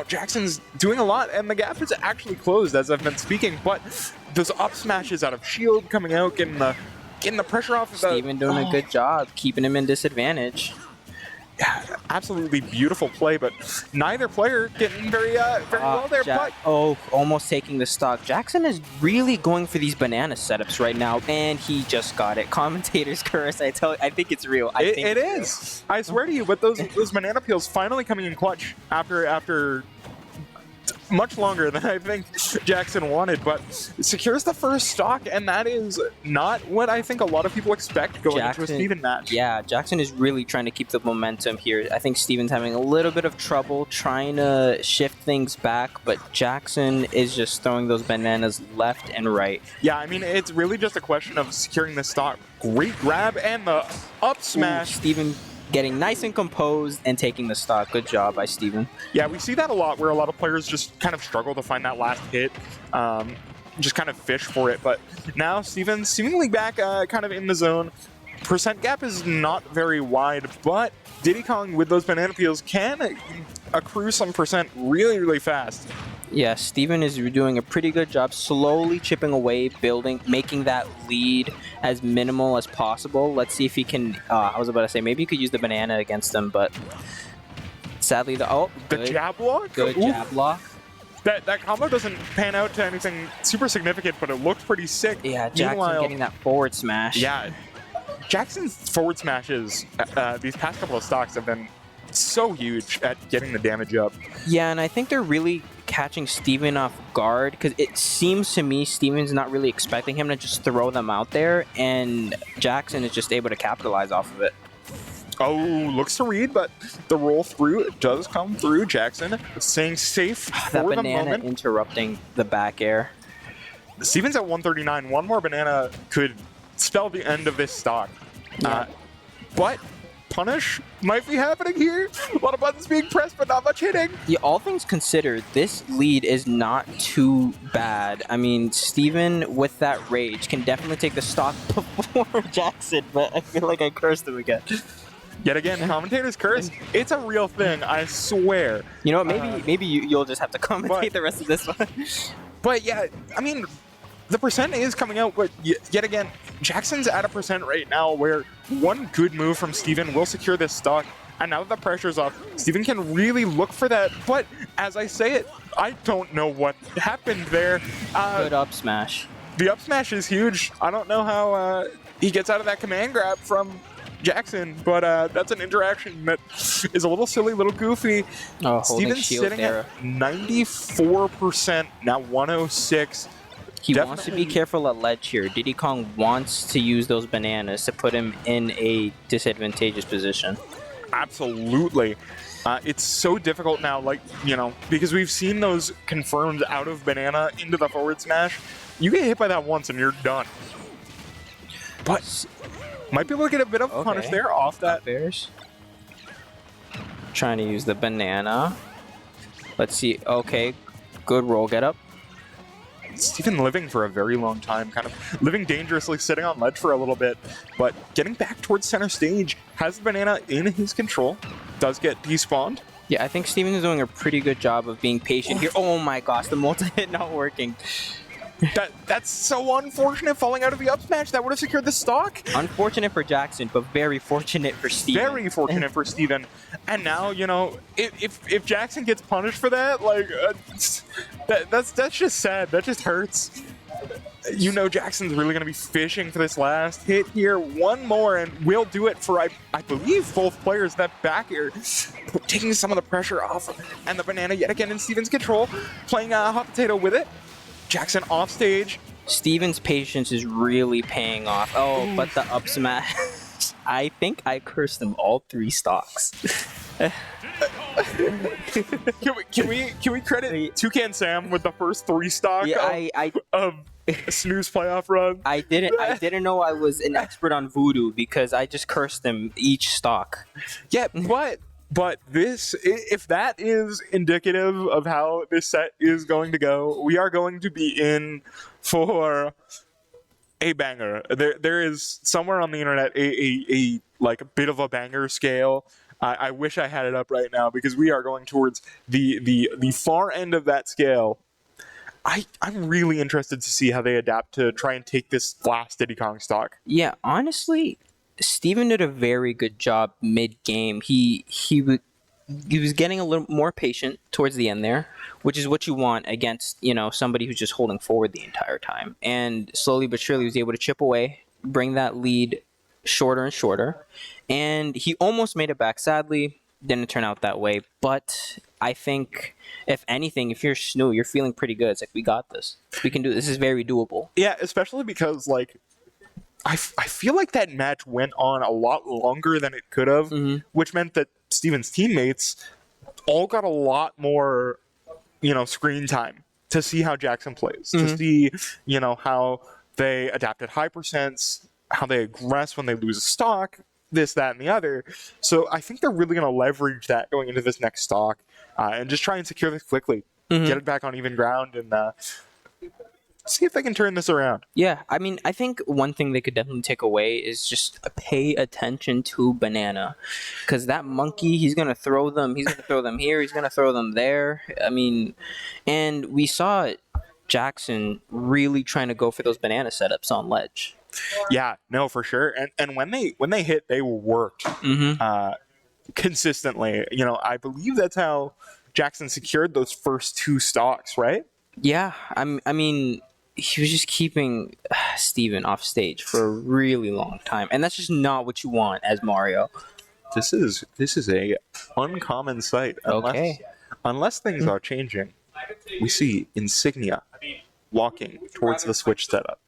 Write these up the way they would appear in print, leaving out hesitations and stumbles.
Jackson's doing a lot, and the gap is actually closed as I've been speaking, but those up smashes out of shield coming out, getting the pressure off of Steven doing a good job, keeping him in disadvantage. Yeah, absolutely beautiful play, but neither player getting very well there. Almost taking the stock. Jackson is really going for these banana setups right now, and he just got it. Commentators curse. I think it's real. It is. I swear to you, but those banana peels finally coming in clutch after much longer than I think Jackson wanted, but secures the first stock, and that is not what I think a lot of people expect going into a Steven match. Yeah, Jackson is really trying to keep the momentum here. I think Steven's having a little bit of trouble trying to shift things back, but Jackson is just throwing those bananas left and right. Yeah, I mean, it's really just a question of securing the stock. Great grab and the up smash. Steven getting nice and composed and taking the stock. Good job by Steven. Yeah, we see that a lot where a lot of players just kind of struggle to find that last hit, just kind of fish for it. But now Steven's seemingly back kind of in the zone. Percent gap is not very wide, but Diddy Kong with those banana peels can accrue some percent really, really fast. Yeah, Steven is doing a pretty good job slowly chipping away, building, making that lead as minimal as possible. Let's see if he can, I was about to say, maybe you could use the banana against him, but sadly, the jab block? Good jab block. That combo doesn't pan out to anything super significant, but it looked pretty sick. Yeah, Jackson getting that forward smash. Yeah, Jackson's forward smashes these past couple of stocks have been so huge at getting the damage up. Yeah, and I think they're really catching Steven off guard, because it seems to me Steven's not really expecting him to just throw them out there, and Jackson is just able to capitalize off of it. Oh, looks to read, but the roll through does come through. Jackson staying safe for that the banana moment. Interrupting the back air. Steven's at 139. One more banana could spell the end of this stock. Yeah. But punish might be happening here. A lot of buttons being pressed, but not much hitting. Yeah, all things considered, this lead is not too bad. I mean, Steven, with that rage, can definitely take the stock before Jackson, but I feel like I cursed him again. Yet again, commentators curse. It's a real thing, I swear. You know what, maybe you'll just have to commentate the rest of this one. But yeah, I mean, the percent is coming out, but yet again, Jackson's at a percent right now where one good move from Steven will secure this stock. And now that the pressure's off, Steven can really look for that. But as I say it, I don't know what happened there. Good up smash. The up smash is huge. I don't know how he gets out of that command grab from Jackson, but that's an interaction that is a little silly, a little goofy. Oh, Steven's sitting there at 94%, now 106. He wants to be careful at ledge here. Diddy Kong wants to use those bananas to put him in a disadvantageous position. Absolutely. It's so difficult now, because we've seen those confirmed out of banana into the forward smash. You get hit by that once and you're done. But might be able to get a bit of punish there off that. Bears. Trying to use the banana. Let's see. Okay. Good roll get up. Steven living for a very long time, kind of living dangerously, sitting on ledge for a little bit, but getting back towards center stage, has the banana in his control, does get despawned. Yeah, I think Steven is doing a pretty good job of being patient here. Oh my gosh, the multi-hit not working. That's so unfortunate, falling out of the up smash. That would have secured the stock. Unfortunate for Jackson, but very fortunate for Steven. Very fortunate for Steven. And now, if Jackson gets punished for that, that's just sad. That just hurts. Jackson's really going to be fishing for this last hit here. One more, and we'll do it for, I believe, both players. That back air taking some of the pressure off. And the banana yet again in Steven's control, playing hot potato with it. Jackson off stage. Steven's patience is really paying off. Oh, but the up smash. I think I cursed them all three stocks. Can we credit Toucan Sam with the first three stock of Snooze playoff run? I didn't know I was an expert on voodoo because I just cursed them each stock. Yeah, but this, if that is indicative of how this set is going to go, we are going to be in for a banger. There is somewhere on the internet a bit of a banger scale I wish I had it up right now because we are going towards the far end of that scale. I'm really interested to see how they adapt to try and take this last Diddy Kong stock. Yeah, honestly, Steven did a very good job mid-game. He was getting a little more patient towards the end there, which is what you want against, somebody who's just holding forward the entire time. And slowly but surely he was able to chip away, bring that lead shorter and shorter. And he almost made it back. Sadly, didn't turn out that way. But I think, if anything, if you're SNHU, you're feeling pretty good. It's like, we got this. We can do this. This is very doable. Yeah, especially because, I feel like that match went on a lot longer than it could have, which meant that Steven's teammates all got a lot more, screen time to see how Jackson plays, to see, how they adapt at high percents, how they aggress when they lose a stock, this, that, and the other. So I think they're really going to leverage that going into this next stock and just try and secure this quickly, get it back on even ground, and see if they can turn this around. Yeah, I mean, I think one thing they could definitely take away is just pay attention to Banana. Because that monkey, he's going to throw them. He's going to throw them here. He's going to throw them there. I mean, and we saw Jackson really trying to go for those banana setups on ledge. Yeah, no, for sure. And when they hit, they worked consistently. I believe that's how Jackson secured those first 2 stocks, right? Yeah, I mean, he was just keeping Steven off stage for a really long time, and that's just not what you want as Mario. This is a uncommon sight. Unless things are changing, we see Insignia walking towards the Switch setup.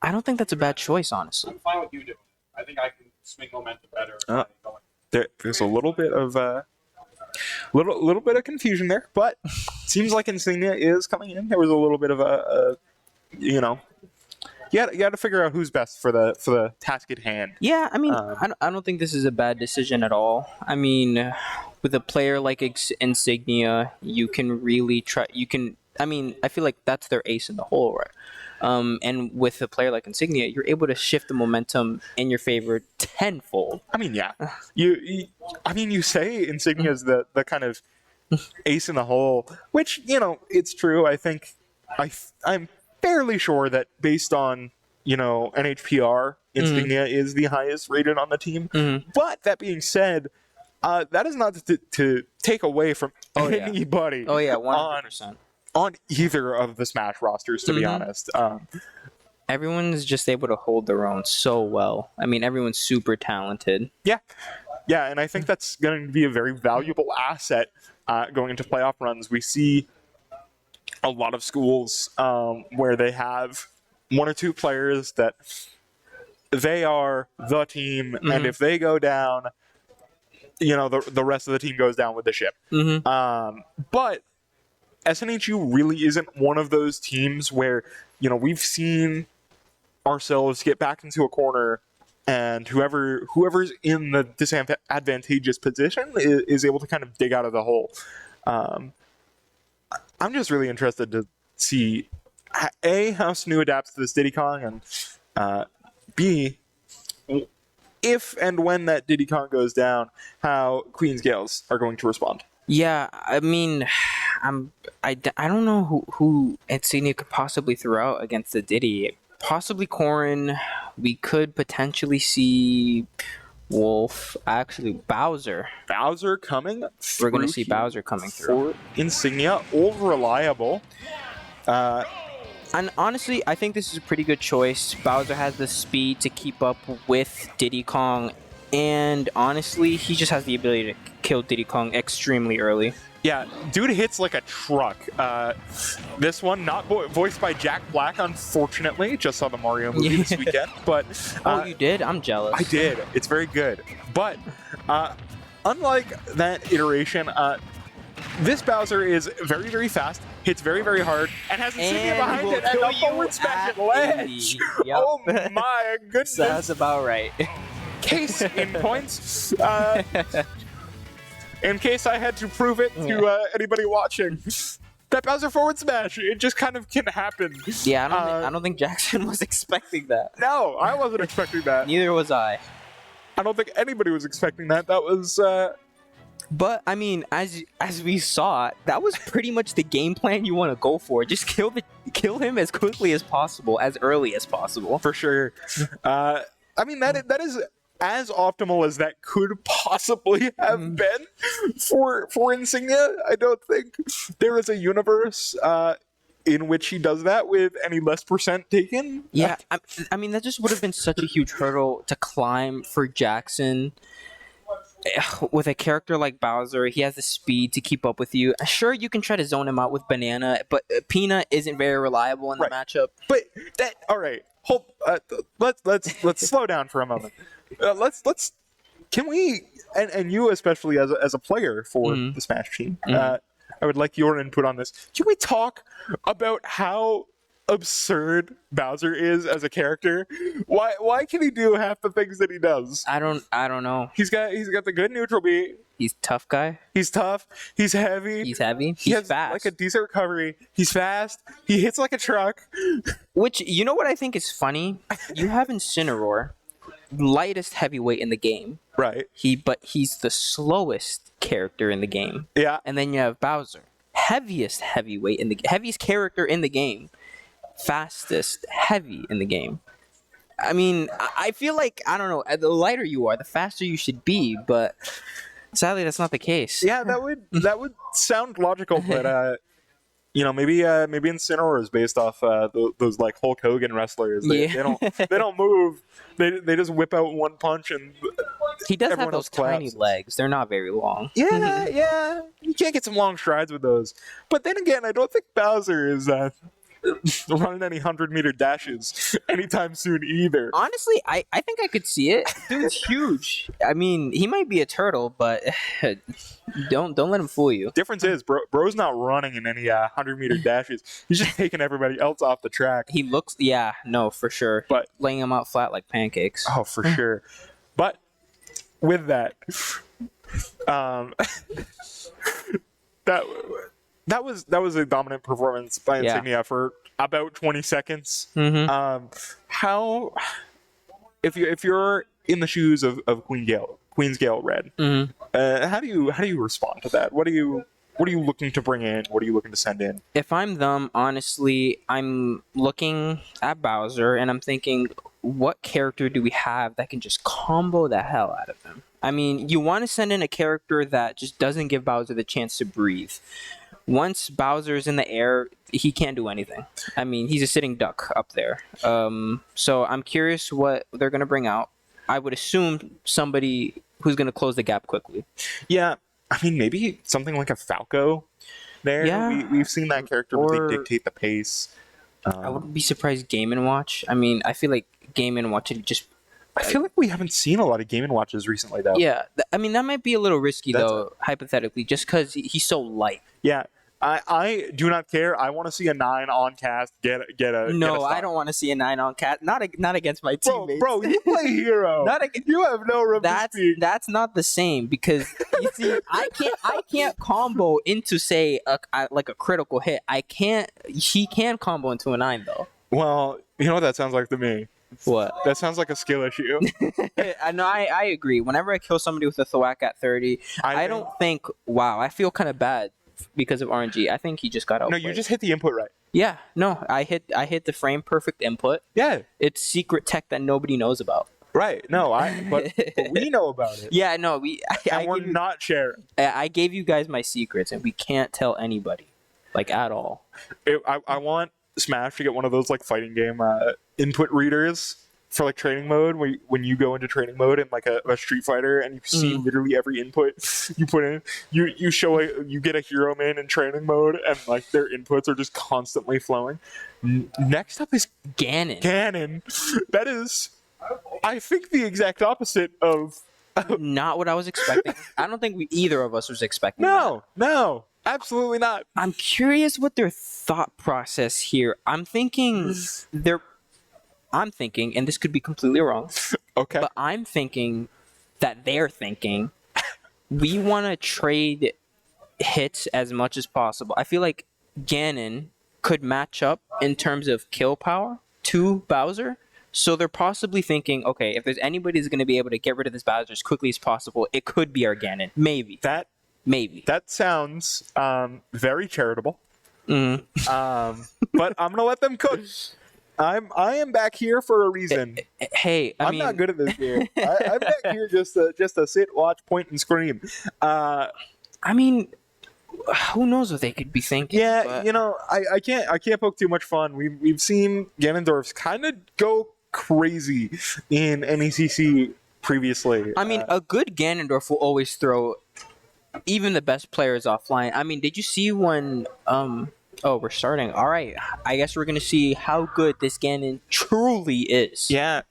I don't think that's a bad choice, honestly. I'm fine with you doing it. I think I can swing momentum better. There's a little bit of little bit of confusion there, but seems like Insignia is coming in. There was a little bit of you got to figure out who's best for the task at hand. Yeah, I mean, I don't think this is a bad decision at all. I mean, with a player like Insignia, you can really try. I mean, I feel like that's their ace in the hole, right? And with a player like Insignia, you're able to shift the momentum in your favor tenfold. I mean, yeah. You say Insignia is the kind of ace in the hole, which, it's true. I think I'm fairly sure that based on, NHPR, Insignia is the highest rated on the team. But that being said, that is not to take away from anybody. Oh, yeah, 100%. On either of the Smash rosters, to be honest. Everyone's just able to hold their own so well. I mean, everyone's super talented. Yeah, and I think that's going to be a very valuable asset going into playoff runs. We see a lot of schools where they have 1 or 2 players that they are the team, and if they go down, the rest of the team goes down with the ship. But SNHU really isn't one of those teams where, we've seen ourselves get back into a corner and whoever's in the disadvantageous position is able to kind of dig out of the hole. I'm just really interested to see, A, how SNHU adapts to this Diddy Kong, and B, if and when that Diddy Kong goes down, how Queen's Gaels are going to respond. Yeah, I mean, I don't know who Insignia could possibly throw out against the Diddy. Possibly Corrin. We could potentially see Wolf. Actually, Bowser. Bowser coming. We're going to see Bowser coming through. For Insignia, old reliable. And honestly, I think this is a pretty good choice. Bowser has the speed to keep up with Diddy Kong. And honestly, he just has the ability to kill Diddy Kong extremely early. Yeah, dude hits like a truck. This one not voiced by Jack Black, unfortunately. Just saw the Mario movie this weekend. But you did? I'm jealous. I did. It's very good. But unlike that iteration, this Bowser is very, very fast, hits very, very hard, and has Insignia behind it, and a forward smash at ledge. Yep. Oh my goodness. That's about right. Case in points. In case I had to prove it to anybody watching, that Bowser forward smash, it just kind of can happen. Yeah, I don't think Jackson was expecting that. No, I wasn't expecting that. Neither was I. I don't think anybody was expecting that. That was But I mean, as we saw, that was pretty much the game plan you want to go for. Just kill him as quickly as possible, as early as possible. for sure. I mean, that is as optimal as that could possibly have been for Insignia. I don't think there is a universe in which he does that with any less percent taken. Yeah, I mean, that just would have been such a huge hurdle to climb for Jackson. With a character like Bowser, he has the speed to keep up with you. Sure, you can try to zone him out with Banana, but Peanut isn't very reliable in the matchup. But that all right. Hold. Let's slow down for a moment. Let's. Can we and you especially as a player for the Smash team? I would like your input on this. Can we talk about how absurd Bowser is as a character? Why can he do half the things that he does? I don't know. He's got the good neutral beat. He's a tough guy. He's tough. He's heavy. He's heavy. He He's has fast. like a decent recovery. He's fast. He hits like a truck. Which, you know what I think is funny? You have Incineroar, lightest heavyweight in the game. Right. But he's the slowest character in the game. Yeah. And then you have Bowser, heaviest character in the game, fastest heavy in the game. I mean, I feel like, I don't know, the lighter you are, the faster you should be, but sadly that's not the case. Yeah, that would sound logical, but maybe Incineroar is based off those like Hulk Hogan wrestlers. They don't move. They just whip out one punch and he does have everyone those else collapses. tiny legs. They're not very long. Yeah. You can't get some long strides with those. But then again, I don't think Bowser is running any 100-meter dashes anytime soon either. Honestly, I think I could see it. Dude's huge. I mean, he might be a turtle, but don't let him fool you. Difference is, bro's not running in any 100-meter dashes. He's just taking everybody else off the track. He looks, for sure. But laying them out flat like pancakes. Oh, for sure. But with that, that was a dominant performance by Insignia for about 20 seconds. How, if you're in the shoes of Queen's Gale Red, how do you respond to that? What are you looking to bring in? What are you looking to send in? If I'm them, honestly, I'm looking at Bowser and I'm thinking, what character do we have that can just combo the hell out of him? I mean, you want to send in a character that just doesn't give Bowser the chance to breathe. Once Bowser's in the air, he can't do anything. I mean, he's a sitting duck up there. So I'm curious what they're going to bring out. I would assume somebody who's going to close the gap quickly. Yeah, I mean, maybe something like a Falco there. Yeah. We've seen that character really dictate the pace. I wouldn't be surprised Game & Watch. I mean, I feel like Game & Watch just... I feel like we haven't seen a lot of Game & Watches recently, though. Yeah, I mean, that might be a little risky, hypothetically, just because he's so light. Yeah, I do not care. I want to see a 9 on cast get a No, I don't want to see a 9 on cast. Not against my teammates. Bro, you play hero. You have no room to speak. That's not the same because you see, I can't combo into say a critical hit. He can combo into a 9 though. Well, you know what that sounds like to me. What? That sounds like a skill issue. I agree. Whenever I kill somebody with a thwack at 30, I don't think, wow, I feel kind of bad because of RNG. I think he just got out. No, you just hit the input right. Yeah, no, I hit the frame perfect input. Yeah. It's secret tech that nobody knows about. Right. No, but we know about it. Yeah, no, we're not sharing. I gave you guys my secrets and we can't tell anybody, like at all. I want Smash to get one of those like fighting game input readers for like training mode, when you go into training mode in like a Street Fighter and you see literally every input you put in, you get a hero man in training mode and like their inputs are just constantly flowing. Next up is Ganon. That is, I think, the exact opposite of not what I was expecting. I don't think either of us was expecting that. No, absolutely not. I'm curious what their thought process here. I'm thinking, and this could be completely wrong. Okay. But I'm thinking that they're thinking we want to trade hits as much as possible. I feel like Ganon could match up in terms of kill power to Bowser. So they're possibly thinking, okay, if there's anybody who's going to be able to get rid of this Bowser as quickly as possible, it could be our Ganon. Maybe. Maybe. That sounds very charitable. Mhm. But I'm gonna let them cook. I am back here for a reason. Hey, I'm not good at this game. I'm back here just to sit, watch, point, and scream. I mean, who knows what they could be thinking? Yeah, but- you know, I can't poke too much fun. We've seen Ganondorf's kind of go crazy in NECC previously. I mean, a good Ganondorf will always throw even the best players offline. I mean, did you see when oh, we're starting. All right. I guess we're going to see how good this Ganon truly is. Yeah.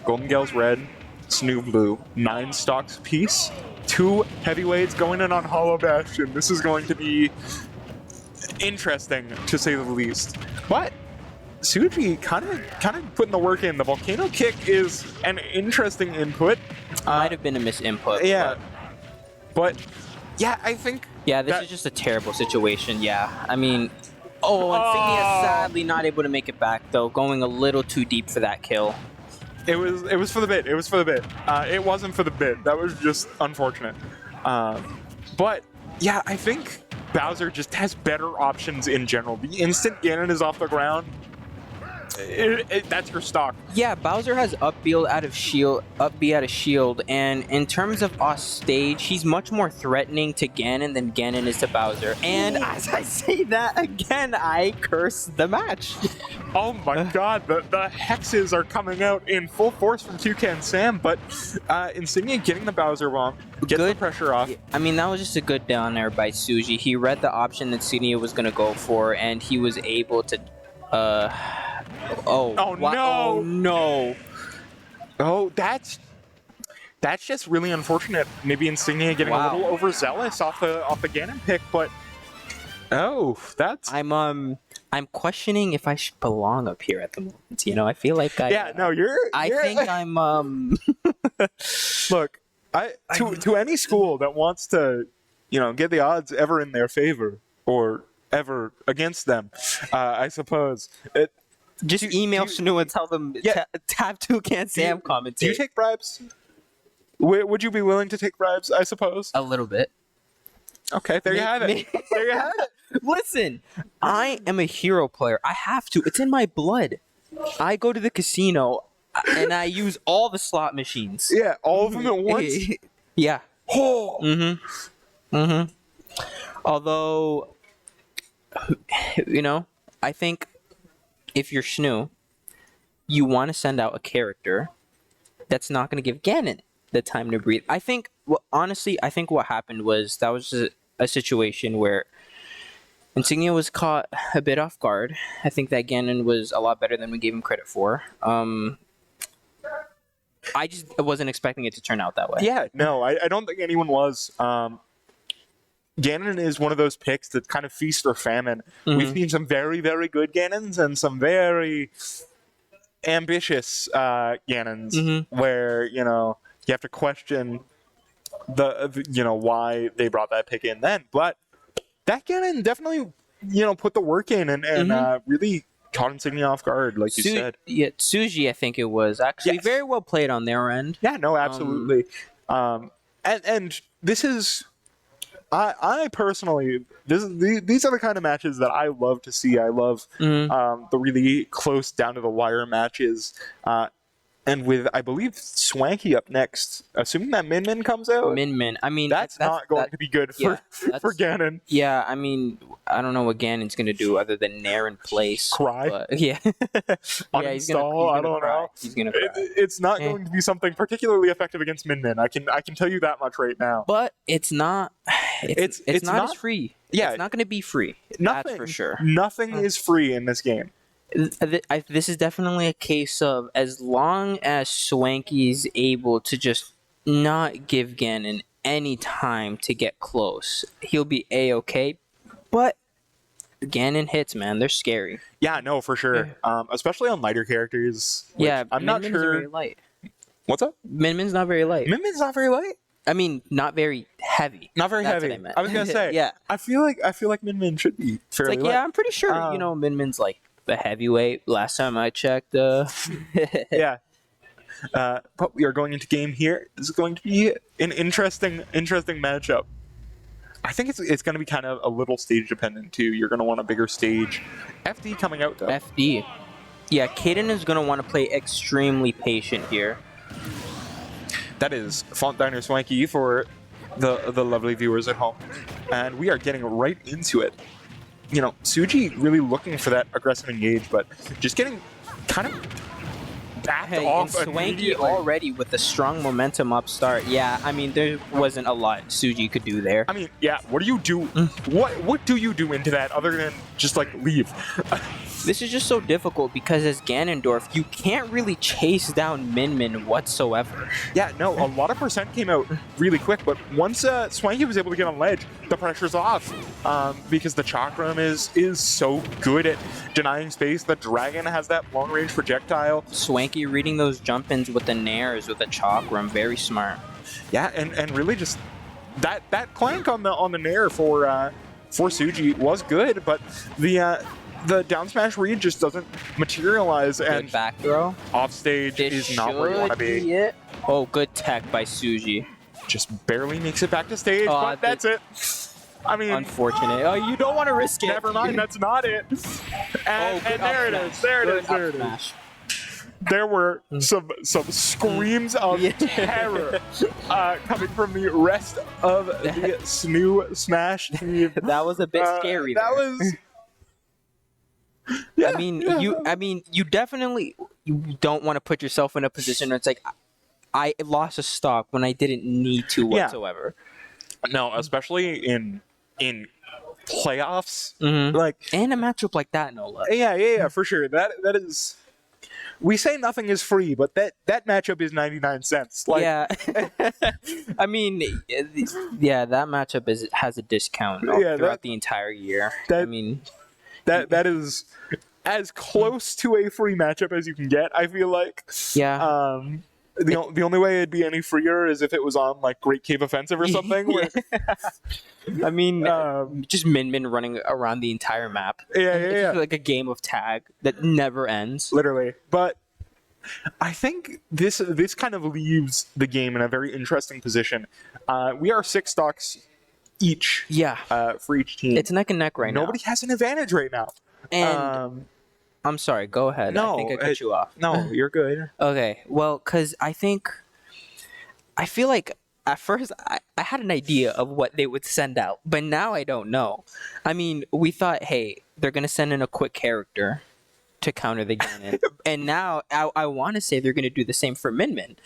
Golden Gaels red, SNHU blue, 9 stocks apiece, 2 heavyweights going in on Hollow Bastion. This is going to be interesting, to say the least. But Suji kind of putting the work in. The volcano kick is an interesting input. Might have been a misinput. Yeah. But yeah, I think This is just a terrible situation. Yeah. I mean, Insignia sadly not able to make it back though, going a little too deep for that kill. It was for the bit. It was for the bit. It wasn't for the bit. That was just unfortunate. But yeah, I think Bowser just has better options in general. The instant Ganon is off the ground, that's her stock. Yeah, Bowser has up B out of shield, and in terms of off stage, he's much more threatening to Ganon than Ganon is to Bowser. And as I say that again, I curse the match. Oh my god, the hexes are coming out in full force from Toucan Sam, but Insignia getting the Bowser bomb, getting the pressure off. I mean, that was just a good down there by Suji. He read the option that Insignia was going to go for, and he was able to... no! Oh, that's just really unfortunate. Maybe Insignia getting a little overzealous off the Ganon pick, but that's. I'm questioning if I should belong up here at the moment. You know, I feel like I. Yeah, no, I think I'm. Look, to any school that wants to, get the odds ever in their favor or ever against them, I suppose. Just email SNHU and tell them have Toucan Sam commentate. Do you take bribes? Would you be willing to take bribes, I suppose? A little bit. Okay, there you have it. There you have it. Listen, I am a hero player. I have to. It's in my blood. I go to the casino and I use all the slot machines. Yeah, all of them at once? Yeah. Oh. Although, I think if you're SNHU, you want to send out a character that's not going to give Ganon the time to breathe. I think, honestly, what happened was that was a situation where Insignia was caught a bit off guard. I think that Ganon was a lot better than we gave him credit for. I wasn't expecting it to turn out that way. Yeah, no, I don't think anyone was. Ganon is one of those picks that kind of feast or famine. Mm-hmm. We've seen some very, very good Ganons and some very ambitious Ganons where, you have to question the why they brought that pick in then. But that Ganon definitely, put the work in and really caught Insignia off guard, like you said. Yeah, Tsuji, I think it was actually very well played on their end. Yeah, no, absolutely. And this is... I personally, these are the kind of matches that I love to see. I love the really close, down to the wire matches. And with, I believe, Swanky up next, assuming that Min Min comes out. Min Min, I mean, that's not going to be good for Ganon. Yeah, I mean, I don't know what Ganon's gonna do other than nair in place. Cry. But, yeah. He's gonna I don't know. He's gonna cry. It's not going to be something particularly effective against Min Min. I can tell you that much right now. But it's not. It's not as free. Yeah, it's not going to be free. Nothing, that's for sure. Nothing is free in this game. This is definitely a case of as long as Swanky's able to just not give Ganon any time to get close, he'll be A-okay. But Ganon hits, man, they're scary. Yeah, no, for sure. Especially on lighter characters. I'm not sure. Very light. What's up? Min Min's not very light. Min Min's not very light. I mean, not very heavy. Not very That's heavy. What I meant. I was gonna say. Yeah. I feel like Min Min should be fairly light. Yeah, I'm pretty sure. Min Min's like the heavyweight. Last time I checked. Yeah. But we are going into game here. This is going to be an interesting matchup. I think it's going to be kind of a little stage dependent too. You're going to want a bigger stage. FD coming out though. FD. Yeah, Caden is going to want to play extremely patient here. That is Font Diner Swanky for the lovely viewers at home. And we are getting right into it. You know, Suji really looking for that aggressive engage, but just getting kind of backed off and Swanky immediately. already with a strong momentum upstart. Yeah, I mean, there wasn't a lot Suji could do there. I mean, yeah, what do you do? What do you do into that other than just, like, leave? This is just so difficult because as Ganondorf, you can't really chase down Min Min whatsoever. Yeah, no, a lot of percent came out really quick, but once Swanky was able to get on ledge, the pressure's off because the Chakram is so good at denying space. The Dragon has that long-range projectile. Swanky reading those jump-ins with the Nairs with the Chakram, very smart. Yeah, and really just that clank on the Nair for Suji was good, but the down smash read just doesn't materialize, Good and back throw. off stage This is not where you want to should be. it. Oh, good tech by Suji. Just barely makes it back to stage, Oh, but that's it. I mean, Unfortunate. Oh, you don't want to risk it. never mind, that's not it. And good there it up is, smash. there it Good is, there up it is. smash. There were some screams of Yeah. terror coming from the rest of the SNHU Smash team. That was a bit scary. That there. was. Yeah, I mean, yeah. you definitely don't want to put yourself in a position where it's like, I lost a stock when I didn't need to Yeah. whatsoever. No, especially in playoffs. Mhm. Like, And a matchup like that, no less. yeah, for sure. That is. We say nothing is free, but that matchup is 99 cents. Like, Yeah. I mean, yeah, that matchup has a discount Yeah, throughout the entire year. that- I mean, that is as close to a free matchup as you can get. I feel like. yeah. The only way it'd be any freer is if it was on like Great Cave Offensive or something. Where, I mean, um, just Min Min running around the entire map. yeah, It's yeah. just like a game of tag that never ends. Literally. But I think this kind of leaves the game in a very interesting position. We are 6 stocks each Yeah. for each team. It's neck and neck right Nobody has an advantage right now. now. And I'm sorry, go ahead. no, I think I cut you off. No, you're good. Okay, well, because I feel like at first I had an idea of what they would send out, but now I don't know. I mean, we thought, hey, they're going to send in a quick character to counter the Ganon. And now I want to say they're going to do the same for Min Min.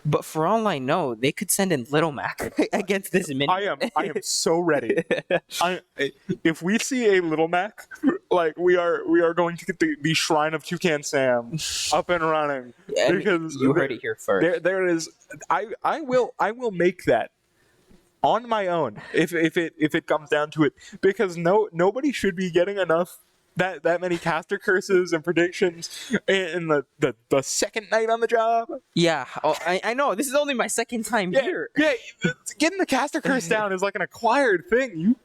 But for all I know, they could send in Little Mac against this Min Min. I am so ready. If we see a Little Mac, like we are going to get the Shrine of Toucan Sam up and running, And because you heard it here first. there is. I will make that on my own if it comes down to it, because nobody should be getting enough that many caster curses and predictions in the second night on the job. Yeah, oh, I know. This is only my second time here. Yeah, getting the caster curse down is like an acquired thing.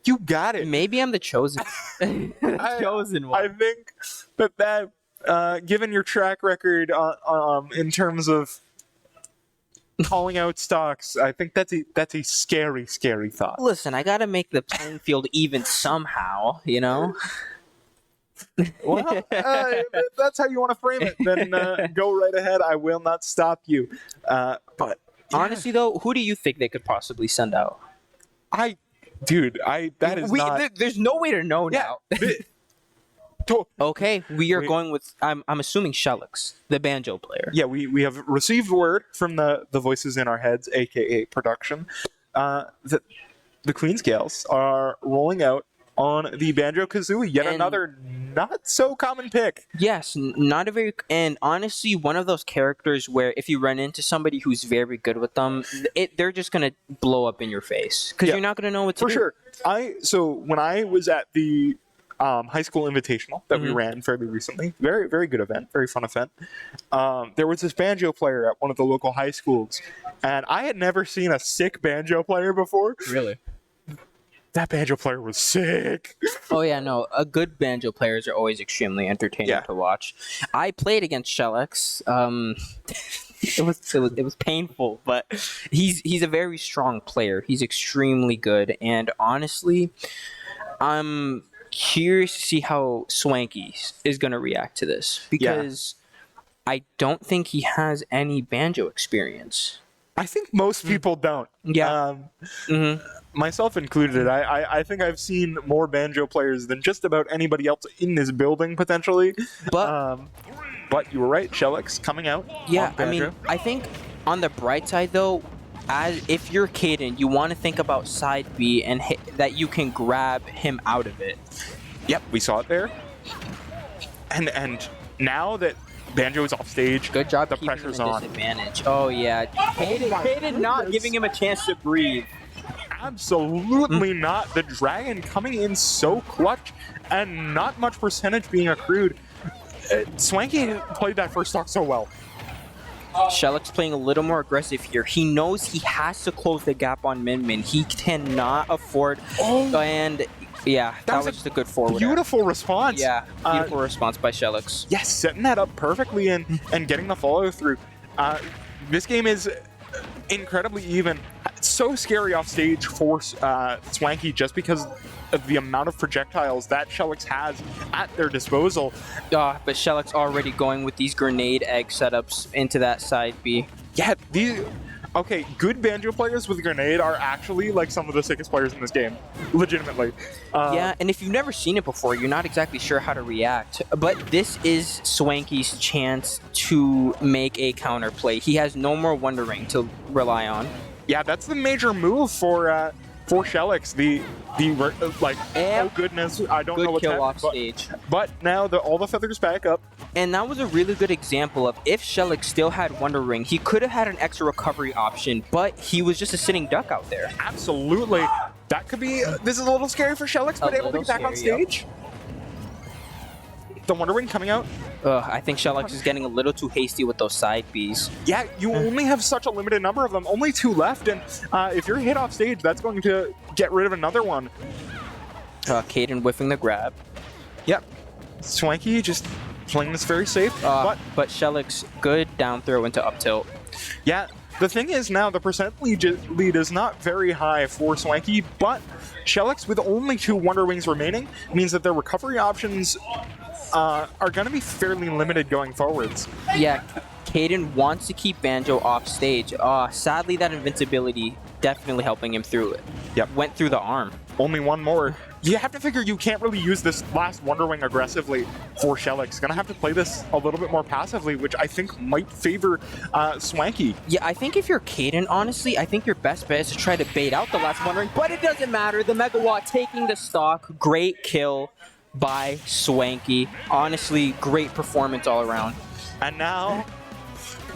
You got it. Maybe I'm the chosen, chosen one. I think that given your track record in terms of calling out stocks, I think that's a scary thought. Listen, I gotta make the playing field even somehow, you know? Well, if that's how you want to frame it, then go right ahead. I will not stop you. But Honestly, though, who do you think they could possibly send out? that is not. There's no way to know Yeah, now. Okay, we are going with, I'm assuming Shellix, the banjo player. Yeah, we have received word from the voices in our heads, aka production, that the Queen's Gaels are rolling out on the Banjo-Kazooie. Yet And- another not so common pick. Yes, not a very, and honestly, one of those characters where if you run into somebody who's very good with them, they're just gonna blow up in your face because Yeah, you're not gonna know what to For do. sure. So when I was at the high school invitational that we ran fairly recently, very, very good event, very fun event, there was this banjo player at one of the local high schools, and I had never seen a sick banjo player before. Really? That banjo player was sick. Oh yeah, no. A good banjo players are always extremely entertaining to watch. I played against Shellex. It was painful, but he's a very strong player. He's extremely good, and honestly, I'm curious to see how Swanky is going to react to this because I don't think he has any banjo experience. I think most people don't. Yeah. Myself included. I think I've seen more banjo players than just about anybody else in this building, potentially. But you were right, Shellex coming out. Yeah, on I banjo. mean, I think on the bright side, though, if you're Caden, you want to think about side B and that you can grab him out of it. Yep, we saw it there. And now that Banjo is off stage, Good job the keeping pressure's him at on. disadvantage. Oh, yeah. Caden not giving him a chance to breathe. Absolutely not. The Dragon coming in so clutch and not much percentage being accrued. Swanky played that first stock so well. Shellex playing a little more aggressive here. He knows he has to close the gap on Min Min. He cannot afford. And yeah, that was just a good forward. Beautiful response. Yeah, beautiful response by Shellex. Yes, setting that up perfectly and getting the follow through. This game is incredibly even. So scary off stage for Swanky just because of the amount of projectiles that Shellex has at their disposal. But Shellex already going with these grenade egg setups into that side B. Yeah, okay, good banjo players with grenade are actually like some of the sickest players in this game, legitimately. Yeah, and if you've never seen it before, you're not exactly sure how to react. But this is Swanky's chance to make a counter play. He has no more Wonder Ring to rely on. Yeah, that's the major move for Shellex. Oh goodness, I don't know Good what's kill happening, off stage. but now all the feathers back up. And that was a really good example of if Shellex still had Wonder Ring, he could have had an extra recovery option, but he was just a sitting duck out there. Absolutely, that could be. This is a little scary for Shellex, but able to get back on stage. The Wonder Ring coming out. I think Shellex is getting a little too hasty with those side Bs. Yeah, you only have such a limited number of them. Only 2 left, and if you're hit off stage, that's going to get rid of another one. Caden whiffing the grab. Yep. Swanky just playing this very safe. But Shellex, good down throw into up tilt. Yeah, the thing is now the percent lead is not very high for Swanky, but Shellex with only 2 Wonder Wings remaining means that their recovery options are going to be fairly limited going forwards. Yeah, Caden wants to keep Banjo off stage. Sadly, that invincibility definitely helping him through it. Yep. Went through the arm. Only one more. You have to figure you can't really use this last Wonder Wing aggressively for Shellex. Gonna have to play this a little bit more passively, which I think might favor Swanky. Yeah, I think if you're Caden, honestly, I think your best bet is to try to bait out the last Wonder Ring, but it doesn't matter. The Megawatt taking the stock. Great kill by Swanky. Honestly, great performance all around. And now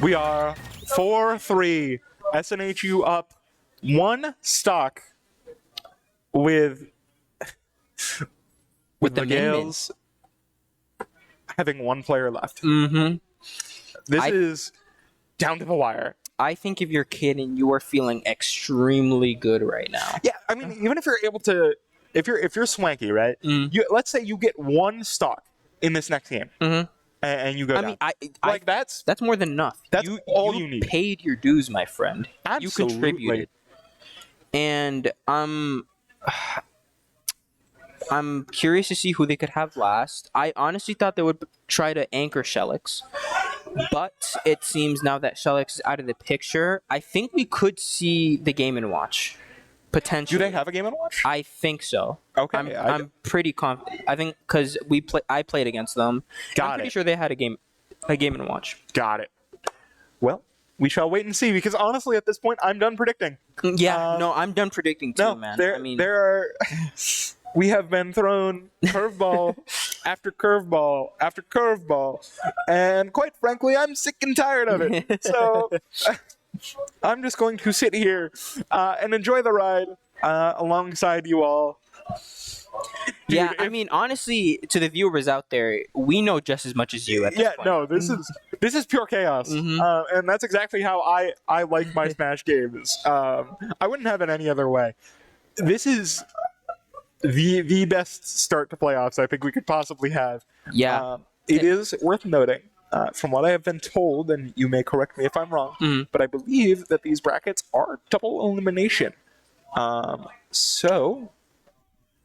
we are 4-3. SNHU up 1 stock with the Gaels having 1 player left. This is down to the wire. I think if you're Caden, you are feeling extremely good right now. Yeah, I mean, even if you're able to, if you're Swanky, right? Let's say you get 1 stock in this next game, and you go down. I mean, that's more than enough. That's all you need. Paid your dues, my friend. Absolutely. You contributed. And I'm curious to see who they could have last. I honestly thought they would try to anchor Shellex, but it seems now that Shellex is out of the picture, I think we could see the Game & Watch. Potentially. Do they have a Game & Watch? I think so. Okay. I'm pretty confident. I think because I played against them. I'm pretty sure they had a Game & Watch. Got it. Well, we shall wait and see, because honestly, at this point, I'm done predicting. Yeah, no, I'm done predicting too, man. There are... We have been thrown curveball after curveball after curveball, and quite frankly, I'm sick and tired of it. So I'm just going to sit here and enjoy the ride alongside you all. Dude, yeah, I mean, honestly, to the viewers out there, we know just as much as you at this point. No, this is pure chaos, and that's exactly how I like my Smash games. I wouldn't have it any other way. This is the best start to playoffs I think we could possibly have. Yeah. It is worth noting, from what I have been told, and you may correct me if I'm wrong, but I believe that these brackets are double elimination. So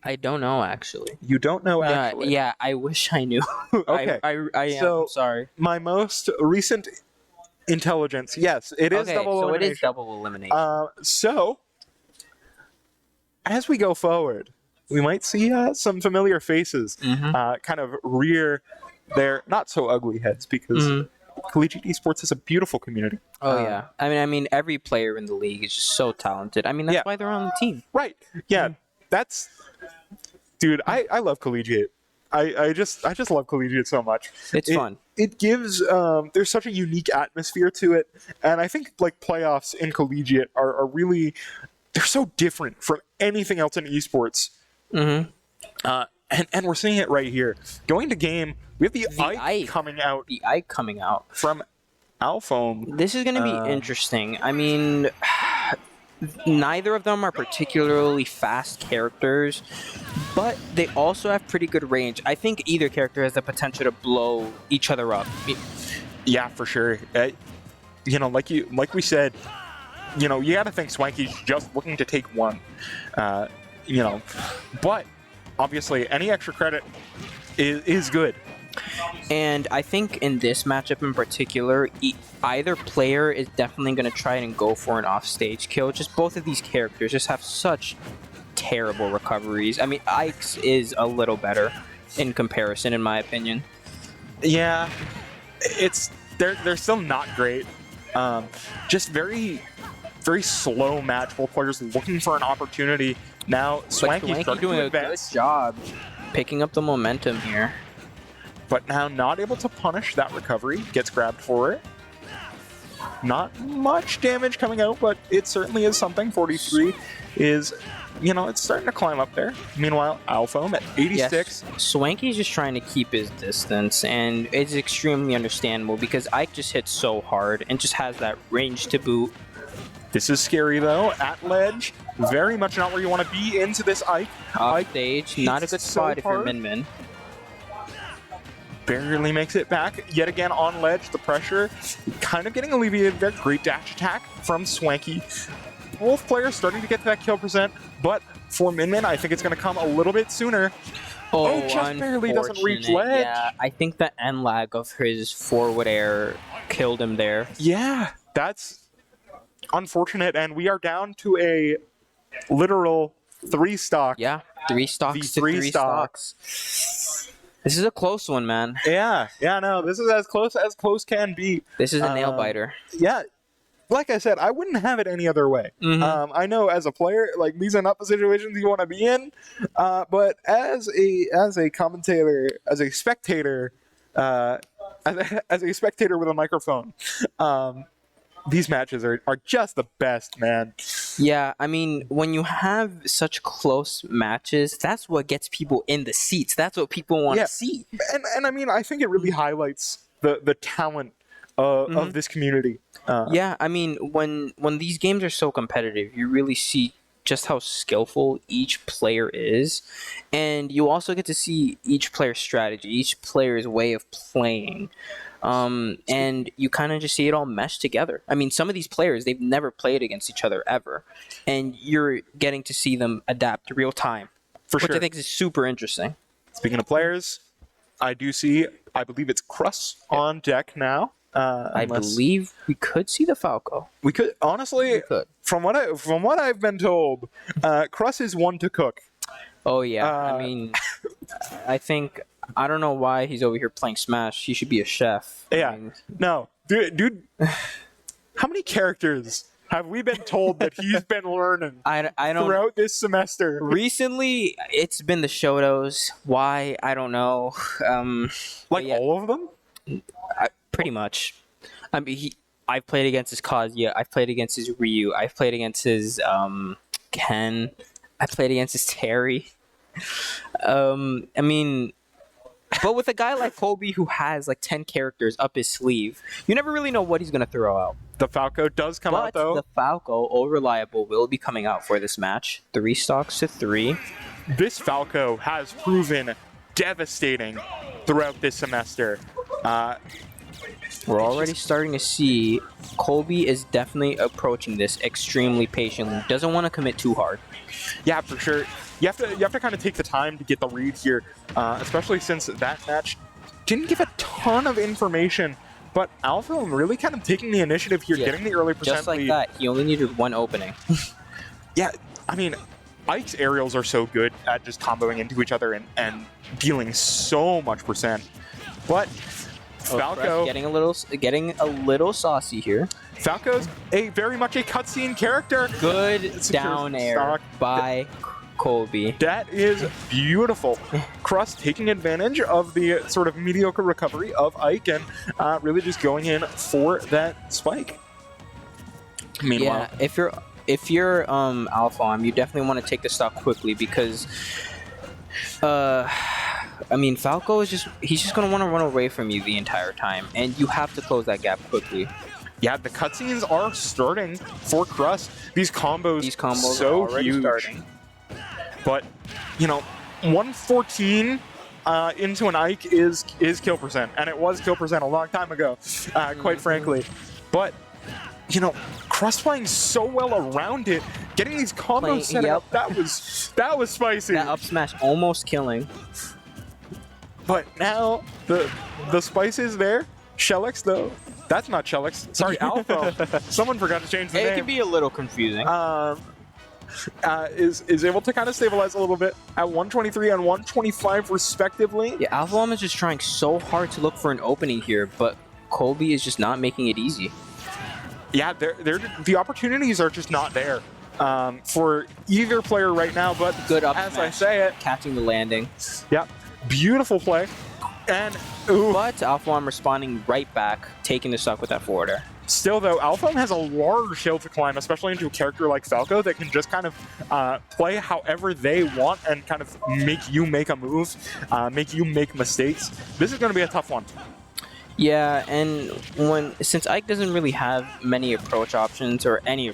I don't know, actually. you don't know actually. Yeah, I wish I knew. Okay. I am So- sorry. My most recent intelligence, yes, it is Okay, double so elimination. it is double elimination. So, as we go forward, we might see some familiar faces kind of rear their not so ugly heads, because collegiate esports is a beautiful community. Yeah. I mean, every player in the league is just so talented. I mean, that's Yeah. why they're on the team. Right. Yeah. That's, dude. I love collegiate. I just love collegiate so much. It's fun. It gives there's such a unique atmosphere to it, and I think like playoffs in collegiate are really, they're so different from anything else in esports. And we're seeing it right here. Going to game, we have the Ike coming out The Ike coming out. from Alphone. This is going to be interesting. I mean, neither of them are particularly fast characters, but they also have pretty good range. I think either character has the potential to blow each other up. Yeah, for sure. Like we said, you got to think Swanky's just looking to take one. But obviously any extra credit is good. And I think in this matchup in particular, either player is definitely going to try and go for an offstage kill. Just both of these characters just have such terrible recoveries. I mean, Ike's is a little better in comparison, in my opinion. Yeah, they're still not great. Just very, very slow match. Both players looking for an opportunity. Now Swanky's starting doing to a good advance, job picking up the momentum here. but now not able to punish that recovery. Gets grabbed for it. Not much damage coming out, but it certainly is something. 43 is, it's starting to climb up there. Meanwhile, Alphome at 86. Yes, Swanky's just trying to keep his distance, and it's extremely understandable because Ike just hits so hard and just has that range to boot. This is scary though. At ledge, very much not where you want to be into this Ike. Off stage, not a hits good so spot if you're hard. min-min. Barely makes it back. Yet again on ledge, the pressure kind of getting alleviated there. Great dash attack from Swanky. Both players starting to get to that kill percent, but for Min, I think it's going to come a little bit sooner. Oh, just barely doesn't reach unfortunate. ledge. Yeah, I think the end lag of his forward air killed him there. Yeah, that's unfortunate, and we are down to a literal 3 stock. Yeah, 3 stocks The to 3 3 stocks. stocks. This is a close one, man. Yeah, no, this is as close can be. This is a nail biter. Yeah, like I said, I wouldn't have it any other way. I know as a player, like, these are not the situations you want to be in, but as a commentator, as a spectator, as a spectator with a microphone, these matches are just the best, man. Yeah, I mean, when you have such close matches, that's what gets people in the seats. That's what people want to see. And I mean, I think it really highlights the talent of this community. Yeah, I mean, when these games are so competitive, you really see just how skillful each player is, and you also get to see each player's strategy, each player's way of playing. And you kind of just see it all mesh together. I mean, some of these players, they've never played against each other ever, and you're getting to see them adapt real time, For which sure. I think is super interesting. Speaking of players, I believe it's Cruss on deck now. I believe we could see the Falco. We could, honestly, We could. from what I've been told, Cruss is one to cook. Oh yeah, I mean, I don't know why he's over here playing Smash. He should be a chef. Yeah. I mean, No, dude, how many characters have we been told that he's been learning I don't. throughout this semester? Recently, it's been the Shotos. Why? I don't know. Like yeah. all of them? Pretty much. I mean, I've played against his Kazuya. I've played against his Ryu. I've played against his Ken. I played against his Terry. I mean, But with a guy like Colby who has like 10 characters up his sleeve, you never really know what he's going to throw out. The Falco does come out, But though. the Falco, all reliable, will be coming out for this match. 3 stocks to 3. This Falco has proven devastating throughout this semester. We're already starting to see Colby is definitely approaching this extremely patiently. Doesn't want to commit too hard. Yeah, for sure. You have to kind of take the time to get the read here, especially since that match didn't give a ton of information. But Alpha really kind of taking the initiative here, Yeah, getting the early percent Just like lead. that, he only needed one opening. Yeah, I mean, Ike's aerials are so good at just comboing into each other and dealing so much percent. But Falco Getting a little saucy here. Falco's very much a cutscene character. Good Secures down air stock. by Colby. That is beautiful. Crust taking advantage of the sort of mediocre recovery of Ike and really just going in for that spike. Meanwhile, Yeah, if you're Alpha, you definitely want to take the stock quickly because I mean, Falco is he's just going to want to run away from you the entire time, and you have to close that gap quickly. yeah, the cutscenes are starting for Crust. These combos so are already huge. starting. But, 114 into an Ike is kill percent, and it was kill percent a long time ago, quite frankly. But, Crust playing so well around it, getting these combos set up, that was spicy. That up smash almost killing. But now the spice is there. Shellix, though, that's not Shellix. Sorry, Alpha. Someone forgot to change the name. It can be a little confusing. Is able to kind of stabilize a little bit at 123 and 125 respectively. Yeah, Alpha is just trying so hard to look for an opening here, but Colby is just not making it easy. Yeah, the opportunities are just not there for either player right now. But Good up as smash, I say it, catching the landing. yeah, beautiful play. And ooh, But Alpha responding right back, taking the stock with that forwarder. still though, Alpha has a large hill to climb, especially into a character like Falco that can just kind of play however they want and kind of make you make a move, make you make mistakes. This is going to be a tough one. Yeah, and since Ike doesn't really have many approach options or any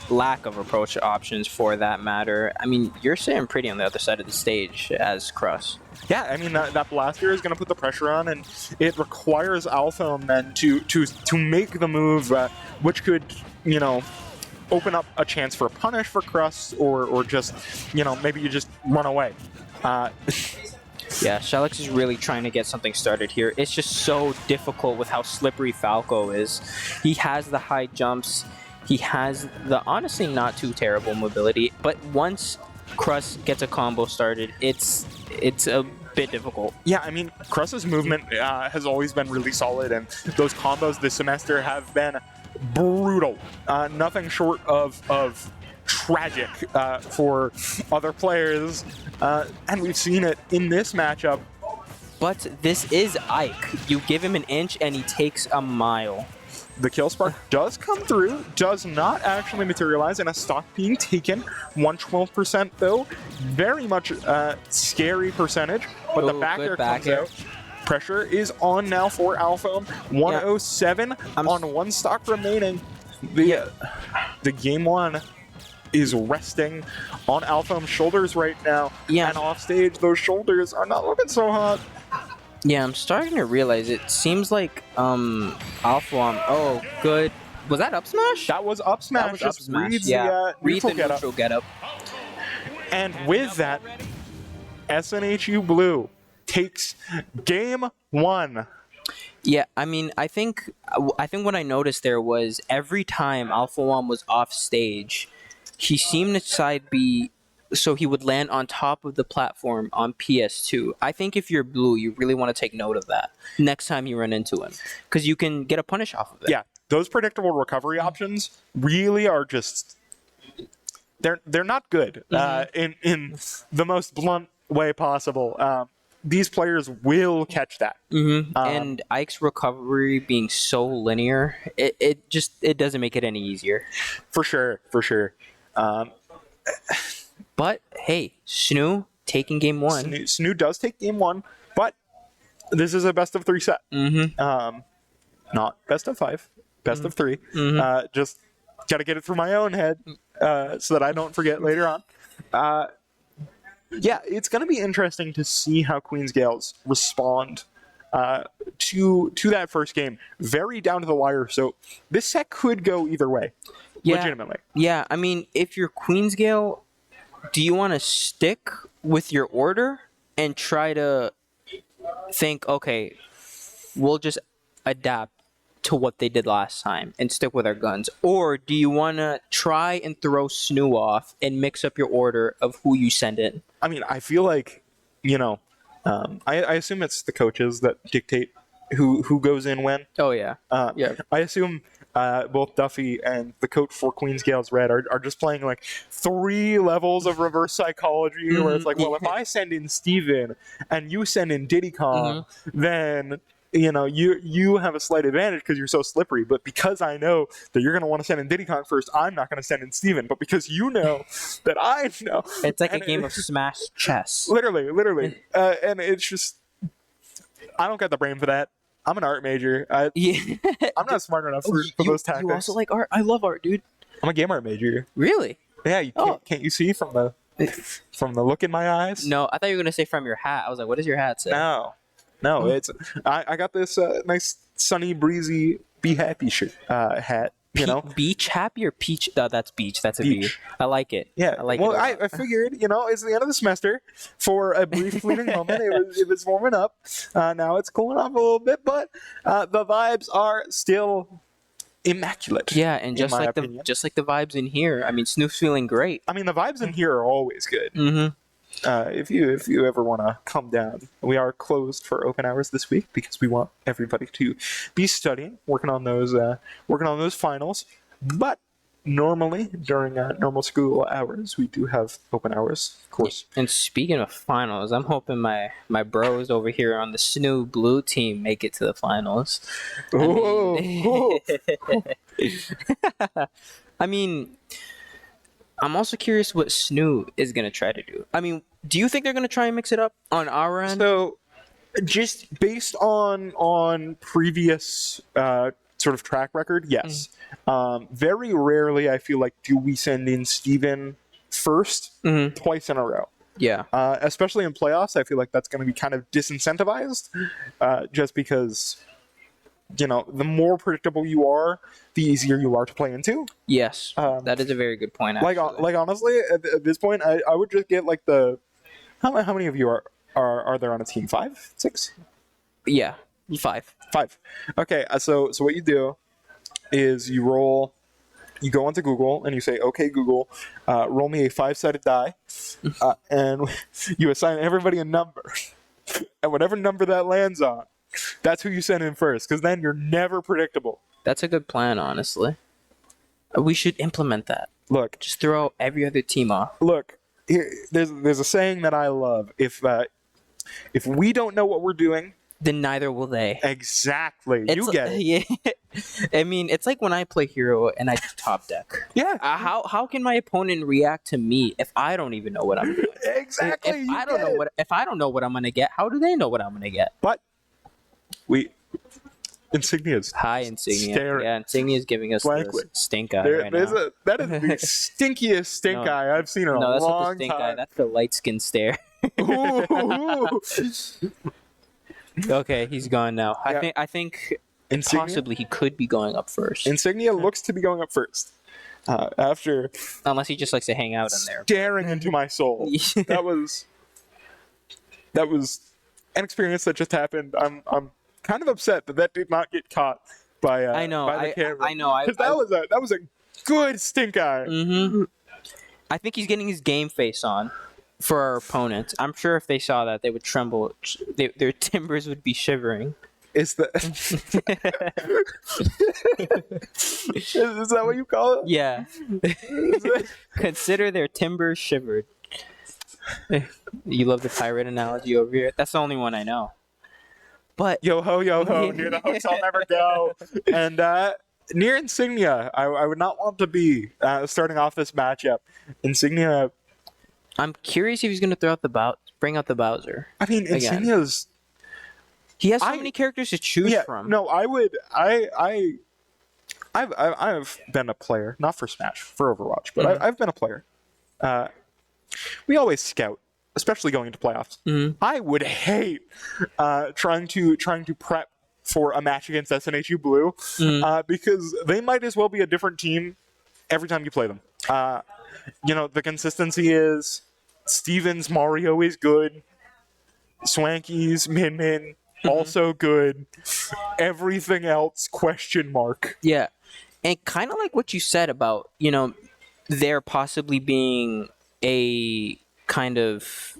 lack of approach options for that matter, I mean, you're sitting pretty on the other side of the stage as Crust. Yeah, I mean, that blaster is going to put the pressure on, and it requires Alpha then to make the move, which could, open up a chance for a punish for Crust, or just, maybe you just run away. Yeah, Shellix is really trying to get something started here. It's just so difficult with how slippery Falco is. He has the high jumps. He has the honestly not too terrible mobility, but once Crust gets a combo started, it's a bit difficult. Yeah, I mean, Crust's movement has always been really solid, and those combos this semester have been brutal. Nothing short of tragic for other players, and we've seen it in this matchup. But this is Ike. You give him an inch and he takes a mile. The kill spark does come through, does not actually materialize, and a stock being taken. 112% though, very much scary percentage, but the Ooh, back good air back comes air. out. Pressure is on now for Alpha. 107 on one stock remaining. The game one is resting on Alpha's shoulders right now. Yeah. And off stage, those shoulders are not looking so hot. Yeah, I'm starting to realize it seems like Alpha. Oh, good. Was that up smash? That was up smash. That was up Just smash. reads Yeah, the read neutral the getup. neutral getup. And with that, SNHU Blue takes game one. Yeah, I mean, I think what I noticed there was every time Alpha One was off stage, he seemed to side B, so he would land on top of the platform on PS2. I think if you're blue, you really want to take note of that next time you run into him, because you can get a punish off of it. Yeah, those predictable recovery options really are just they're not good in the most blunt way possible. These players will catch that. And Ike's recovery being so linear, it doesn't make it any easier. For sure. But hey, SNHU taking game one. SNHU does take game one, but this is a best of 3 set. Mm-hmm. Not best of 5, best of 3. Mhm. Just got to get it through my own head so that I don't forget later on. Yeah, it's going to be interesting to see how Queen's Gaels respond to that first game. Very down to the wire, so this set could go either way, legitimately. Yeah, I mean, if you're Queensgale, do you want to stick with your order and try to think, okay, we'll just adapt to what they did last time and stick with our guns? Or do you want to try and throw SNHU off and mix up your order of who you send in? I mean, I feel like, I assume it's the coaches that dictate who goes in when. Oh, yeah. Yeah. I assume both Duffy and the coach for Queen's Gaels Red are just playing like 3 levels of reverse psychology where it's like, well, if I send in Steven and you send in Diddy Kong, then you have a slight advantage because you're so slippery. But because I know that you're going to want to send in Diddy Kong first, I'm not going to send in Steven. But because you know that I know. It's like a game of smash chess. Literally. And it's just, I don't got the brain for that. I'm an art major. I'm not smart enough for those tactics. You also like art? I love art, dude. I'm a game art major. Really? Yeah, can't you see from the look in my eyes? No, I thought you were going to say from your hat. I was like, what does your hat say? No, it's I got this nice sunny breezy be happy hat. Beach happy or peach? No, that's beach. That's a beach. I like it. Yeah, I like it. Well, I figured, it's the end of the semester. For a brief fleeting moment, it was warming up. Now it's cooling off a little bit, but the vibes are still immaculate. Yeah, and just like the vibes in here. I mean, SNHU's feeling great. I mean, the vibes in here are always good. Mm-hmm. If you ever want to come down, we are closed for open hours this week because we want everybody to be studying, working on those finals. But normally during normal school hours, we do have open hours, of course. And speaking of finals, I'm hoping my bros over here on the SNHU blue team make it to the finals. I mean, I'm also curious what SNHU is going to try to do. I mean, do you think they're going to try and mix it up on our end? So, just based on previous sort of track record, yes. Very rarely, I feel like, do we send in Steven first twice in a row. Yeah. Especially in playoffs, I feel like that's going to be kind of disincentivized just because, the more predictable you are, the easier you are to play into. Yes, that is a very good point. Like honestly, at this point, I would just get like the how many of you are there on a team? 5, 6? Yeah, 5. 5. Okay, so what you do is you go onto Google and you say, okay, Google, roll me a 5-sided die, and you assign everybody a number, and whatever number that lands on, that's who you send in first, because then you're never predictable. That's a good plan, honestly. We should implement that. Look, just throw every other team off. Look, here, there's a saying that I love. If we don't know what we're doing, then neither will they. Exactly. You get it. Yeah. I mean, it's like when I play hero and I top deck. Yeah. How can my opponent react to me if I don't even know what I'm doing? Exactly. If I don't know what I'm gonna get, how do they know what I'm gonna get? But Insignia's hi, Insignia. staring. Yeah, Insignia's giving us the stink eye right now. That is the stinkiest stink eye I've seen in a long time. No, that's not the stink eye. That's the light skin stare. Ooh. Okay, he's gone now. Yeah. I think Insignia? Possibly he could be going up first. Insignia looks to be going up first. After unless he just likes to hang out in there. Staring into my soul. That was an experience that just happened. I'm kind of upset that did not get caught by the camera. I know. Because that was a good stink eye. Mm-hmm. I think he's getting his game face on for our opponents. I'm sure if they saw that, they would tremble. Their timbers would be shivering. Is that what you call it? Yeah. Consider their timbers shivered. You love the pirate analogy over here? That's the only one I know. But yo ho, near the hooks I'll never go. And near Insignia, I would not want to be starting off this matchup. Insignia. I'm curious if he's going to bring out the Bowser. I mean, Insignia's He has so many characters to choose from. No, I've been a player, not for Smash, for Overwatch, but I've been a player. We always scout, especially going into playoffs. I would hate trying to prep for a match against SNHU Blue because they might as well be a different team every time you play them. The consistency is Stevens, Mario is good. Swanky's, Min, also good. Everything else, question mark. Yeah. And kind of like what you said about, there possibly being a kind of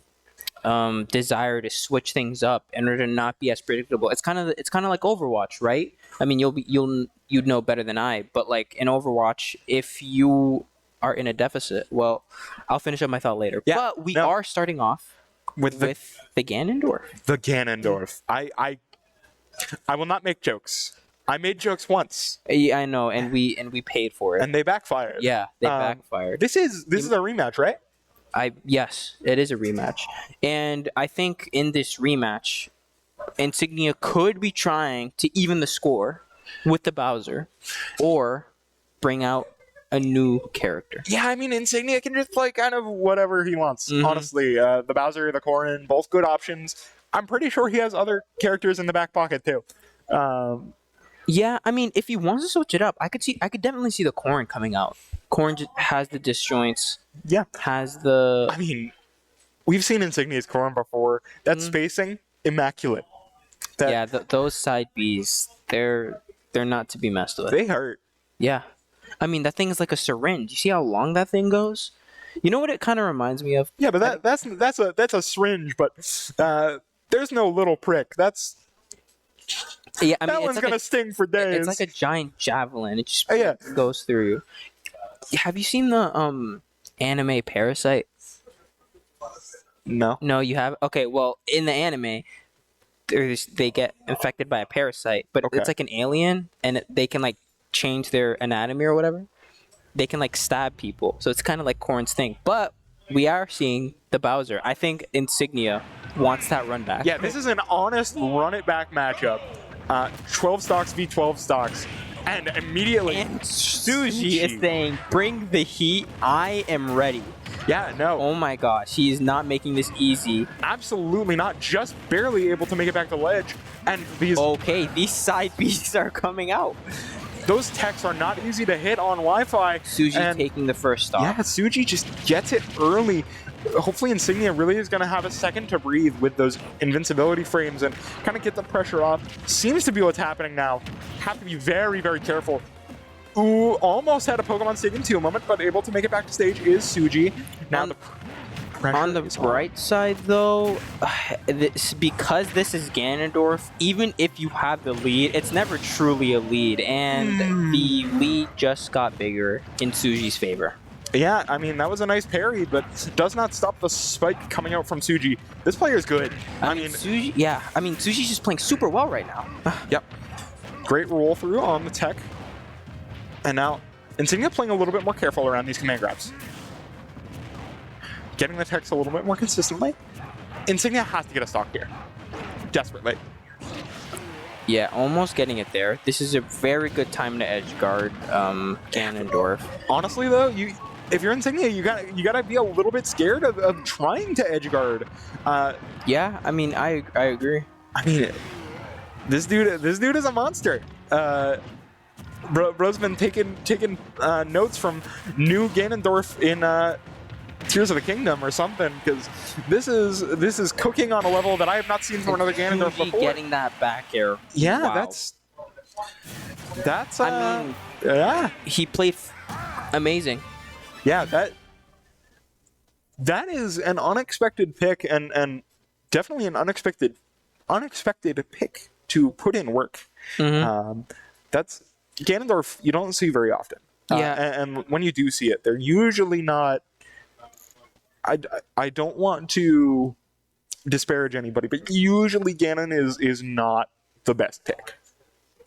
desire to switch things up in order to not be as predictable. It's kind of like Overwatch, right? I mean, you'd know better than I, but like in Overwatch, if you are in a deficit, well, I'll finish up my thought later. Yeah, but we are starting off with the Ganondorf. The Ganondorf. I will not make jokes. I made jokes once. Yeah, I know, and we paid for it. And they backfired. Yeah, they backfired. This is a rematch, right? Yes, it is a rematch. And I think in this rematch, Insignia could be trying to even the score with the Bowser or bring out a new character. Yeah, I mean, Insignia can just play kind of whatever he wants, honestly. The Bowser, the Corrin, both good options. I'm pretty sure he has other characters in the back pocket, too. Yeah, I mean, if he wants to switch it up, I could definitely see the Corrin coming out. Corrin just has the disjoints. Yeah. Has the... I mean, we've seen Insignia's Corrin before. That spacing, immaculate. Those side Bs, they're not to be messed with. They hurt. Yeah. I mean, that thing is like a syringe. You see how long that thing goes? You know what it kind of reminds me of? Yeah, but that's a syringe, but there's no little prick. That's... Yeah, I mean, that one's like gonna sting for days. It's like a giant javelin. It just goes through you. Have you seen the anime Parasite? No. No, you have? Okay, well, in the anime, they get infected by a parasite, but it's like an alien, and they can like change their anatomy or whatever. They can like stab people, so it's kind of like Corrin's thing. But we are seeing the Bowser. I think Insignia wants that run back. Yeah, this is an honest run it back matchup. 12 stocks v 12 stocks. And immediately... And Suji is saying, bring the heat. I am ready. Yeah, no. Oh my gosh. He is not making this easy. Absolutely not. Just barely able to make it back to ledge. And these... Okay, these side Bs are coming out. Those techs are not easy to hit on Wi-Fi. Suji taking the first stop. Yeah, Suji just gets it early. Hopefully Insignia really is going to have a second to breathe with those invincibility frames and kind of get the pressure off. Seems to be what's happening now. Have to be very, very careful. Ooh, almost had a Pokemon Stadium 2 moment, but able to make it back to stage is Suji. Now on the bright side, though, because this is Ganondorf, even if you have the lead, it's never truly a lead, and the lead just got bigger in Suji's favor. Yeah, I mean, that was a nice parry, but does not stop the spike coming out from Suji. This player is good. I mean, Suji's just playing super well right now. Yep. Great roll through on the tech. And now, Insignia playing a little bit more careful around these command grabs. Getting the techs a little bit more consistently. Insignia has to get a stock here. Desperately. Yeah, almost getting it there. This is a very good time to edge guard Ganondorf. Honestly, though, if you're Insignia, you gotta be a little bit scared of trying to edge guard. Yeah, I mean, I agree. I mean, this dude is a monster. Bro's been taking notes from new Ganondorf in Tears of the Kingdom or something, because this is cooking on a level that I have not seen from another Ganondorf before. Getting that back air. Yeah, wow. that's I mean, yeah. He played amazing. Yeah, that is an unexpected pick and definitely an unexpected pick to put in work. That's Ganondorf you don't see very often. And when you do see it, they're usually not. I don't want to disparage anybody, but usually Ganon is not the best pick.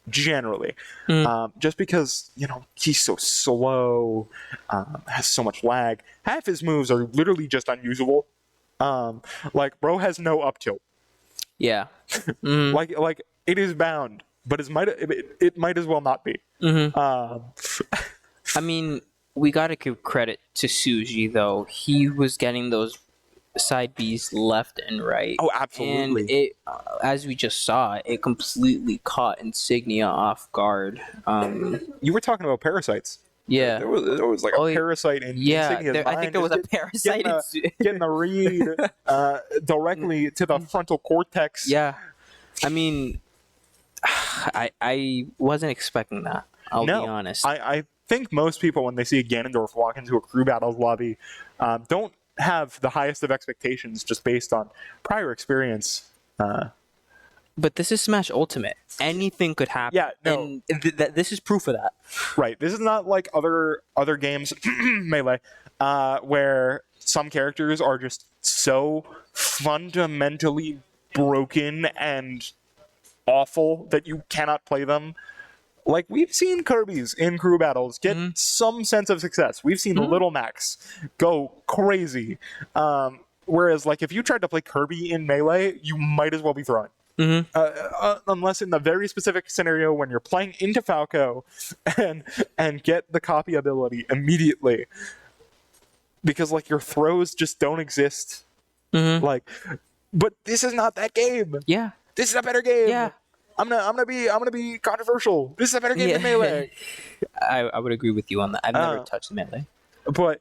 Generally. Just because, he's so slow, has so much lag. Half his moves are literally just unusable. Like, bro has no up tilt. Yeah. Mhm. Like it is bound, but it might as well not be. I mean, we got to give credit to Suji, though. He was getting those side Bs left and right. Oh, And absolutely. it, as we just saw, it completely caught Insignia off guard. You were talking about parasites. Yeah. There was like a parasite in Yeah, Insignia's I think there was a parasite. getting the read directly to the frontal cortex. Yeah. I mean, I wasn't expecting that. I'll be honest. I think most people, when they see a Ganondorf walk into a crew battles lobby, don't have the highest of expectations just based on prior experience. But this is Smash Ultimate. Anything could happen. Yeah, no. And this is proof of that. Right. This is not like other games, Melee, where some characters are just so fundamentally broken and awful that you cannot play them. Like, we've seen Kirby's in crew battles get some sense of success. We've seen Little Max go crazy. Whereas, like, if you tried to play Kirby in Melee, you might as well be throwing. Unless in the very specific scenario when you're playing into Falco and get the copy ability immediately. Because, like, your throws just don't exist. Like, but this is not that game. Yeah. This is a better game. Yeah. I'm gonna be controversial. This is a better game than Melee. I would agree with you on that. I've never touched Melee. But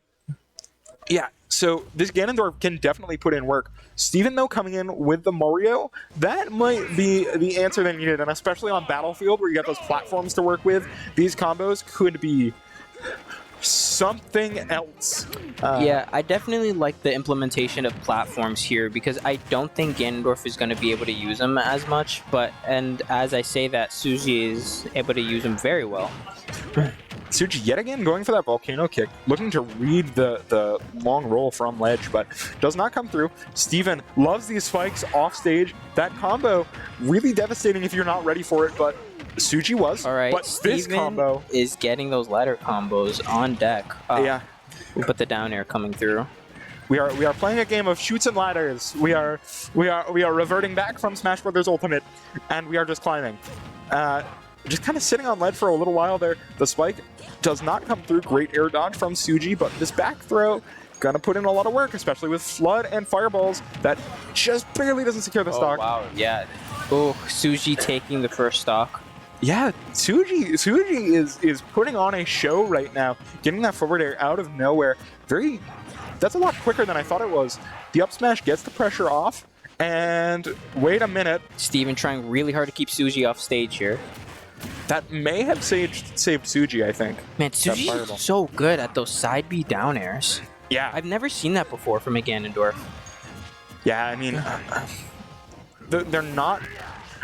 yeah, so this Ganondorf can definitely put in work. Steven, though, coming in with the Mario, that might be the answer they needed, and especially on Battlefield where you got those platforms to work with, these combos could be something else. Yeah, I definitely like the implementation of platforms here because I don't think Ganondorf is going to be able to use them as much, and as I say that, Suji is able to use them very well. Suji yet again going for that volcano kick, looking to read the long roll from ledge, but does not come through. Steven loves these spikes off stage. That combo, really devastating if you're not ready for it, but Suji was. All right, but Steven this combo is getting those ladder combos on deck. Yeah. But the down air coming through. We are playing a game of shoots and ladders. We are reverting back from Smash Brothers Ultimate, and we are just climbing. Just kind of sitting on lead for a little while there. The spike does not come through. Great air dodge from Suji, but this back throw gonna put in a lot of work, especially with Flood and Fireballs that just barely doesn't secure the stock. Wow, yeah. Oh, Suji taking the first stock. Yeah, Suji is putting on a show right now, getting that forward air out of nowhere. That's a lot quicker than I thought it was. The up smash gets the pressure off, and wait a minute. Steven trying really hard to keep Suji off stage here. That may have saved Suji, I think. Man, Suji is so good at those side B down airs. Yeah. I've never seen that before from a Ganondorf. Yeah, I mean, they're not,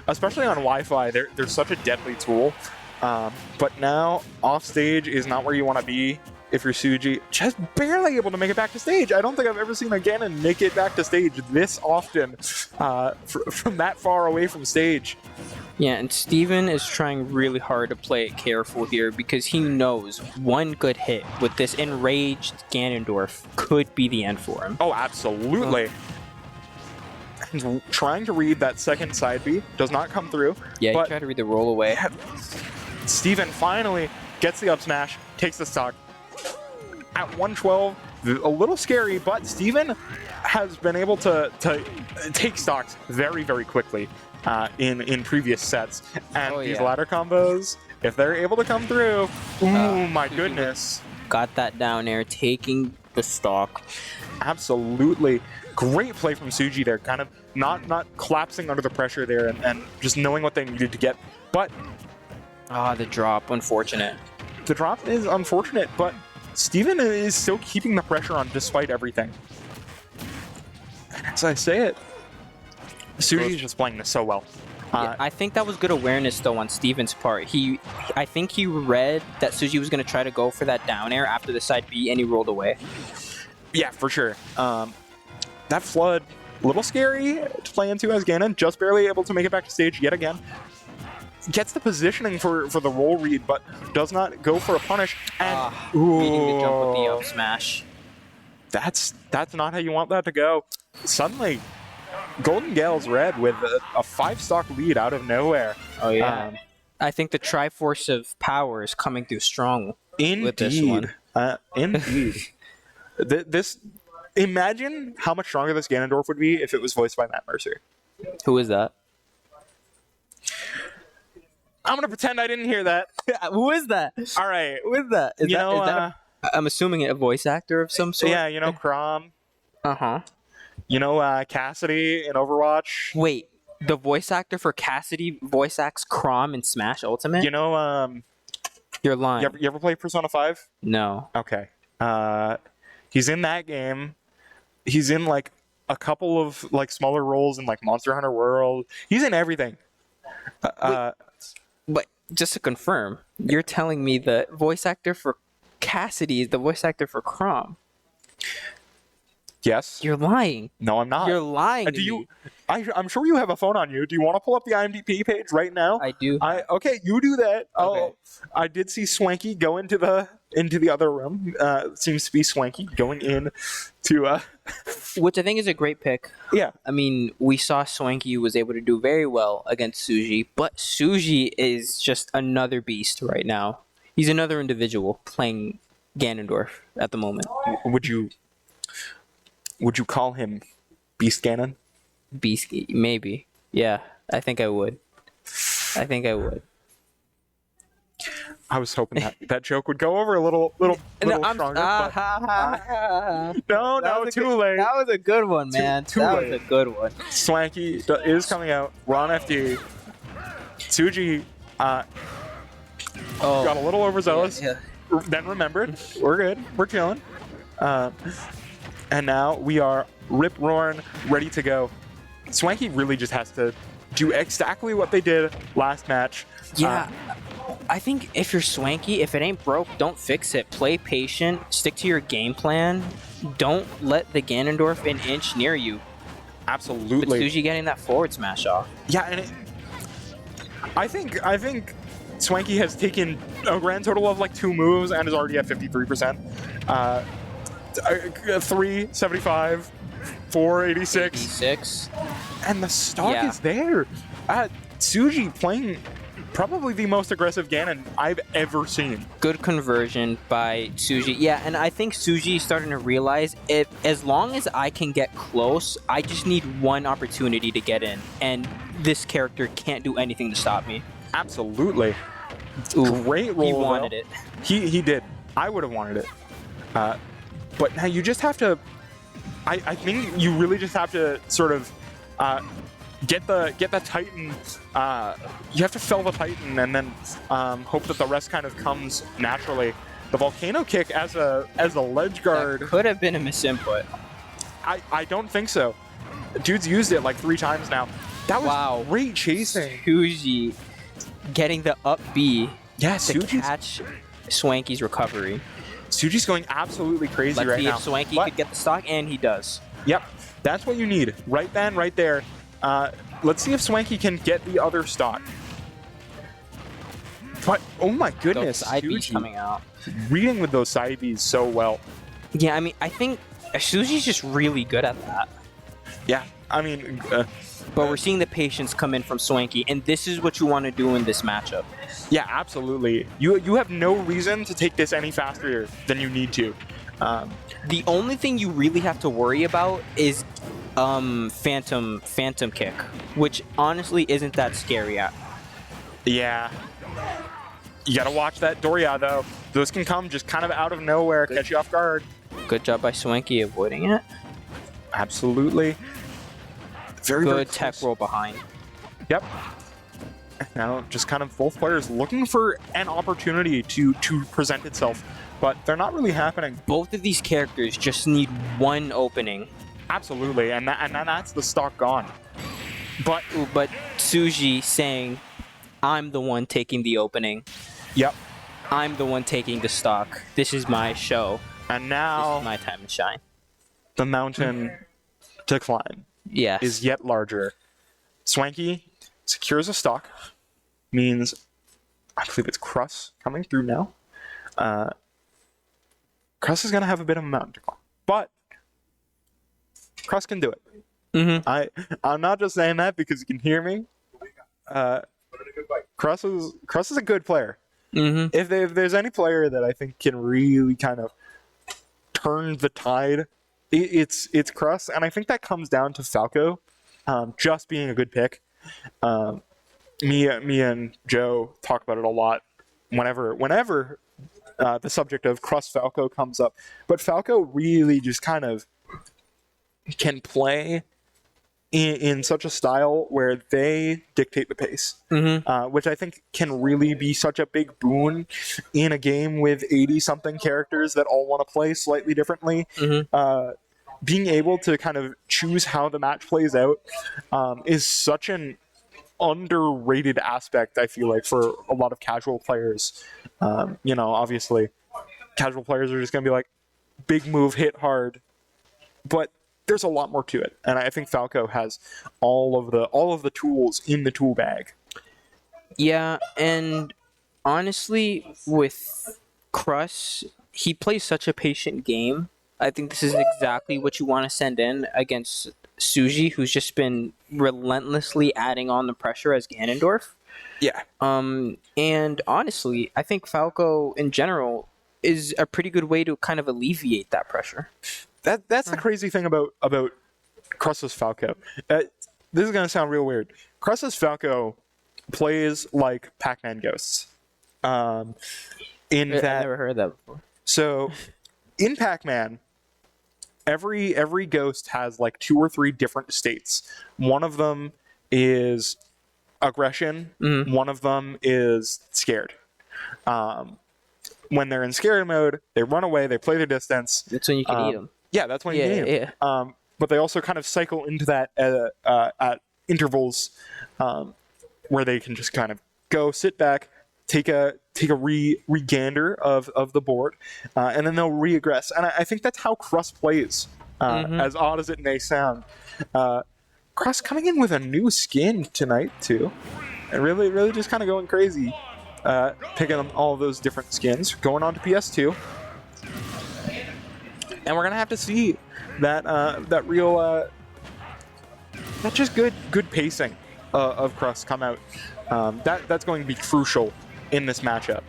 especially on Wi-Fi, they're such a deadly tool. But now, off stage is not where you want to be if you're Suji. Just barely able to make it back to stage. I don't think I've ever seen a Ganon make it back to stage this often from that far away from stage. Yeah, and Steven is trying really hard to play it careful here because he knows one good hit with this enraged Ganondorf could be the end for him. Oh, absolutely. He's trying to read that second side B. Does not come through. Yeah, he tried to read the roll away. Steven finally gets the up smash, takes the stock. At 112, a little scary, but Steven has been able to take stocks very, very quickly in previous sets. And these ladder combos, if they're able to come through, ooh, my goodness. Got that down air, taking the stock. Absolutely. Great play from Suji there, kind of not collapsing under the pressure there and just knowing what they needed to get. But the drop, unfortunate. The drop is unfortunate, but Steven is still keeping the pressure on despite everything. As I say it, Suji is just playing this so well. Yeah, I think that was good awareness though on Steven's part. I think he read that Suji was going to try to go for that down air after the side B, and he rolled away. Yeah, for sure. That Flood, a little scary to play into as Ganon, just barely able to make it back to stage yet again. Gets the positioning for the roll read, but does not go for a punish. And reading the jump with the up smash. That's not how you want that to go. Suddenly, Golden Gales red with a 5-stock lead out of nowhere. Oh yeah. I think the Triforce of Power is coming through strong with this Indeed. one. Indeed. This. Imagine how much stronger this Ganondorf would be if it was voiced by Matt Mercer. Who is that? I'm gonna pretend I didn't hear that. Who is that? All right. Who is that? Is You that, know, is that I'm assuming a voice actor of some sort. Yeah, you know Chrom. Uh-huh. You know Cassidy in Overwatch. Wait, the voice actor for Cassidy voice acts Chrom in Smash Ultimate? You know You're lying. you ever play Persona 5? No. Okay. He's in that game. He's in like a couple of like smaller roles in like Monster Hunter World. He's in everything. But just to confirm, you're telling me the voice actor for Cassidy is the voice actor for Chrom. Yes. You're lying. No, I'm not. You're lying. Do you? I'm sure you have a phone on you. Do you want to pull up the IMDb page right now? I do. Okay, you do that. Okay. Oh, I did see Swanky go into the other room. Seems to be Swanky going in to Which I think is a great pick. yeah. I mean, we saw Swanky was able to do very well against Suji, but Suji is just another beast right now. He's another individual playing Ganondorf at the moment. Would you call him Beast Ganon? Beast, maybe. Yeah, I think I would. I was hoping that joke would go over a little stronger. No, too late. That was a good one, man. Too that late. was a good one. Swanky is coming out. We're on FD. Suji got a little overzealous. Yeah. Then remembered. We're good. We're chilling. And now we are rip roaring, ready to go. Swanky really just has to do exactly what they did last match. Yeah. I think if you're Swanky, if it ain't broke, don't fix it. Play patient, stick to your game plan. Don't let the Ganondorf an inch near you. Absolutely. But Suji getting that forward smash off. Yeah, and I think Swanky has taken a grand total of like 2 moves and is already at 53%. 375, 486, 86. and the stock is there. Suji playing probably the most aggressive Ganon I've ever seen. Good conversion by Suji. Yeah, and I think Suji is starting to realize as long as I can get close, I just need one opportunity to get in, and this character can't do anything to stop me. Absolutely. Ooh, Great roll. he wanted it. He did. I would have wanted it. But now you just have to. I think you really just have to sort of get the Titan. You have to fell the Titan and then hope that the rest kind of comes naturally. The volcano kick as a ledge guard That could have been a misinput. I don't think so. Dude's used it like 3 times now. That was great chasing. Suji getting the up B Yeah, to Suji's catch Swanky's recovery. Suji's going absolutely crazy Let's right see now. if Swanky But- could get the stock, and he does. Yep, that's what you need. Right then, right there. Let's see if Swanky can get the other stock. But, oh my goodness, Those side Bs Suji coming out. reading with those side Bs so well. Yeah, I mean, I think Suji's just really good at that. Yeah, I mean, But we're seeing the patience come in from Swanky, and this is what you want to do in this matchup. yeah, absolutely. You have no reason to take this any faster than you need to. The only thing you really have to worry about is Phantom Kick, which honestly isn't that scary. Yeah. You gotta watch that Doria, though. Those can come just kind of out of nowhere, catch you off guard. Good job by Swanky avoiding it. Absolutely. Very, very Good tech close. roll behind. Yep. Now, just kind of both players looking for an opportunity to present itself, but they're not really happening. Both of these characters just need one opening. Absolutely, and that's the stock gone. But But Suji saying, I'm the one taking the opening. yep. I'm the one taking the stock. This is my show. And This now is my time to shine. the mountain to climb Yes. is yet larger. Swanky secures a stock, means I believe it's Cruss coming through now. Cruss is gonna have a bit of a mountain to climb, but Cruss can do it. Mm-hmm. I'm not just saying that because you can hear me. Cross is a good player. Mm-hmm. If there's any player that I think can really kind of turn the tide, it's Cross, and I think that comes down to Falco, just being a good pick. Me and Joe talk about it a lot whenever the subject of Cross Falco comes up. But Falco really just kind of can play in such a style where they dictate the pace, which I think can really be such a big boon in a game with 80-something characters that all want to play slightly differently. Being able to kind of choose how the match plays out is such an underrated aspect, I feel like, for a lot of casual players. Obviously, casual players are just going to be like, big move, hit hard. But there's a lot more to it, and I think Falco has all of the tools in the tool bag. Yeah, and honestly, with Cruss, he plays such a patient game. I think this is exactly what you want to send in against Suji, who's just been relentlessly adding on the pressure as Ganondorf. Yeah. And honestly, I think Falco in general is a pretty good way to kind of alleviate that pressure. That's the crazy thing about Cruss's Falco. This is going to sound real weird. Cruss's Falco plays like Pac-Man ghosts. I've never heard that before. So, in Pac-Man, every ghost has like 2 or 3 different states. One of them is aggression. One of them is scared. When they're in scared mode, they run away. They play their distance. That's when you can eat them. Yeah, that's when you can eat them. But they also kind of cycle into that at intervals, where they can just kind of go, sit back, take a regander of the board, and then they'll reaggress. And I think that's how Cruss plays. As odd as it may sound, Cruss coming in with a new skin tonight too, and really just kind of going crazy, picking up all those different skins, going on to PS2, and we're gonna have to see that real that's just good pacing of Cruss come out. That's going to be crucial in this matchup.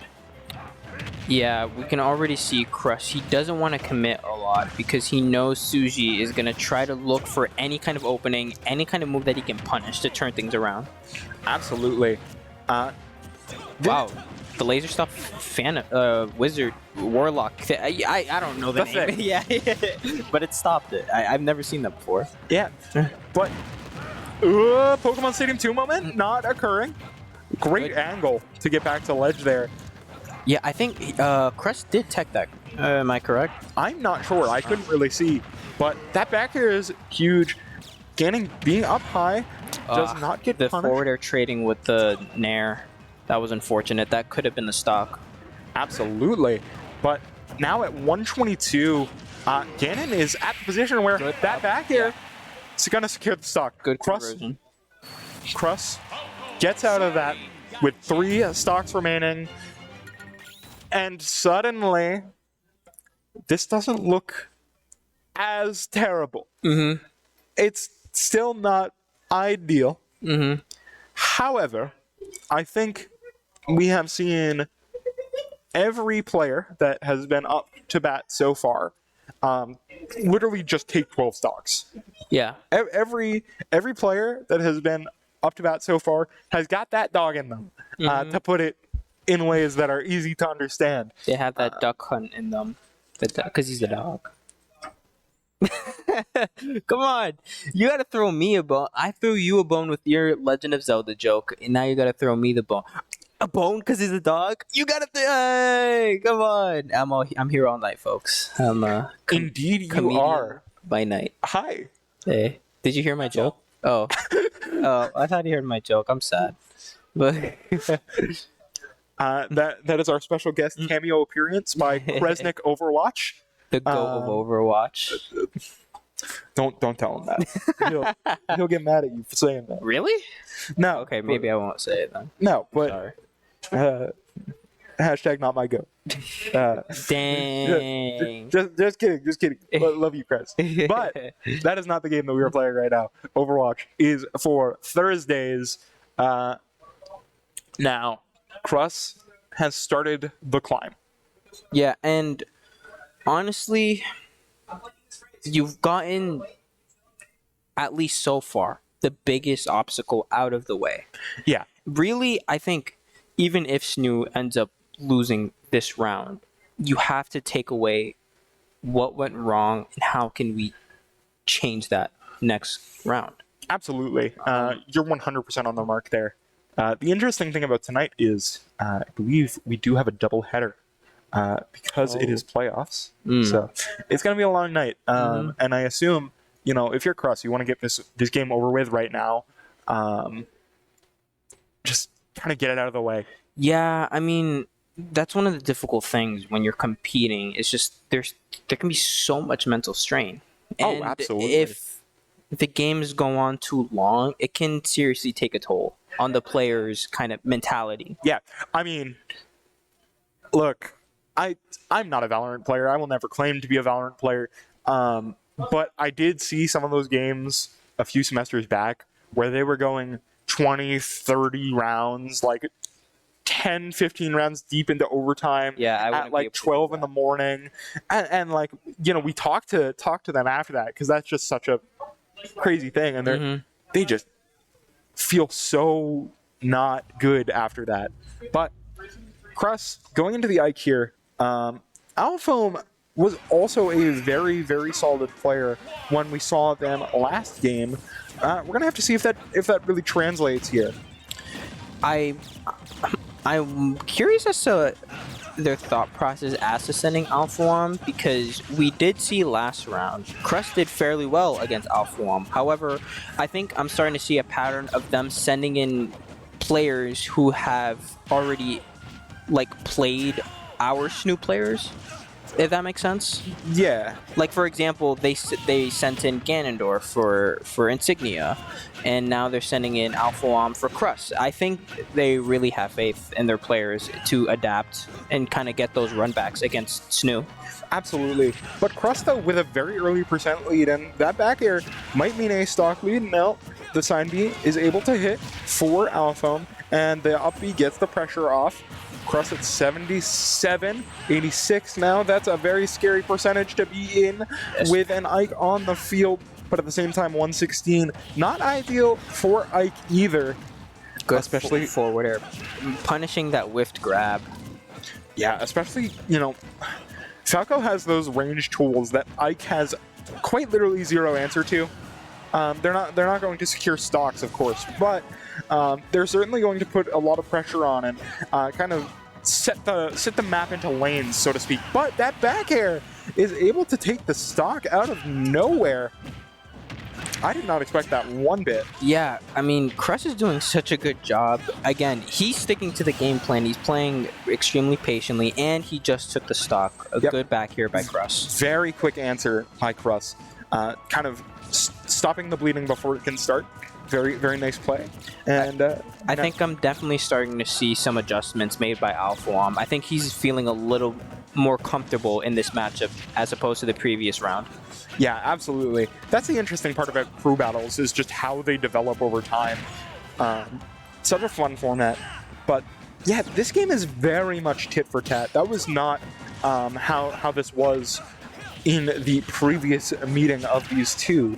Yeah, we can already see Crush. He doesn't want to commit a lot because he knows Suji is going to try to look for any kind of opening, any kind of move that he can punish to turn things around. Absolutely. Wow. The laser stuff wizard warlock. I don't know the name. Yeah, but it stopped it. I've never seen that before. Yeah, but Pokemon Stadium 2 moment not occurring. Great angle to get back to ledge there. Yeah, I think Crest did tech that. Am I correct? I'm not sure. I couldn't really see, but that back air is huge. Ganon being up high does not get the punished. forward air trading with the Nair. That was unfortunate. That could have been the stock. Absolutely. But now at 122, Ganon is at the position where that back air is going to secure the stock. Good conversion. Cruss gets out of that with 3 stocks remaining. And suddenly, this doesn't look as terrible. It's still not ideal. However, I think we have seen every player that has been up to bat so far literally just take 12 stocks. Yeah. Every player that has been up to bat so far has got that dog in them, to put it in ways that are easy to understand. They have that duck hunt in them. Because he's a dog. Come on. You gotta throw me a bone. I threw you a bone with your Legend of Zelda joke, and now you gotta throw me the bone. A bone because he's a dog? You gotta hey, come on. I'm here all night, folks. I'm Indeed you are. By night. Hi. Hey. Did you hear my joke? Oh. Oh, I thought you heard my joke. I'm sad. But that is our special guest cameo appearance by Kresnik Overwatch. The goat of Overwatch. Don't tell him that. He'll get mad at you for saying that. Really? No. Okay, maybe I won't say it then. No, but Hashtag not my go. Dang. Just kidding. Love you, Chris. But that is not the game that we are playing right now. Overwatch is for Thursdays. Now, Cruss has started the climb. Yeah, and honestly, you've gotten, at least so far, the biggest obstacle out of the way. Yeah. Really, I think even if SNHU ends up losing this round, you have to take away what went wrong and how can we change that next round. Absolutely. You're 100% on the mark there. The interesting thing about tonight is I believe we do have a double header because it is playoffs. So it's going to be a long night. And I assume, if you're Cruss, you want to get this game over with right now. Just kind of get it out of the way. Yeah, I mean, that's one of the difficult things when you're competing. It's just there can be so much mental strain. And absolutely. If the games go on too long, it can seriously take a toll on the player's kind of mentality. Yeah, I mean, look, I'm not a Valorant player. I will never claim to be a Valorant player. But I did see some of those games a few semesters back where they were going 20, 30 rounds, like 10, 15 rounds deep into overtime at like 12 in the morning. And like, we talked to them after that because that's just such a crazy thing. And they just feel so not good after that. But Cruss, going into the Ike here, Alfoam was also a very, very solid player when we saw them last game. We're going to have to see if that really translates here. I'm curious as to their thought process as to sending Alphawarm, because we did see last round Cruss did fairly well against Alphawarm. However, I think I'm starting to see a pattern of them sending in players who have already played our SNHU players, if that makes sense. Yeah. Like, for example, they sent in Ganondorf for Insignia, and now they're sending in Alphawarm for Cruss. I think they really have faith in their players to adapt and kind of get those runbacks against SNHU. Absolutely. But Cruss, though, with a very early percent lead, and that back air might mean a stock lead. Now, the side B is able to hit for Alphawarm, and the up B gets the pressure off. Cruss at 77, 86 now. That's a very scary percentage to be in with an Ike on the field, but at the same time, 116. Not ideal for Ike either. Good, especially forward air. Punishing that whiffed grab. Yeah, especially, Falco has those range tools that Ike has quite literally zero answer to. They're not going to secure stocks, of course, but they're certainly going to put a lot of pressure on and kind of set the map into lanes, so to speak. But that back air is able to take the stock out of nowhere. I did not expect that one bit. Yeah, I mean, Cruss is doing such a good job. Again, he's sticking to the game plan. He's playing extremely patiently, and he just took the stock. Good back here by Cruss. Very quick answer by Cruss. Kind of stopping the bleeding before it can start. Very, very nice play. And I think I'm definitely starting to see some adjustments made by Alphawarm. I think he's feeling a little more comfortable in this matchup as opposed to the previous round. Yeah, absolutely. That's the interesting part about crew battles, is just how they develop over time. Such a fun format. But yeah, this game is very much tit for tat. That was not how this was in the previous meeting of these two.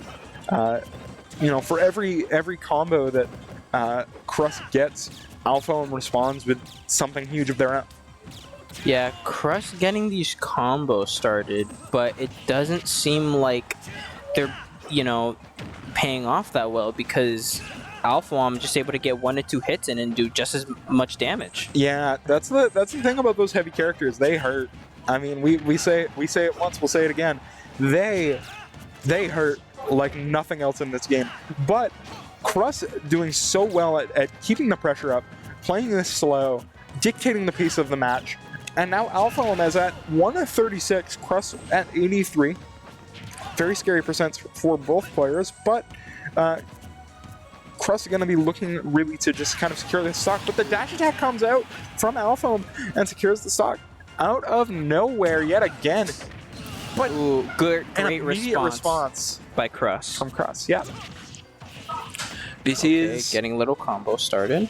For every combo that Cruss gets, Alphawarm responds with something huge of their own. Yeah, Cruss getting these combos started, but it doesn't seem like they're, paying off that well, because Alphawarm just able to get 1 to 2 hits in and do just as much damage. Yeah, that's the thing about those heavy characters. They hurt. I mean, we say it once, we'll say it again. They hurt like nothing else in this game. But Cruss doing so well at keeping the pressure up, playing this slow, dictating the pace of the match. And now Alphawarm is at 136, Cruss at 83. Very scary percents for both players, but Crust is going to be looking really to just kind of secure the stock, but the dash attack comes out from Alpha and secures the stock out of nowhere yet again. But Ooh, great immediate response by Crust. from Crust. Yeah. This Okay, is getting a little combo started.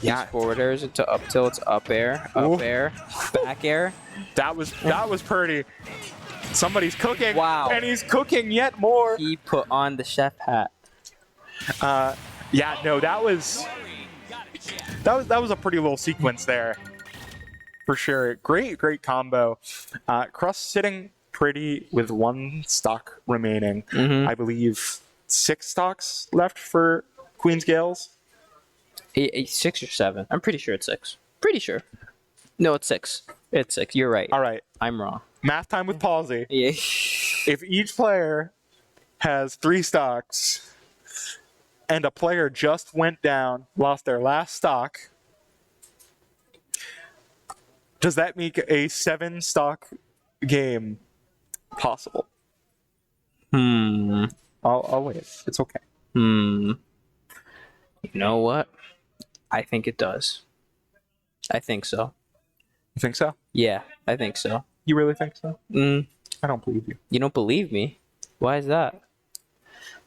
yeah. Forward airs into up tilt, up air, Ooh. up air, back air. That was pretty. Somebody's cooking. Wow. And he's cooking yet more. He put on the chef hat. Yeah, no, that was a pretty little sequence there. For sure. Great combo. Crust sitting pretty with 1 stock remaining. I believe 6 stocks left for Queen's Gaels. 6 or 7. I'm pretty sure it's 6. Pretty sure. No, it's 6. It's 6. You're right. All right. I'm wrong. Math time with Palsy. Yeah. If each player has 3 stocks and a player just went down, lost their last stock, does that make a 7 stock game possible? I'll wait. It's okay. You know what? I think it does. I think so. You think so? Yeah, I think so. You really think so? I don't believe you. You don't believe me? Why is that?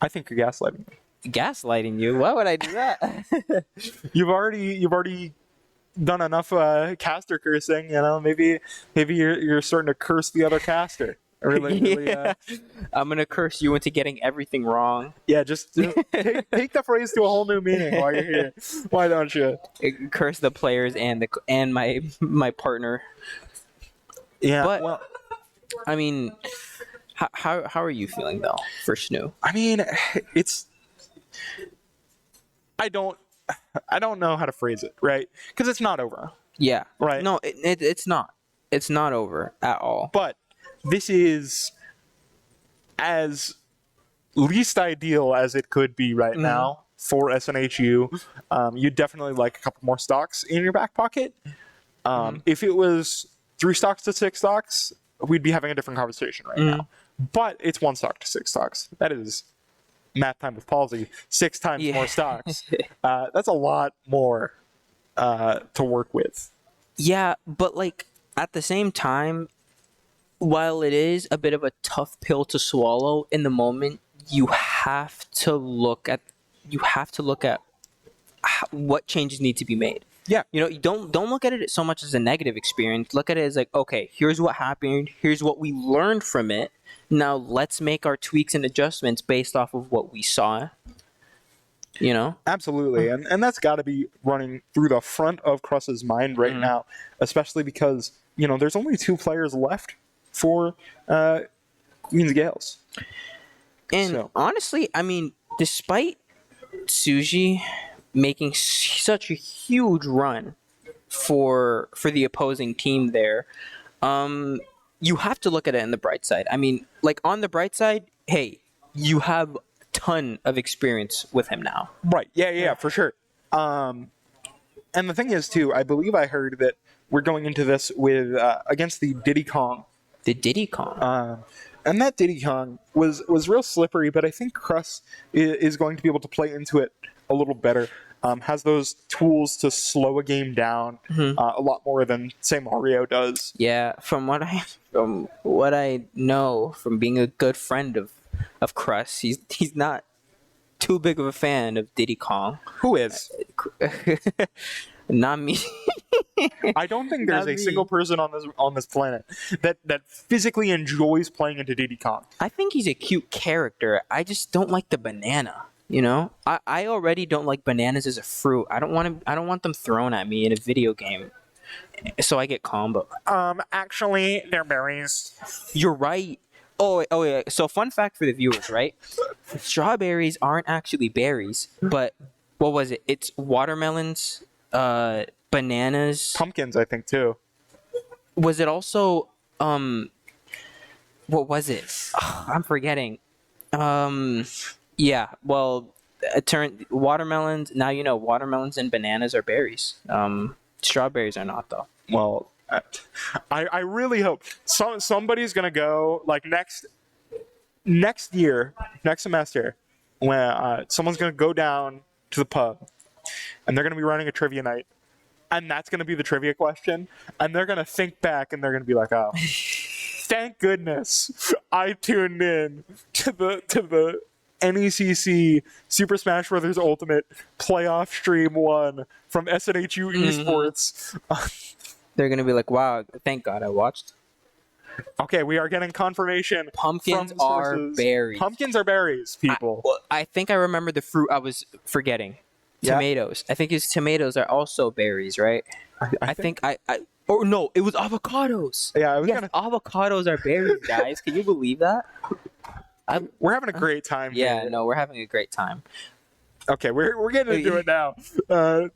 I think you're gaslighting me. Gaslighting you? Why would I do that? You've already done enough caster cursing. You know, maybe you're starting to curse the other caster. Really, I'm gonna curse you into getting everything wrong. Yeah, just take the phrase to a whole new meaning while you're here. Why don't you? Curse the players and my partner. Yeah, but well, I mean, how are you feeling though for SNHU? I mean, I don't know how to phrase it, right? Because it's not over. Yeah. Right. No, it's not. It's not over at all. But this is as least ideal as it could be right now for SNHU. You'd definitely like a couple more stocks in your back pocket. If it was 3 stocks to 6 stocks, we'd be having a different conversation right now. But it's 1 stock to 6 stocks. That is math time with Palsy. 6 times more stocks. That's a lot more to work with. Yeah, but like at the same time, while it is a bit of a tough pill to swallow in the moment, you have to look at what changes need to be made. Yeah. You know, you don't look at it so much as a negative experience. Look at it as like, okay, here's what happened. Here's what we learned from it. Now let's make our tweaks and adjustments based off of what we saw. You know? Absolutely. And that's got to be running through the front of Crust's mind right now, especially because, you know, there's only 2 players left for Queen's Gaels. And honestly, I mean, despite Suji making such a huge run for the opposing team there, you have to look at it in the bright side. I mean, like on the bright side, hey, you have a ton of experience with him now. Right. Yeah, for sure. And the thing is, too, I believe I heard that we're going into this with against the Diddy Kong. The Diddy Kong. And that Diddy Kong was real slippery, but I think Crust is going to be able to play into it a little better. Has those tools to slow a game down a lot more than, say, Mario does. Yeah, from what I know from being a good friend of Crust, he's not too big of a fan of Diddy Kong. Who is? Not me. I don't think there's a single person on this planet that physically enjoys playing into Diddy Kong. I think he's a cute character. I just don't like the banana. You know, I already don't like bananas as a fruit. I don't want them thrown at me in a video game, so I get combo. Actually, they're berries. You're right. Oh yeah. So fun fact for the viewers, right? Strawberries aren't actually berries, but what was it? It's watermelons, bananas, Pumpkins, I think, too. Was it also what was it? Oh, I'm forgetting. Yeah, well, it turned watermelons. Now you know watermelons and bananas are berries. Strawberries are not, though. Well, I really hope somebody's gonna go like next semester. when someone's going to go down to the pub and they're going to be running a trivia night, and that's going to be the trivia question, and they're going to think back and they're going to be like, oh, thank goodness I tuned in to the NECC Super Smash Bros. Ultimate Playoff Stream 1 from SNHU Esports. They're going to be like, wow, thank God I watched. Okay, we are getting confirmation. Pumpkins from are sources. berries. Pumpkins are berries, people. I think I remember the fruit I was forgetting. Yeah. Tomatoes. I think it's tomatoes are also berries, right? I think or no, it was avocados. Yeah, I was Yes, avocados are berries, guys. Can you believe that? We're having a great time Yeah, here. no, we're having a great time. Okay, we're getting into it now. A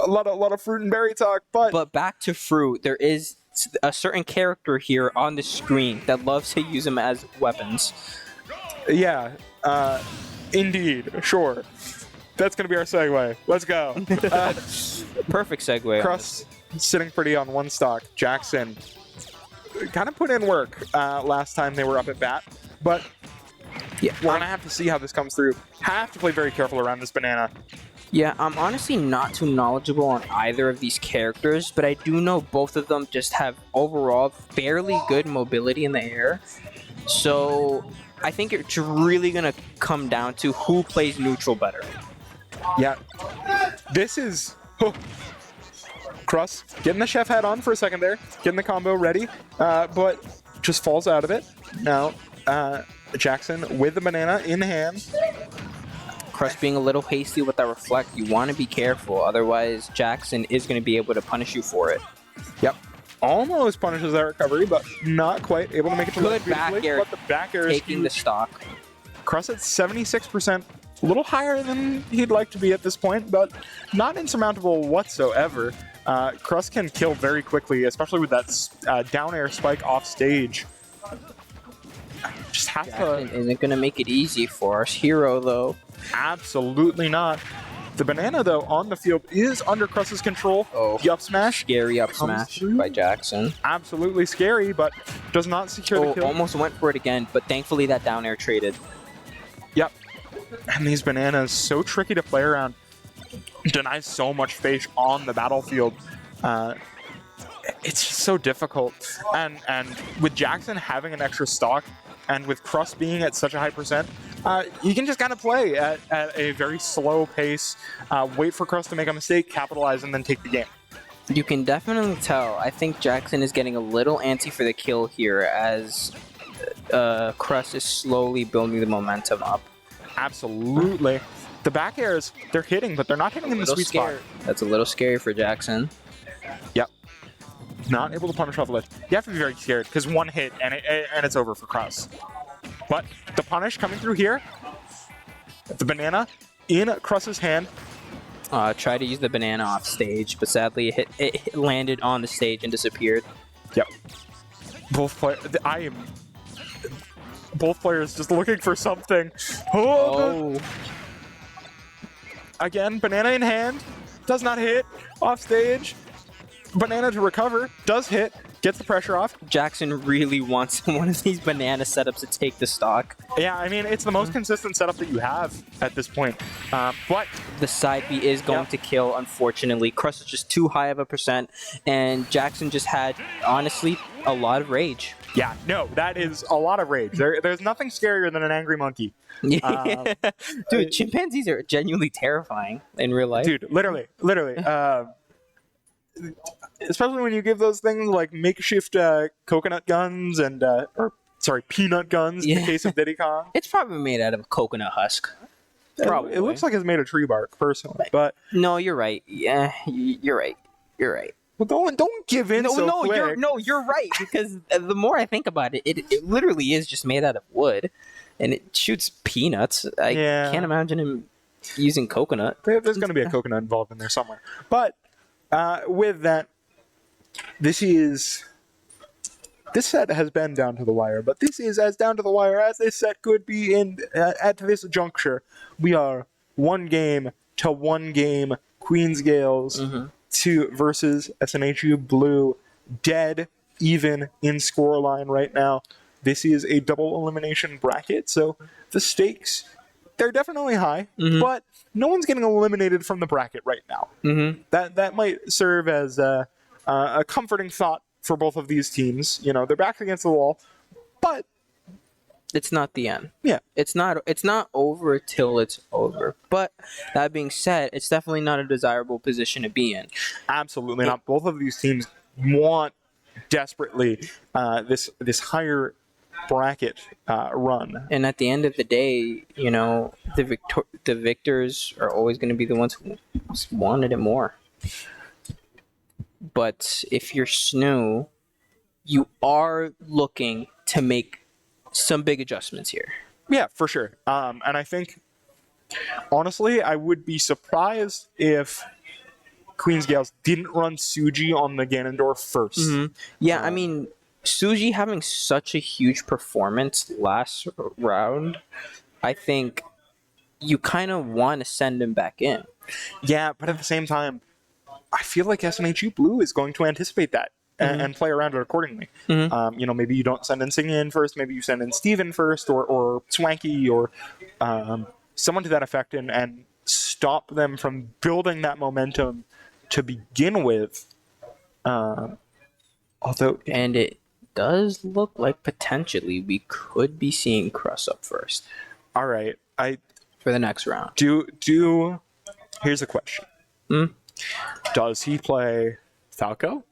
lot of fruit and berry talk, But back to fruit, there is a certain character here on the screen that loves to use them as weapons. yeah, indeed, sure. That's gonna be our segue. Let's go. Perfect segue. Crust sitting pretty on one stock. Jackson kind of put in work last time they were up at bat, but Yeah, we're gonna have to see how this comes through. Have to play very careful around this banana. Yeah, I'm honestly not too knowledgeable on either of these characters, but I do know both of them just have overall fairly good mobility in the air. So I think it's really going to come down to who plays neutral better. Yeah, this is Crust getting the chef hat on for a second there, getting the combo ready, but just falls out of it. Now Jackson with the banana in hand. Crust being a little hasty with that reflect, you want to be careful, otherwise Jackson is going to be able to punish you for it. Yep. Almost punishes that recovery, but not quite able to make it to Good back air, but the back air is taking the stock. Crust at 76%, a little higher than he'd like to be at this point, but not insurmountable whatsoever. Crust can kill very quickly, especially with that down air spike off stage. Just have Jackson to... isn't going to make it easy for us. Hero, though. Absolutely not. The banana, though, on the field is under Crust's control. Oh. The up smash. Scary up smash through. by Jackson. Absolutely scary, but does not secure the kill. Almost went for it again, but thankfully that down air traded. Yep. And these bananas, so tricky to play around. Denies so much face on the battlefield. It's just so difficult. And with Jackson having an extra stock, and with Crust being at such a high percent, you can just kind of play at a very slow pace, wait for Crust to make a mistake, capitalize, and then take the game. You can definitely tell. I think Jackson is getting a little antsy for the kill here as Crust is slowly building the momentum up. Absolutely. The back airs, they're hitting, but they're not hitting in the sweet spot. That's a little scary for Jackson. Yep. Not able to punish off the ledge. You have to be very scared, because one hit, and it's over for Crust. But the punish coming through here. The banana in Crust's hand. Tried to use the banana off stage, but sadly it landed on the stage and disappeared. Yep. Both players just looking for something. Oh. Again, banana in hand. Does not hit. Off stage. Banana to recover. Does hit. Gets the pressure off. Jackson really wants one of these banana setups to take the stock. Yeah, I mean, it's the most consistent setup that you have at this point. But the side B is going to kill, unfortunately. Crust is just too high of a percent, and Jackson just had, honestly, a lot of rage. Yeah, no, that is a lot of rage. There's nothing scarier than an angry monkey. Dude, chimpanzees are genuinely terrifying in real life. Dude, literally. Especially when you give those things like makeshift coconut guns and, peanut guns in the case of Diddy Kong. It's probably made out of coconut husk. Probably. It looks like it's made of tree bark, personally. But no, you're right. Yeah, you're right. You're right. Well, don't give in so quick. You're right, because the more I think about it, it literally is just made out of wood, and it shoots peanuts. I can't imagine him using coconut. There's going to be a coconut involved in there somewhere. But with that, this set has been down to the wire, but this is as down to the wire as this set could be in at this juncture. We are 1 game to 1 game. Queens Gaels 2 versus SNHU Blue, dead even in scoreline right now. This is a double elimination bracket, so the stakes they're definitely high, Mhm. but no one's getting eliminated from the bracket right now. Mm-hmm. That might serve as a comforting thought for both of these teams. You know, they're back against the wall, but It's not the end. yeah, It's not over till it's over. But that being said, it's definitely not a desirable position to be in. absolutely not. Both of these teams want desperately this higher bracket run. And at the end of the day, you know, the victors are always going to be the ones who wanted it more. But if you're SNHU, you are looking to make some big adjustments here. Yeah, for sure. And I think, honestly, I would be surprised if Queen's Gaels didn't run Suji on the Ganondorf first. Mm-hmm. Yeah, I mean, Suji having such a huge performance last round, I think you kind of want to send him back in. Yeah, but at the same time, I feel like SNHU Blue is going to anticipate that and play around it accordingly. Mhm. You know, maybe you don't send Insignia in first, maybe you send in Steven first, or Swanky, or someone to that effect, and stop them from building that momentum to begin with. Although, And it does look like potentially we could be seeing Cruss up first all right, I for the next round. do. Here's a question: Hmm? Does he play Falco?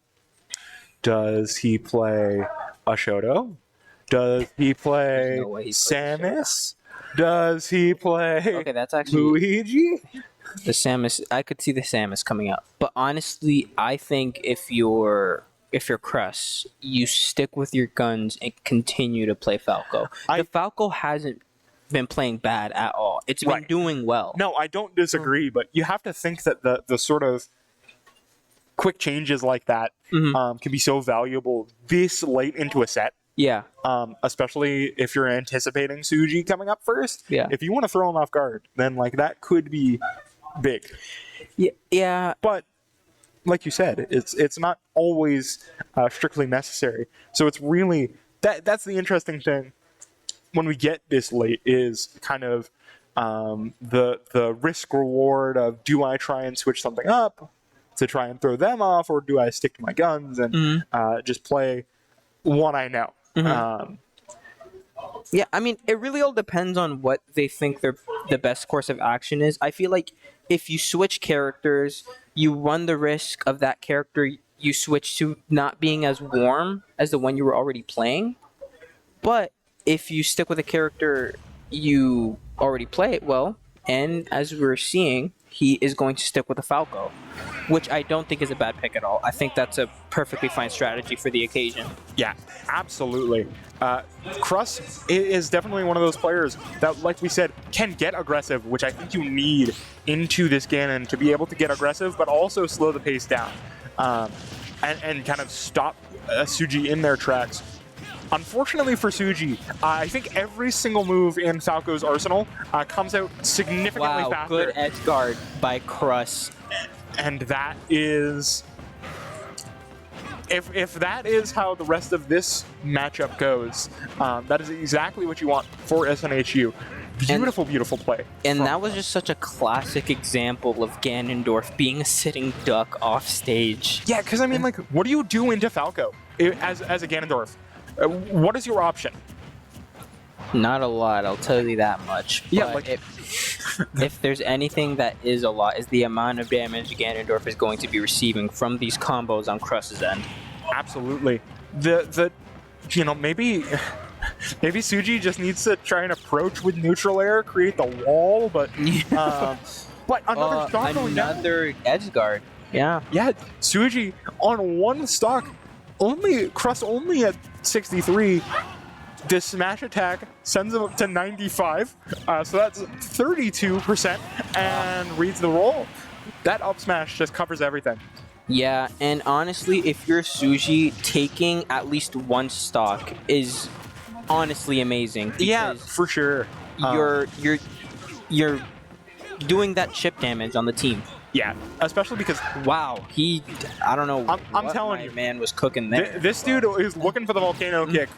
Does he play Ashoto? Does he play There's no way he plays Samus? Does he play Okay, that's actually Luigi? the Samus. I could see the Samus coming out, but honestly, I think if you're Cruss, you stick with your guns and continue to play Falco. The Falco hasn't been playing bad at all. It's been Right. doing well. No, I don't disagree, but you have to think that the sort of quick changes like that can be so valuable this late into a set. Yeah. Especially if you're anticipating Suji coming up first. Yeah. If you want to throw him off guard, then like that could be big. Yeah. But like you said, it's not always strictly necessary. So it's really that's the interesting thing when we get this late is kind of the risk reward of, do I try and switch something up to try and throw them off, or do I stick to my guns and just play what I know? Yeah, I mean, it really all depends on what they think the best course of action is. I feel like if you switch characters, you run the risk of that character you switch to not being as warm as the one you were already playing. But if you stick with a character you already play it well, and as we're seeing, he is going to stick with the Falco, which I don't think is a bad pick at all. I think that's a perfectly fine strategy for the occasion. Yeah, absolutely. Cruss is definitely one of those players that, like we said, can get aggressive, which I think you need into this Ganon to be able to get aggressive, but also slow the pace down and kind of stop Suji in their tracks. Unfortunately for Suji, I think every single move in Falco's arsenal comes out significantly Wow, faster. good edge guard by Cruss. And that is... If that is how the rest of this matchup goes, that is exactly what you want for SNHU. Beautiful, beautiful play. And that was just such a classic example of Ganondorf being a sitting duck off stage. Yeah, because I mean, like, what do you do into Falco as a Ganondorf? What is your option? Not a lot, I'll tell you that much. Yeah, But like- if there's anything that is a lot, is the amount of damage Ganondorf is going to be receiving from these combos on Cruss's end. Absolutely. The you know, maybe Suji just needs to try and approach with neutral air, create the wall, but another stock going down. Another edge guard. Yeah. Yeah, Suji on one stock, Cruss only at 63. This smash attack sends him up to 95, so that's 32%, and reads the roll. That up smash just covers everything. Yeah, and honestly, if you're Suji, taking at least one stock is honestly amazing. Yeah, because for sure. you're doing that chip damage on the team. Yeah, especially because Wow, I don't know. I'm what telling my you. man was cooking there. This dude is looking for the volcano kick.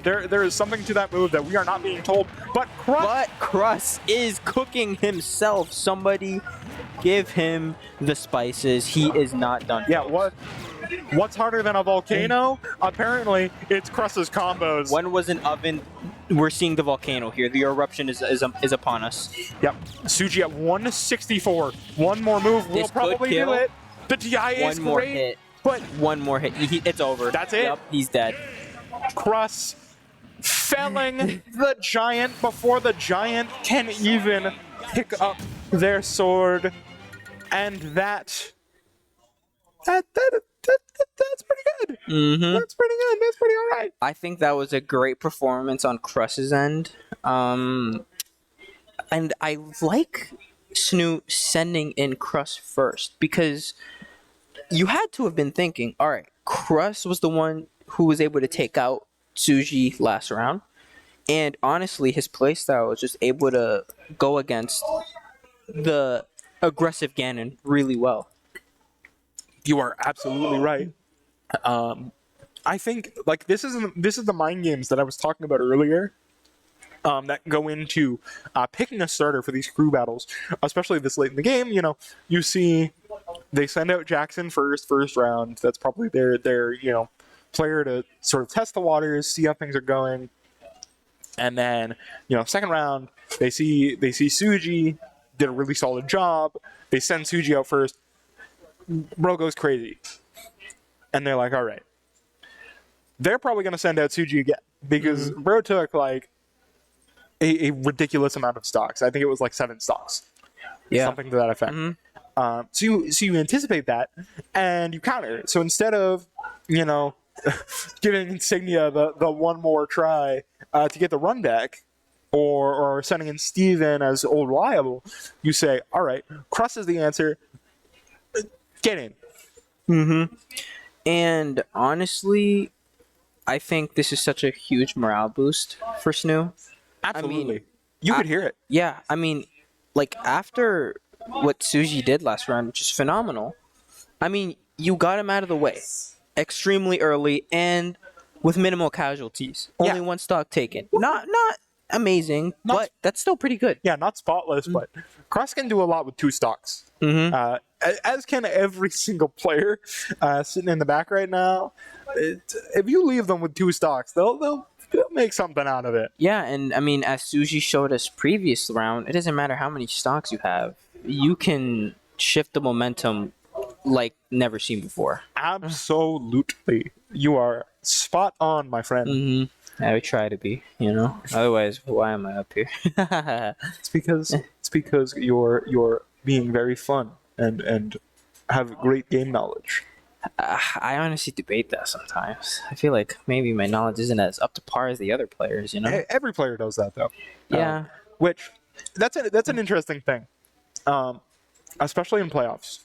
There is something to that move that we are not being told. But But Crust is cooking himself. Somebody give him the spices. He is not done. yeah, what's harder than a volcano? Apparently, it's Crust's combos. When was an oven? We're seeing the volcano here. The eruption is upon us. Yep. Suji at 164. One more move will This could probably do kill. it. The TI is One more great, hit. but One more hit. It's over. That's it? Yep, he's dead. Crust felling the giant before the giant can even pick up their sword, and that's pretty good. Mm-hmm. That's pretty good. That's pretty all right. I think that was a great performance on Crust's end. And I like SNHU sending in Crust first because you had to have been thinking, all right, Crust was the one who was able to take out Tsuji last round. And honestly, his playstyle was just able to go against the aggressive Ganon really well. You are absolutely right. I think like this is the mind games that I was talking about earlier. That go into picking a starter for these crew battles, especially this late in the game. You know, you see they send out Jackson first round. That's probably their player to sort of test the waters, see how things are going, and then second round they see Suji did a really solid job. They send Suji out first. Bro goes crazy, and they're like, all right, they're probably gonna send out Suji again because Bro took like a ridiculous amount of stocks. I think it was like 7 stocks. Yeah. Something to that effect. So you anticipate that, and you counter it. So instead of, giving Insignia the one more try to get the run back, or sending in Steven as old reliable, you say, all right, Crust is the answer. Get in. Mm-hmm. And honestly, I think this is such a huge morale boost for SNHU. Absolutely. You could hear it. Yeah, I mean, like after what Tsuji did last round, which is phenomenal. I mean, you got him out of the way extremely early and with minimal casualties. Only one stock taken. Not amazing, but that's still pretty good. Yeah, not spotless, but Crust can do a lot with 2 stocks. As can every single player sitting in the back right now. If you leave them with 2 stocks, they'll make something out of it. Yeah, and I mean, as Suji showed us previous round, it doesn't matter how many stocks you have. You can shift the momentum like never seen before. Absolutely. You are spot on, my friend. I would try to be, Otherwise, why am I up here? It's because you're being very fun and have great game knowledge. I honestly debate that sometimes. I feel like maybe my knowledge isn't as up to par as the other players, Every player does that, though. Yeah. Which that's an interesting thing, especially in playoffs.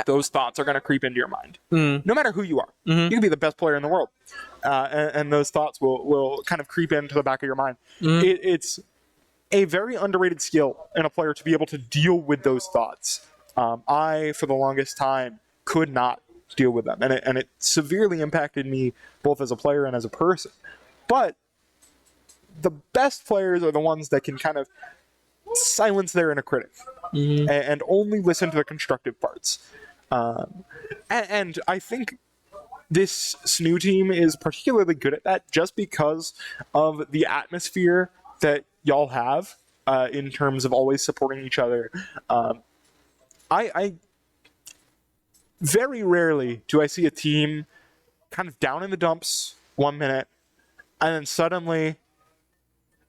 Those thoughts are going to creep into your mind, no matter who you are. You can be the best player in the world, and those thoughts will kind of creep into the back of your mind. It's a very underrated skill in a player to be able to deal with those thoughts. I, for the longest time, could not deal with them, and it severely impacted me both as a player and as a person. But the best players are the ones that can kind of silence their inner critic and only listen to the constructive parts. And I think this SNHU team is particularly good at that just because of the atmosphere that y'all have in terms of always supporting each other. I very rarely do I see a team kind of down in the dumps 1 minute and then suddenly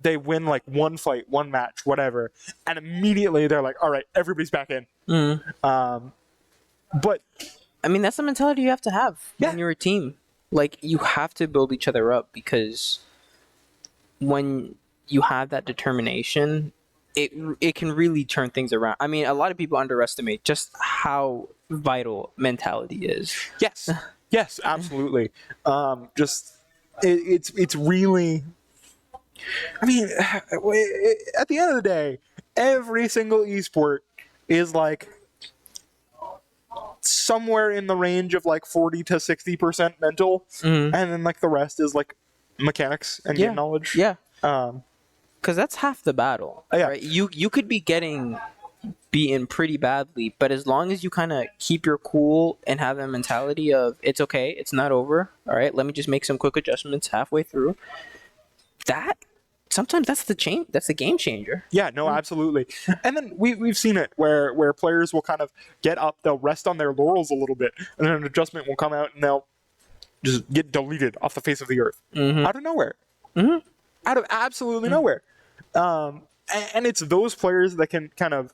they win like one fight, one match, whatever, and immediately they're like, all right, everybody's back in. But I mean, that's the mentality you have to have when you're a team. Like, you have to build each other up because when you have that determination, it can really turn things around. I mean, a lot of people underestimate just how vital mentality is. Yes, absolutely. It's really. I mean, at the end of the day, every single esport is like somewhere in the range of like 40 to 60% mental, Mhm. and then like the rest is like mechanics and Yeah. game knowledge. Yeah. Um, Because that's half the battle. Yeah. Right? You could be getting beaten pretty badly, but as long as you kind of keep your cool and have the mentality of it's okay, it's not over. All right, let me just make some quick adjustments halfway through. That sometimes that's the change. That's the game changer. Yeah, no, absolutely. And then we've seen it where players will kind of get up, they'll rest on their laurels a little bit, and then an adjustment will come out and they'll just get deleted off the face of the earth out of nowhere, out of absolutely nowhere. And it's those players that can kind of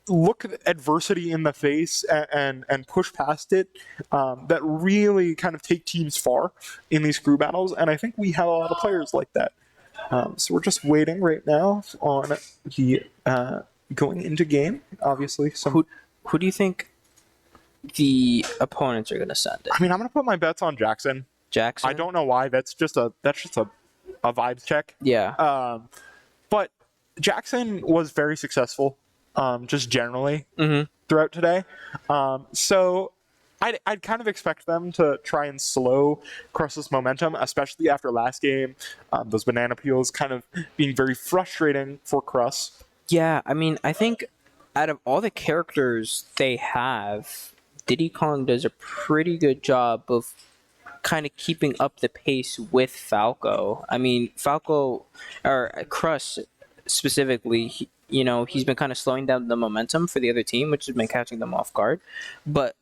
look adversity in the face and push past it that really kind of take teams far in these crew battles. And I think we have a lot of players like that. So we're just waiting right now on the going into game. Obviously, Who do you think the opponents are going to send it? I mean, I'm gonna put my bets on Jackson. Jackson? I don't know why. That's just a vibes check. Yeah. But Jackson was very successful, just generally Mm-hmm. throughout today. So I'd kind of expect them to try and slow Cruss's momentum, especially after last game. Those banana peels kind of being very frustrating for Cruss. Yeah, I mean, I think out of all the characters they have, Diddy Kong does a pretty good job of kind of keeping up the pace with Falco. I mean, Falco, or Cruss specifically, he's been kind of slowing down the momentum for the other team, which has been catching them off guard. But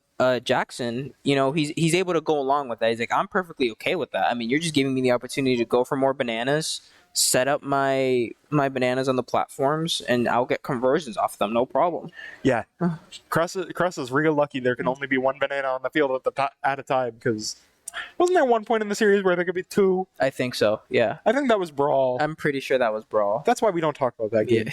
Jackson, he's able to go along with that. He's like, I'm perfectly okay with that. I mean, you're just giving me the opportunity to go for more bananas, set up my bananas on the platforms, and I'll get conversions off them, no problem. Yeah, Cruss is real lucky. There can only be one banana on the field at a time, because wasn't there one point in the series where there could be two? I think so, yeah. I think that was Brawl. I'm pretty sure that was Brawl. That's why we don't talk about that game. Yeah.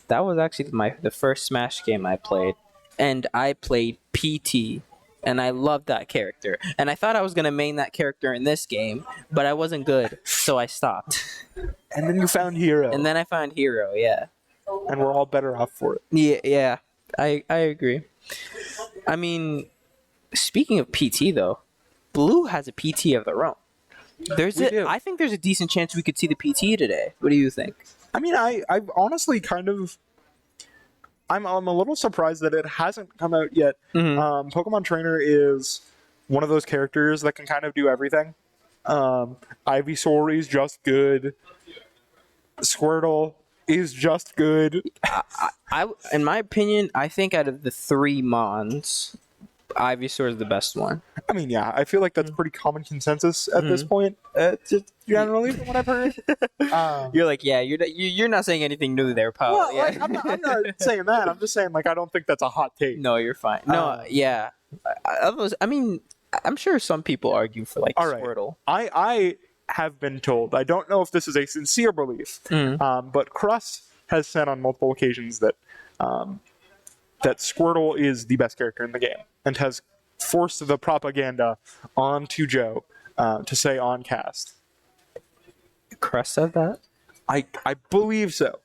That was actually the first Smash game I played, and I played PT, and I loved that character. And I thought I was going to main that character in this game, but I wasn't good, so I stopped. And then you found Hero. And then I found Hero, yeah. And we're all better off for it. Yeah, I agree. I mean, speaking of PT, though, Blue has a PT of their own. do. I think there's a decent chance we could see the PT today. What do you think? I mean, I've honestly kind of... I'm a little surprised that it hasn't come out yet. Pokemon Trainer is one of those characters that can kind of do everything. Ivysaur is just good. Squirtle is just good. In my opinion, I think out of the three Mons, Ivysaur is the best one. I mean, yeah, I feel like that's pretty common consensus at this point, just generally from what I've heard. You're like, yeah, you're not saying anything new there, pal. Well, Yeah. like, I'm not saying that. I'm just saying, like, I don't think that's a hot take. No, you're fine. No, yeah. I mean, I'm sure some people argue for like All right. Squirtle. I have been told, I don't know if this is a sincere belief, but Cruss has said on multiple occasions that that Squirtle is the best character in the game, and has forced the propaganda onto Joe to say on cast. Crush said that? I believe so.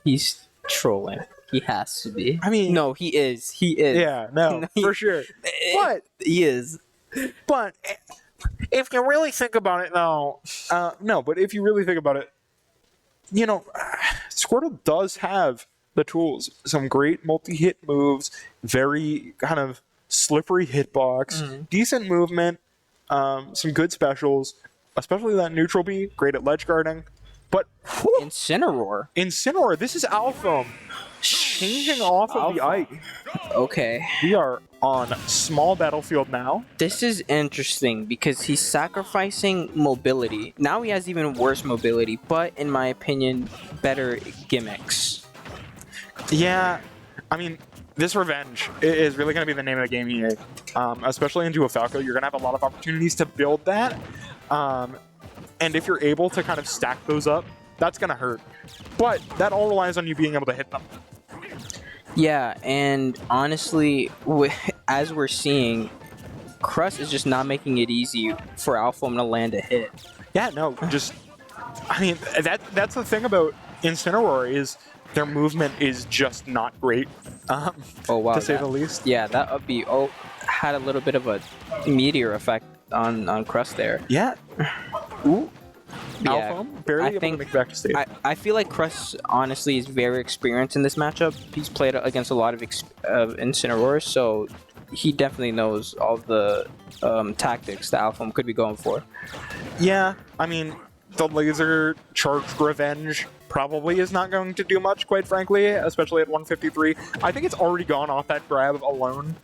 He's trolling. He has to be. I mean, no, he is. He is. Yeah, no, for sure. But he is. But if you really think about it, though, no. But if you really think about it, Squirtle does have the tools. Some great multi-hit moves, very kind of slippery hitbox, decent movement, some good specials, especially that neutral B, great at ledge guarding. But Incineroar, this is Alpha changing off of the Ike. Okay. We are on small battlefield now. This is interesting because he's sacrificing mobility. Now he has even worse mobility, but in my opinion, better gimmicks. Yeah, I mean, this revenge is really going to be the name of the game here. Especially into a Falco, you're going to have a lot of opportunities to build that. And if you're able to kind of stack those up, that's going to hurt. But that all relies on you being able to hit them. Yeah, and honestly, as we're seeing, Cruss is just not making it easy for Alpha to land a hit. Yeah, no, just... I mean, that's the thing about Incineroar is their movement is just not great, Oh wow, to say the least. Yeah, that up B had a little bit of a meteor effect on Crust there. Yeah. Ooh. Yeah, Alpha barely I able think- to make it back to stage. I feel like Crust honestly is very experienced in this matchup. He's played against a lot of Incineroars, so he definitely knows all the tactics that Alpha could be going for. Yeah, I mean, the laser charged revenge probably is not going to do much, quite frankly, especially at 153. I think it's already gone off that grab alone.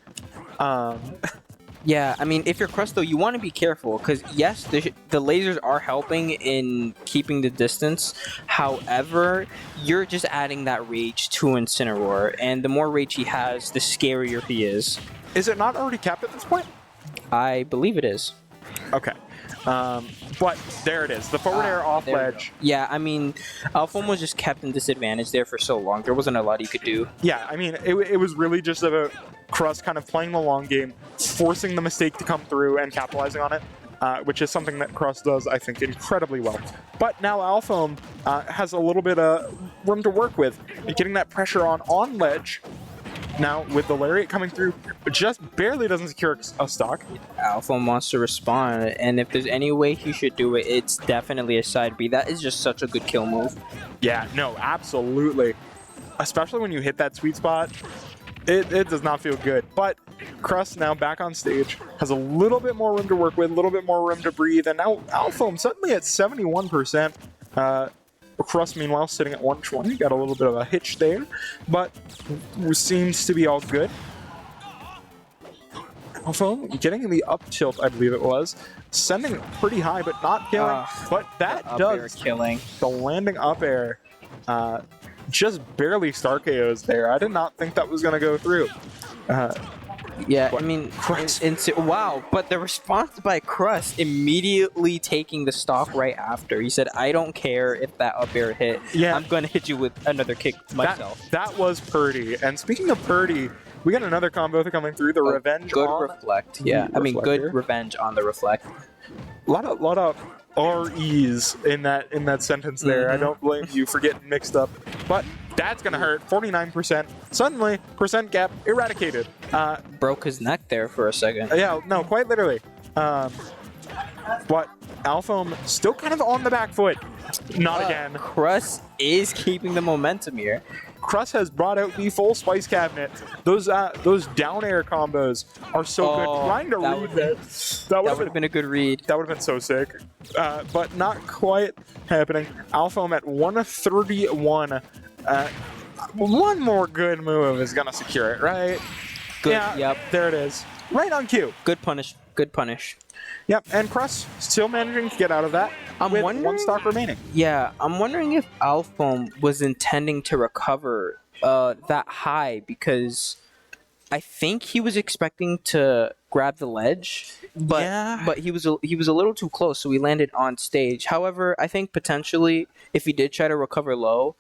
Yeah, I mean, if you're Crust, though, you want to be careful, because, yes, the lasers are helping in keeping the distance. However, you're just adding that rage to Incineroar, and the more rage he has, the scarier he is. Is it not already capped at this point? I believe it is. Okay. But there it is. The forward air off There we ledge. go. Yeah, I mean, Alphom was just kept in disadvantage there for so long. There wasn't a lot he could do. Yeah, I mean, it was really just about Crust kind of playing the long game, forcing the mistake to come through and capitalizing on it, which is something that Crust does, I think, incredibly well. But now Alphom has a little bit of room to work with, getting that pressure on ledge. Now, with the Lariat coming through, just barely doesn't secure a stock. Alphom wants to respond, and if there's any way he should do it, it's definitely a side B. That is just such a good kill move. Yeah, no, absolutely. Especially when you hit that sweet spot, it does not feel good. But Crust now back on stage, has a little bit more room to work with, a little bit more room to breathe, and now Alphom suddenly at 71%. Crust, meanwhile, sitting at 120, got a little bit of a hitch there, but seems to be all good. Alphom getting the up tilt, I believe it was, sending pretty high, but not killing. But that Up air does killing. the landing up air. Just barely star KOs there. I did not think that was going to go through. Yeah, What? I mean, Crust. wow, but the response by Crust immediately taking the stock right after. He said, I don't care if that up air hit. Yeah. I'm going to hit you with another kick myself. That was Purdy. And speaking of Purdy, we got another combo coming through, the Revenge Good on. reflect. Yeah, I mean, Reflector. good revenge on the reflect. A lot of REs in that sentence there. I don't blame you for getting mixed up. But that's going to hurt. 49%. Suddenly, percent gap eradicated. Broke his neck there for a second. Yeah, no, quite literally. But Alphom still kind of on the back foot. Not again. Crust is keeping the momentum here. Crust has brought out the full spice cabinet. Those down air combos are so good. Trying to that read would- that. That That would would have been a good read. That would have been so sick. But not quite happening. Alphom at 131. One more good move is going to secure it, right? Good. Yeah, Yep. there it is. Right on cue. Good punish. Good punish. Yep, and Crust still managing to get out of that I'm with wondering- one stock remaining. Yeah, I'm wondering if Alphom was intending to recover that high, because I think he was expecting to grab the ledge, but Yeah. but he was a little too close, so he landed on stage. However, I think potentially if he did try to recover low,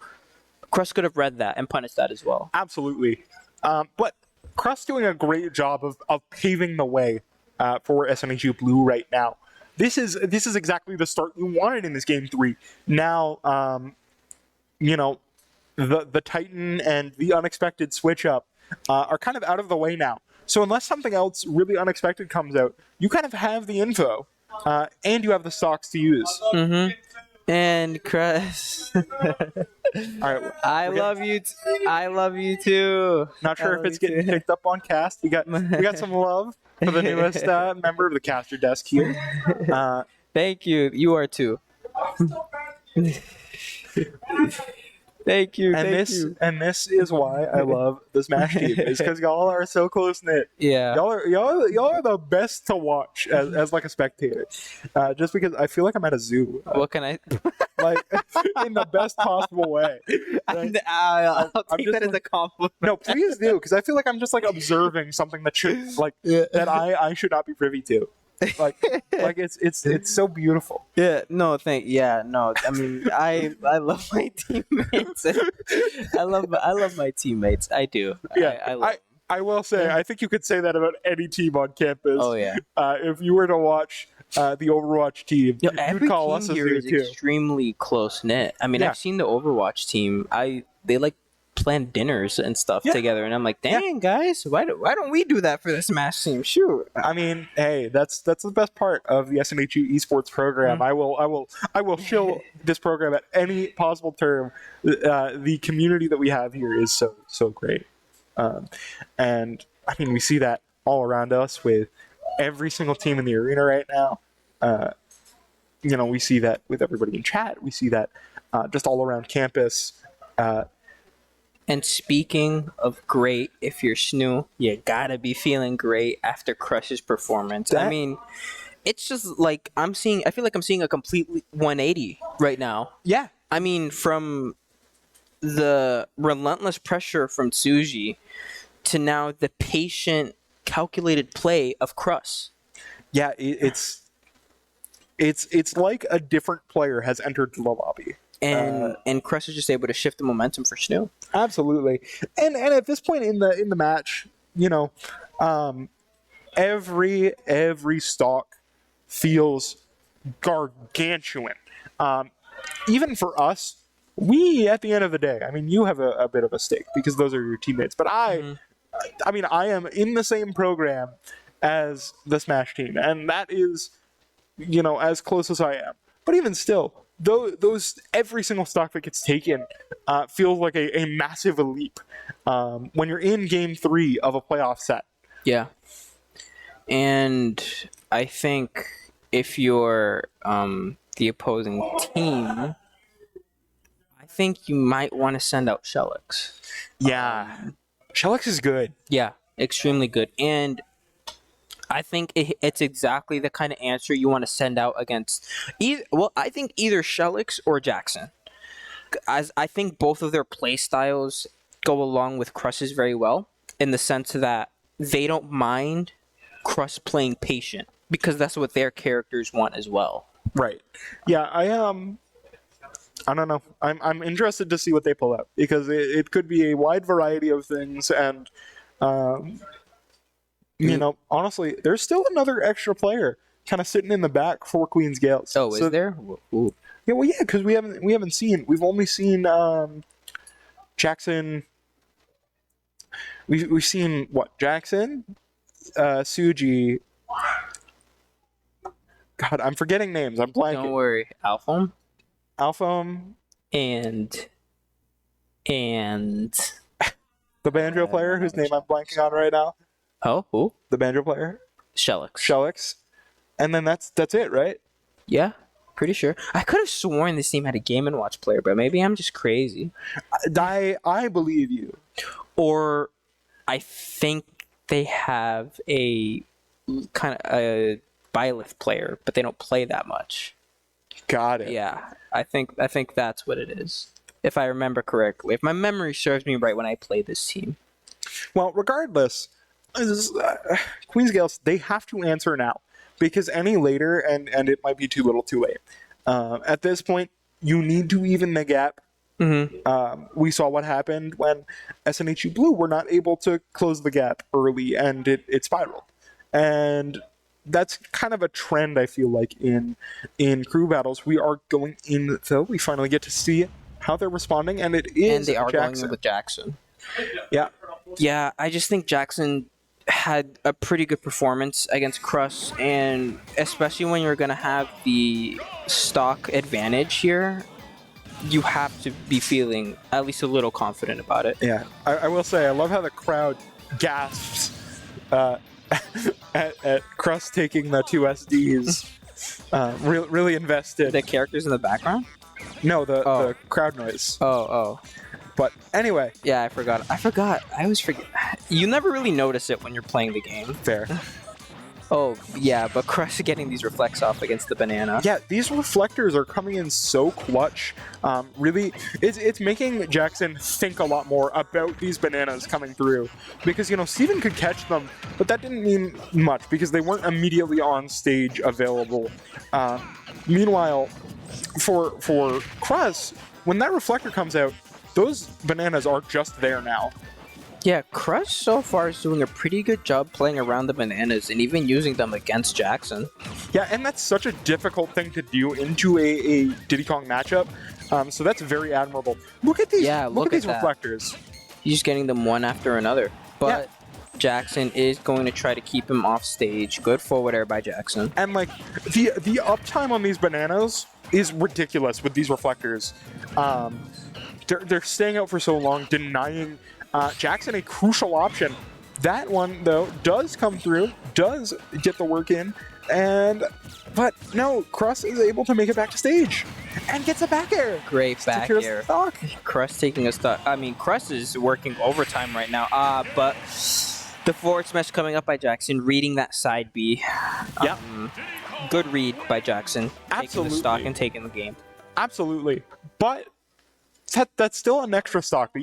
Crust could have read that and punished that as well. Absolutely. But Crust doing a great job of paving the way for SNHU Blue right now. This is exactly the start you wanted in this game 3. Now, the Titan and the unexpected switch up are kind of out of the way now. So unless something else really unexpected comes out, you kind of have the info, and you have the stocks to use. And Crust, All right, I we're love you. I love you too. not sure I if it's love you getting too. picked up on cast. We got some love for the newest member of the caster desk here. Thank you. You are too. Thank you. And this is why I love the Smash team, is because y'all are so close knit. Yeah. Y'all are the best to watch as like a spectator. Just because I feel like I'm at a zoo, What can I? like in the best possible way. Like, I'll I'm take just that as like- a compliment. no, please do, because I feel like I'm just like observing something that should that I should not be privy to. Like it's so beautiful. Yeah. No. No. I mean, I love my teammates. I love my teammates. I do. Yeah, I love. I will say, I think you could say that about any team on campus. Oh yeah. If you were to watch the Overwatch team, You know, every you'd call team us a here is zoo too. extremely close knit. I mean, Yeah. I've seen the Overwatch team. They like plan dinners and stuff Yeah. together, and I'm like, Yeah. dang guys, why don't we do that for the Smash team? Shoot. I mean, hey, that's the best part of the SNHU esports program. I will shill this program at any possible term. The community that we have here is so great, and I mean we see that all around us with every single team in the arena right now. We see that with everybody in chat. We see that just all around campus. And speaking of great, if you're SNHU, you gotta be feeling great after Crush's performance. I mean, it's just like I feel like I'm seeing a complete 180 right now. Yeah. I mean, from the relentless pressure from Tsuji to now the patient, calculated play of Crush. Yeah, it's like a different player has entered the lobby. And Crush is just able to shift the momentum for SNHU. Absolutely, and at this point in the match, every stock feels gargantuan. Even for us, we at the end of the day, I mean, you have a bit of a stake because those are your teammates, but I mean, I am in the same program as the Smash team, and that is, as close as I am. But even still, those every single stock that gets taken feels like a massive leap when you're in Game 3 of a playoff set. Yeah, and I think if you're the opposing team, I think you might want to send out Shellix. Yeah, Shellix is good. Yeah, extremely good, and I think it's exactly the kind of answer you want to send out against I think either Shellix or Jackson. As I think both of their play styles go along with Crush's very well in the sense that they don't mind Crush playing patient because that's what their characters want as well. Right. Yeah, I don't know. I'm interested to see what they pull out because it could be a wide variety of things and honestly, there's still another extra player kind of sitting in the back for Queen's Gaels. Oh, is there? Ooh. Yeah, well, yeah, because we've only seen Jackson. We've seen what Jackson, Suji. God, I'm forgetting names. I'm blanking. Don't worry, Alphom and and the banjo player whose name I'm blanking on right now. Oh, who? The banjo player, Shellix. and then that's it, right? Yeah, pretty sure. I could have sworn this team had a Game & Watch player, but maybe I'm just crazy. I believe you. Or I think they have a kind of a Byleth player, but they don't play that much. Got it. Yeah, I think that's what it is. If I remember correctly. If my memory serves me right when I played this team. Well, regardless, Queen's Gaels, they have to answer now because any later and it might be too little too late. At this point, you need to even the gap. We saw what happened when SNHU Blue were not able to close the gap early and it spiraled. And that's kind of a trend I feel like in crew battles. We are going in though. We finally get to see how they're responding and it is And they are Jackson. going in with Jackson. Yeah. Yeah, I just think Jackson had a pretty good performance against Crush, and especially when you're going to have the stock advantage here, you have to be feeling at least a little confident about it. Yeah, I will say, I love how the crowd gasps at Crust taking the two SDs. Really invested. The characters in the background? No, the crowd noise. Oh. But anyway. Yeah, I forgot. I always forget. You never really notice it when you're playing the game. Fair. Oh, yeah, but Crush getting these reflects off against the banana. Yeah, these reflectors are coming in so clutch. Really, it's making Jackson think a lot more about these bananas coming through. Because, Steven could catch them, but that didn't mean much because they weren't immediately on stage available. Meanwhile, for Cruz, when that reflector comes out, those bananas are just there now. Yeah, Crush so far is doing a pretty good job playing around the bananas and even using them against Jackson. Yeah, and that's such a difficult thing to do into a Diddy Kong matchup. So that's very admirable. Look at these. Yeah, look at look these at that. reflectors. He's just getting them one after another. But Jackson is going to try to keep him off stage. Good forward air by Jackson. And like the uptime on these bananas is ridiculous with these reflectors. They're staying out for so long, denying Jackson a crucial option. That one though does come through, does get the work in, but no, Cross is able to make it back to stage and gets a back air. Great back Secures the air. stock. Crust taking a stock. I mean, Crust is working overtime right now. But the forward smash coming up by Jackson, reading that side B. Yep. Good read by Jackson. Taking Absolutely. the stock and taking the game. Absolutely, but that's still an extra stock that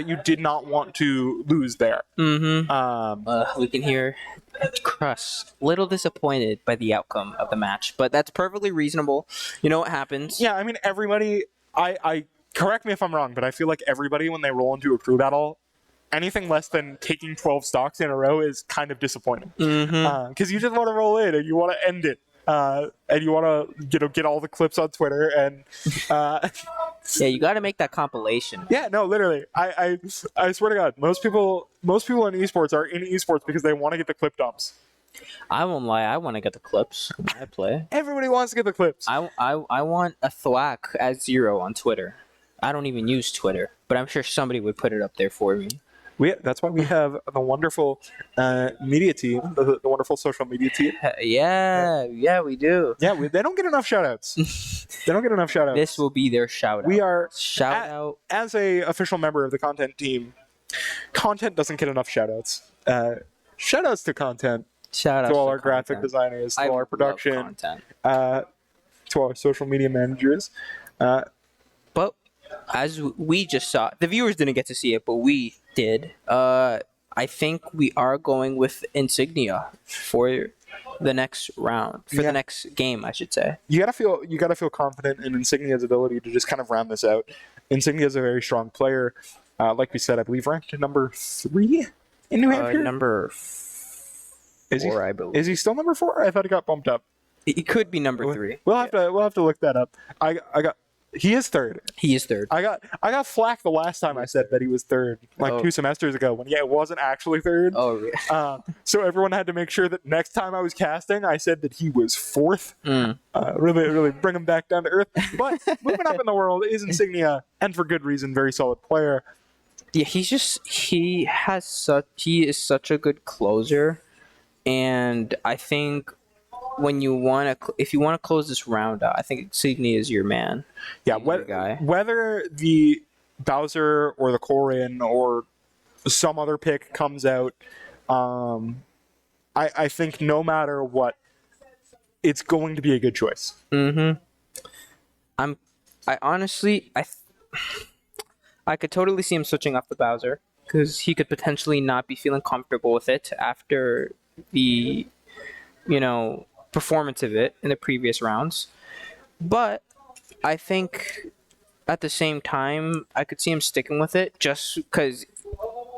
you did not want to lose there. Mm-hmm. We can hear Crust little disappointed by the outcome of the match, but that's perfectly reasonable. You know what happens? Yeah, I mean everybody. I correct me if I'm wrong, but I feel like everybody when they roll into a crew battle, anything less than taking 12 stocks in a row is kind of disappointing. Because you just want to roll in and you want to end it. And you want to get all the clips on Twitter and Yeah, you got to make that compilation. yeah, no, literally, I swear to God, most people in esports are in esports because they want to get the clip dumps. I won't lie, I want to get the clips when I play. Everybody wants to get the clips. I want a thwack as 0 on Twitter. I don't even use Twitter, but I'm sure somebody would put it up there for me. That's why we have the wonderful media team, the wonderful social media team. Yeah, we do. Yeah, they don't get enough shout-outs. They don't get enough shout-outs. This will be their shout out. We are shout out. as a official member of the content team. Content doesn't get enough shout-outs. Shout-outs to content, Shout out to all our graphic designers, to all our production, content. to all our social media managers. But as we just saw, the viewers didn't get to see it, but we did. I think we are going with Insignia for the next round, for the next game, I should say. You gotta feel confident in Insignia's ability to just kind of round this out. Insignia is a very strong player. Like we said, I believe ranked number 3 in New Hampshire. Number 4, I believe. Is he still number 4? I thought he got bumped up. He could be number 3. We'll have to look that up. He is 3rd. He is 3rd. I got flack the last time I said that he was 3rd, like 2 semesters ago, when it wasn't actually 3rd. Oh, really? So everyone had to make sure that next time I was casting, I said that he was 4th. Really bring him back down to earth. But moving up in the world is Insignia, and for good reason, very solid player. Yeah, he is such a good closer, and I think if you want to close this round out, I think Insignia is your man. Yeah, guy. Whether the Bowser or the Korin or some other pick comes out, I think no matter what, it's going to be a good choice. I could totally see him switching off the Bowser because he could potentially not be feeling comfortable with it after the, performance of it in the previous rounds. But I think at the same time, I could see him sticking with it just because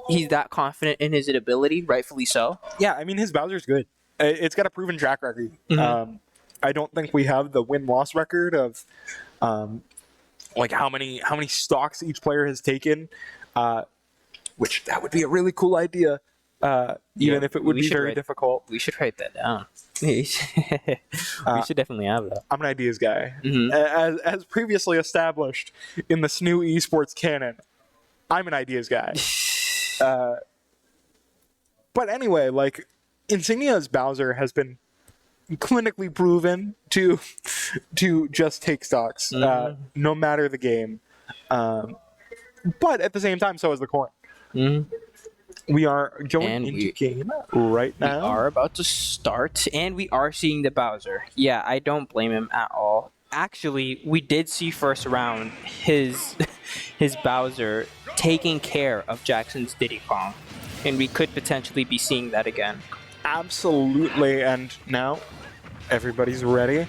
he's that confident in his ability, rightfully so. Yeah, I mean, his Bowser's good. It's got a proven track record. I don't think we have the win-loss record of like how many stocks each player has taken, which that would be a really cool idea, even if it would be very difficult. We should write that down. We should definitely have that. I'm an ideas guy. As previously established in the SNHU esports canon, I'm an ideas guy. But anyway, like, Insignia's Bowser has been clinically proven to just take stocks, no matter the game. But at the same time, so is the coin. We are going into game right now. We are about to start, and we are seeing the Bowser. Yeah, I don't blame him at all. Actually, we did see first round his Bowser taking care of Jackson's Diddy Kong, and we could potentially be seeing that again. Absolutely, and now everybody's ready.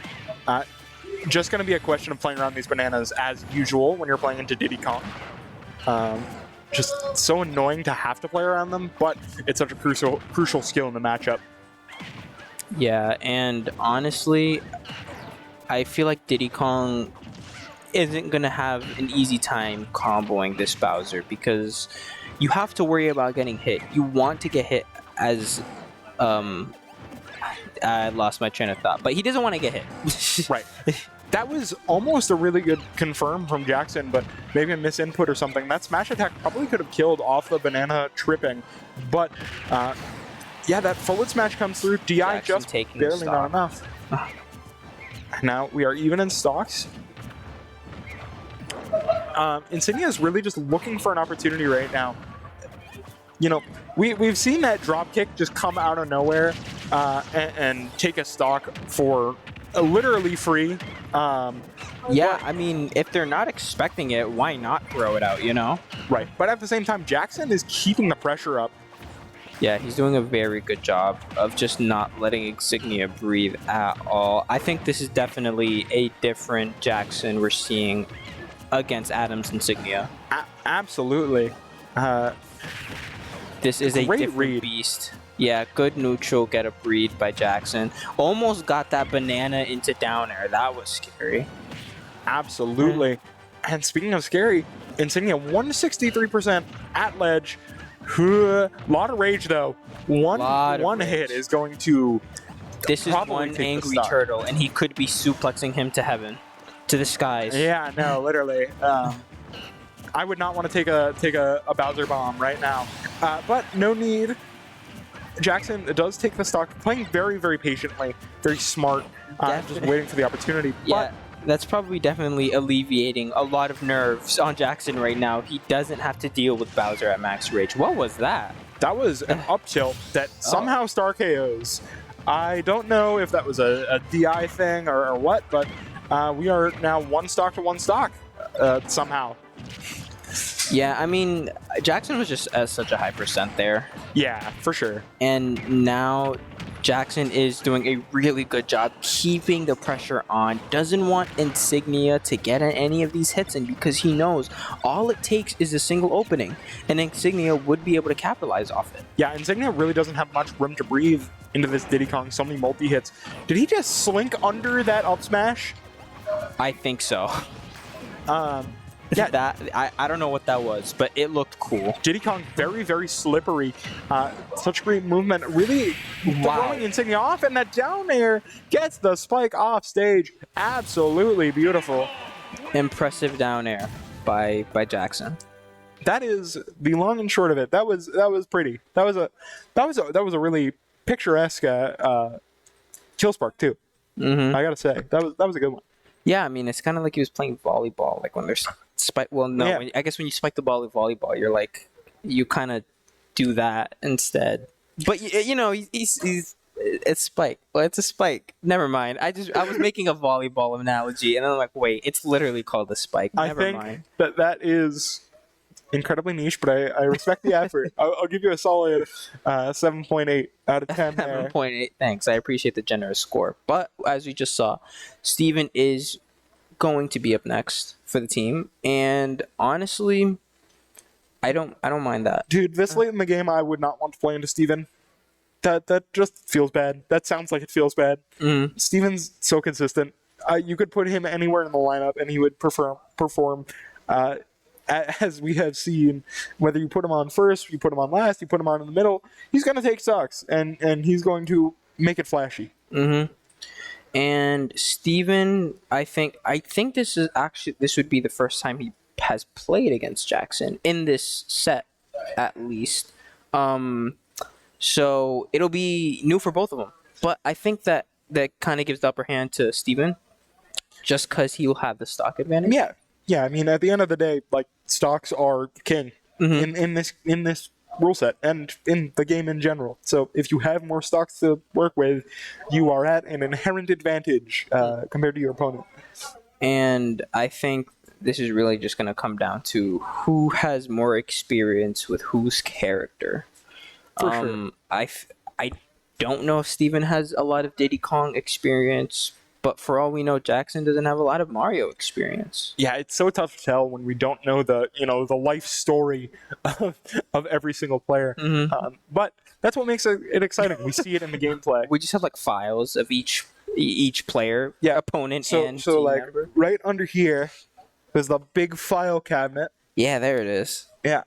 Just going to be a question of playing around these bananas as usual when you're playing into Diddy Kong. just so annoying to have to play around them, but it's such a crucial skill in the matchup. Yeah, and honestly, I feel like Diddy Kong isn't going to have an easy time comboing this Bowser because you have to worry about getting hit. You want to get hit as... I lost my train of thought, but he doesn't want to get hit. Right. That was almost a really good confirm from Jackson, but maybe a misinput or something. That smash attack probably could have killed off the banana tripping, but yeah, that forward smash comes through. DI Jackson just taking barely stock. not enough. Now we are even in stocks. Insignia is really just looking for an opportunity right now. You know, we've seen that drop kick just come out of nowhere and take a stock for literally free. Yeah, I mean, if they're not expecting it, why not throw it out, you know? Right. But at the same time, Jackson is keeping the pressure up. Yeah, he's doing a very good job of just not letting Insignia breathe at all. I think this is definitely a different Jackson we're seeing against Adam's Insignia. Absolutely. This is a Great different read. beast. Yeah, good neutral, get a read by Jackson. Almost got that banana into down air. That was scary. Absolutely. And speaking of scary, Insignia 163% at ledge. Lot of rage though. One hit is going to This is probably one take the angry stock. turtle, and he could be suplexing him to heaven, to the skies. Yeah, no, literally. I would not want to take a Bowser bomb right now, but no need. Jackson does take the stock, playing very, very patiently, very smart, just waiting for the opportunity. Yeah, that's probably definitely alleviating a lot of nerves on Jackson right now. He doesn't have to deal with Bowser at max rage. What was that? That was an up tilt that somehow star KOs. I don't know if that was a DI thing or what, but we are now one stock to one stock somehow. Yeah, I mean, Jackson was just at such a high percent there. Yeah, for sure. And now Jackson is doing a really good job keeping the pressure on. Doesn't want Insignia to get any of these hits in because he knows all it takes is a single opening, and Insignia would be able to capitalize off it. Yeah, Insignia really doesn't have much room to breathe into this Diddy Kong. So many multi-hits. Did he just slink under that up smash? I think so. Yeah, That I don't know what that was, but it looked cool. Diddy Kong very, very slippery. Such great movement. Really throwing Insignia off, and that down air gets the spike off stage. Absolutely beautiful. Impressive down air by Jackson. That is the long and short of it. That was pretty. That was a really picturesque kill spark too. Mm-hmm. I gotta say that was a good one. Yeah, I mean, it's kind of like he was playing volleyball, like when there's spike. Well, no, Yeah. I guess when you spike the ball with volleyball, you're like, you kind of do that instead. But you know, he's it's spike. Well, it's a spike. Never mind. I was making a volleyball analogy, and I'm like, wait, it's literally called a spike. Never I think mind. that is incredibly niche, but I respect the effort. I'll give you a solid 7.8 out of 10 there. 7.8. Thanks. I appreciate the generous score. But as we just saw, Steven is going to be up next for the team, and honestly, I don't mind that. Dude, this late in the game, I would not want to play into Steven. That just feels bad. That sounds like it feels bad. Mm-hmm. Steven's so consistent. You could put him anywhere in the lineup, and he would perform as we have seen. Whether you put him on first, you put him on last, you put him on in the middle, he's going to take stocks, and he's going to make it flashy. Mm-hmm. And Steven, I think this would be the first time he has played against Jackson in this set, at least. So it'll be new for both of them. But I think that kind of gives the upper hand to Steven, just because he will have the stock advantage. Yeah. I mean, at the end of the day, like, stocks are king in this rule set and in the game in general. So if you have more stocks to work with, you are at an inherent advantage compared to your opponent. And I think this is really just going to come down to who has more experience with whose character. For sure. I don't know if Steven has a lot of Diddy Kong experience, But for all we know, Jackson doesn't have a lot of Mario experience. Yeah, it's so tough to tell when we don't know the life story of every single player. But that's what makes it exciting. We see it in the gameplay. We just have like files of each player, opponent, and so team like member. right under here, there's the big file cabinet. Yeah, there it is. Yeah.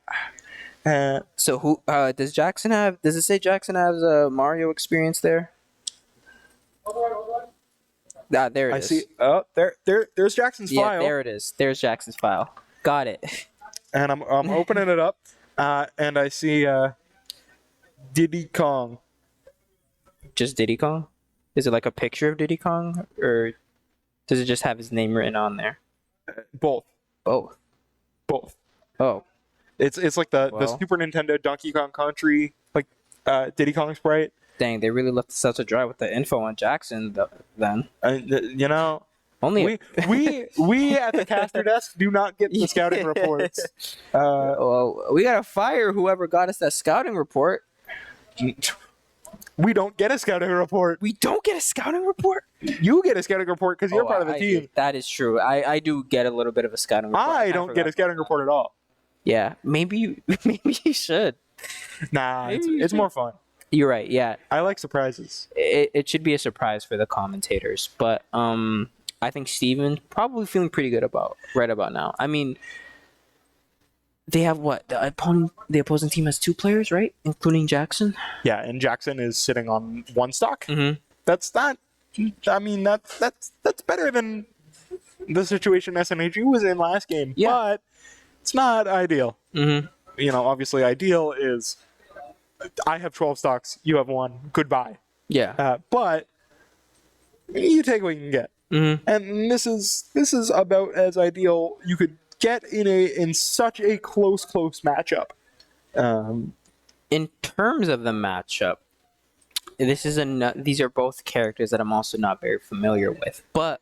So who does Jackson have? Does it say Jackson has a Mario experience there? Ah, there it is. I see. Oh, there's Jackson's Yeah, file. there it is. There's Jackson's file. Got it. And I'm opening it up, and I see Diddy Kong. Just Diddy Kong? Is it like a picture of Diddy Kong, or does it just have his name written on there? Both. Both. Oh. It's like the Well. Super Nintendo Donkey Kong Country, like Diddy Kong sprite. Dang, they really left us out to dry with the info on Jackson then. You know, Only we at the caster desk do not get the scouting reports. well, we gotta fire whoever got us that scouting report. We don't get a scouting report. We don't get a scouting report? You get a scouting report because you're part of the team. That is true. I do get a little bit of a scouting report. I don't get a scouting report at all. Yeah, maybe you should. Nah, Maybe you it's should. more fun. You're right. Yeah, I like surprises. it should be a surprise for the commentators, but I think Steven's probably feeling pretty good right about now. I mean, they have what? The opposing team has 2 players, right? Including Jackson? Yeah, and Jackson is sitting on 1 stock. Mm-hmm. That's not. I mean, that's better than the situation SNHU was in last game. Yeah. But it's not ideal. Mm-hmm. Obviously, ideal is I have 12 stocks, you have 1. Goodbye. Yeah. But you take what you can get. Mm-hmm. And this is about as ideal you could get in such a close matchup. In terms of the matchup, these are both characters that I'm also not very familiar with. But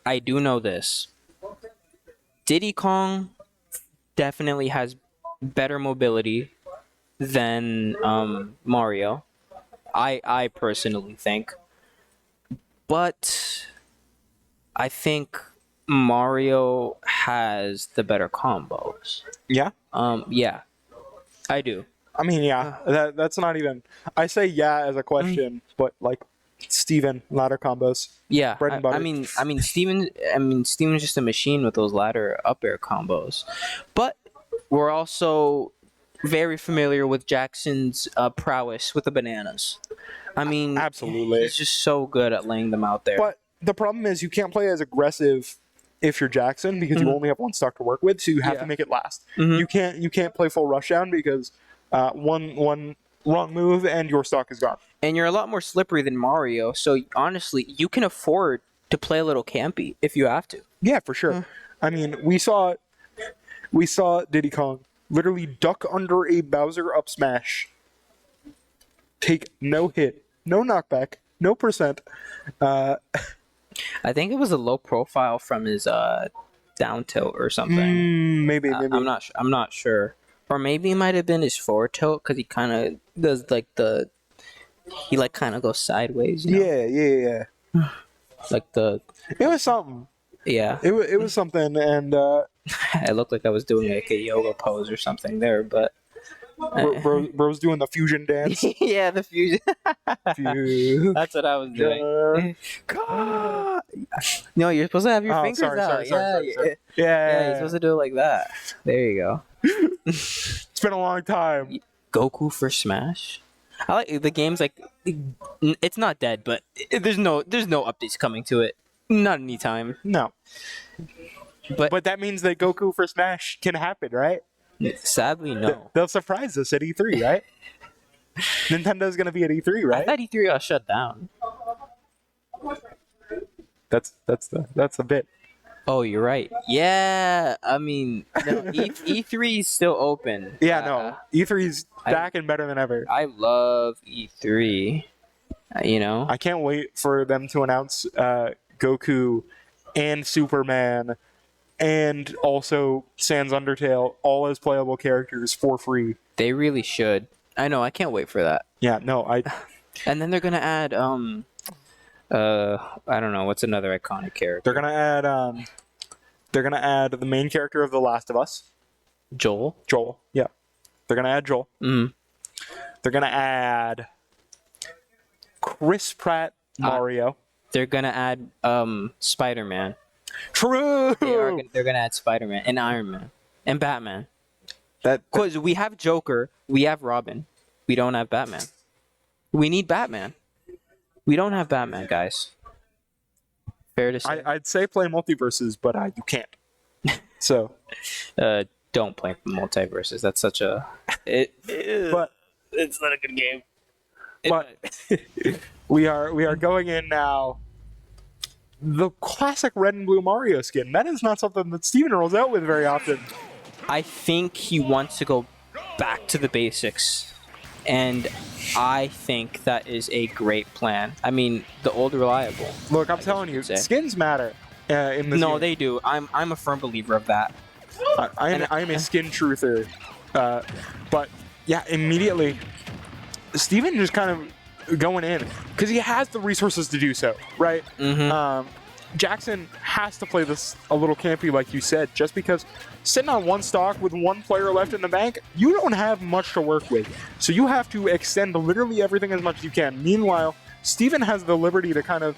I do know this. Diddy Kong definitely has better mobility than Mario. I personally think. But I think Mario has the better combos. Yeah. Yeah. I do. I mean, yeah. That's not even. I say yeah as a question, but like Steven, ladder combos. Yeah, Bread and butter. I mean, Steven's just a machine with those ladder up air combos. But we're also very familiar with Jackson's prowess with the bananas. I mean, Absolutely. he's just so good at laying them out there. But the problem is you can't play as aggressive if you're Jackson because you only have 1 stock to work with, so you have to make it last. You can't play full rushdown because one wrong move and your stock is gone. And you're a lot more slippery than Mario, so honestly, you can afford to play a little campy if you have to. Yeah, for sure. I mean, we saw Diddy Kong literally duck under a Bowser up smash, take no hit, no knockback, no percent. I think it was a low profile from his down tilt or something. Maybe. I'm not sure. Or maybe it might have been his forward tilt because he kind of does he kind of goes sideways. You know? Yeah. Like It was something. Yeah. It was something, and It looked like I was doing like a yoga pose or something there, but bro's doing the fusion dance. yeah, the fusion. Fusion. That's what I was doing. No, you're supposed to have your fingers out. Sorry. Yeah, you're supposed to do it like that. There you go. It's been a long time. Goku for Smash. I like the game's like it's not dead, but there's no updates coming to it. Not anytime. No. But that means that Goku for Smash can happen, right? Sadly, no. They'll surprise us at E3, right? Nintendo's gonna be at E3, I right? thought E3 got shut down. That's the bit. Oh, you're right. Yeah, I mean, no, E3 is still open. Yeah, no. E3's back and better than ever. I love E3. I can't wait for them to announce Goku and Superman and also Sans Undertale all as playable characters for free. They really should. I know. I can't wait for that. Yeah, no, And then they're gonna add I don't know. What's another iconic character? They're gonna add the main character of The Last of Us, Joel. Joel. Yeah, they're gonna add Joel. Mm. They're gonna add Chris Pratt, Mario. They're gonna add Spider-Man. True. They're gonna add Spider-Man and Iron Man and Batman. That Because we have Joker, we have Robin, we don't have Batman. We need Batman. We don't have Batman, guys. Fair to say. I'd say play multiverses, but you can't. So, Don't play multiverses. That's such a. but It's not a good game. But we are going in now. The classic red and blue Mario skin. That is not something that Steven rolls out with very often. I think he wants to go back to the basics, and I think that is a great plan. I mean, the old reliable. Look, I'm telling you, say. skins matter in this No, game. they do. I'm a firm believer of that. I am a skin truther. But yeah, immediately, Steven just kind of going in because he has the resources to do so, right? Mm-hmm. Jackson has to play this a little campy, like you said, just because sitting on one stock with one player left in the bank, you don't have much to work with. So you have to extend literally everything as much as you can. Meanwhile, Steven has the liberty to kind of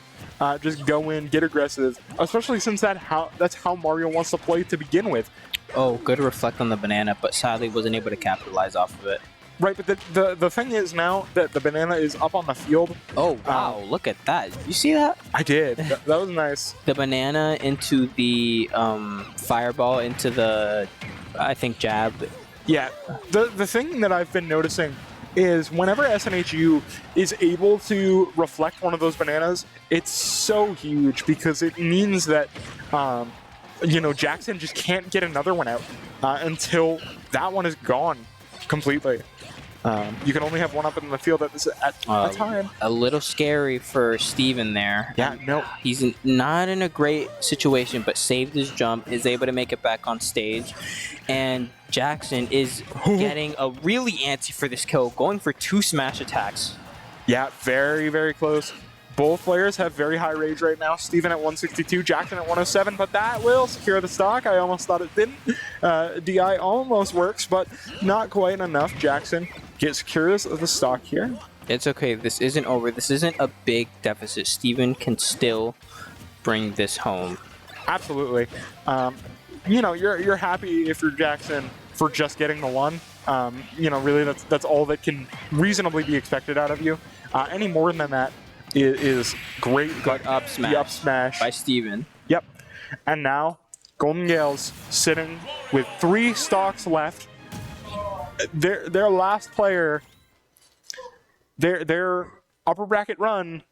just go in, get aggressive, especially since that's how Mario wants to play to begin with. Oh, good to reflect on the banana, but sadly wasn't able to capitalize off of it. Right, but the thing is now that the banana is up on the field. Oh, wow, look at that. You see that? I did. That was nice. The banana into the fireball into the, I think, jab. Yeah, the thing that I've been noticing is whenever SNHU is able to reflect one of those bananas, it's so huge because it means that, Jackson just can't get another one out until that one is gone completely. You can only have one up in the field at a time. A little scary for Steven there. Yeah, no. He's not in a great situation, but saved his jump, is able to make it back on stage. And Jackson is getting a really antsy for this kill, going for 2 smash attacks. Yeah, very, very close. Both players have very high rage right now. Steven at 162, Jackson at 107, but that will secure the stock. I almost thought it didn't. DI almost works, but not quite enough. Jackson secures the stock here. It's okay. This isn't over. This isn't a big deficit. Steven can still bring this home. Absolutely. You're happy if you're Jackson for just getting the one. Really that's all that can reasonably be expected out of you. Any more than that is great. Good up smash. The up smash by Steven. Yep. And now Golden Gaels sitting with 3 stocks left. Their last player, their upper bracket run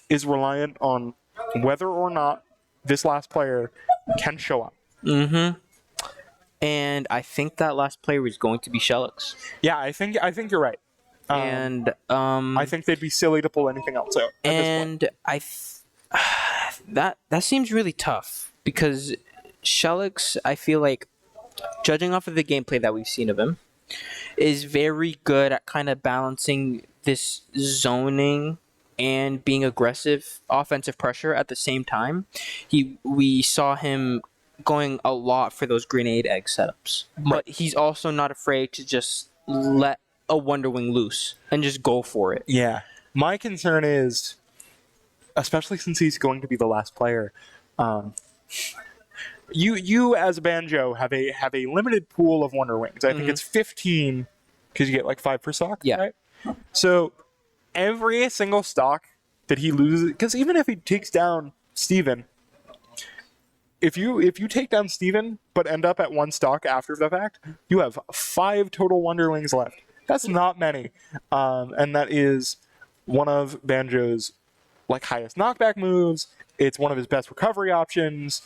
is reliant on whether or not this last player can show up. Mm-hmm. And I think that last player is going to be Shellix. Yeah, I think you're right. I think they'd be silly to pull anything else out. And that seems really tough because Shellix, I feel like, judging off of the gameplay that we've seen of him, is very good at kind of balancing this zoning and being aggressive offensive pressure at the same time. We saw him going a lot for those grenade egg setups, but he's also not afraid to just let a Wonder Wing loose and just go for it. Yeah. My concern is, especially since he's going to be the last player, you as a Banjo have a limited pool of Wonder Wings. I think it's 15 because you get like 5 per stock. Yeah. Right? So every single stock that he loses, because even if he takes down Steven, if you take down Steven but end up at 1 stock after the fact, you have 5 total Wonder Wings left. That's not many, and that is one of Banjo's highest knockback moves. It's one of his best recovery options.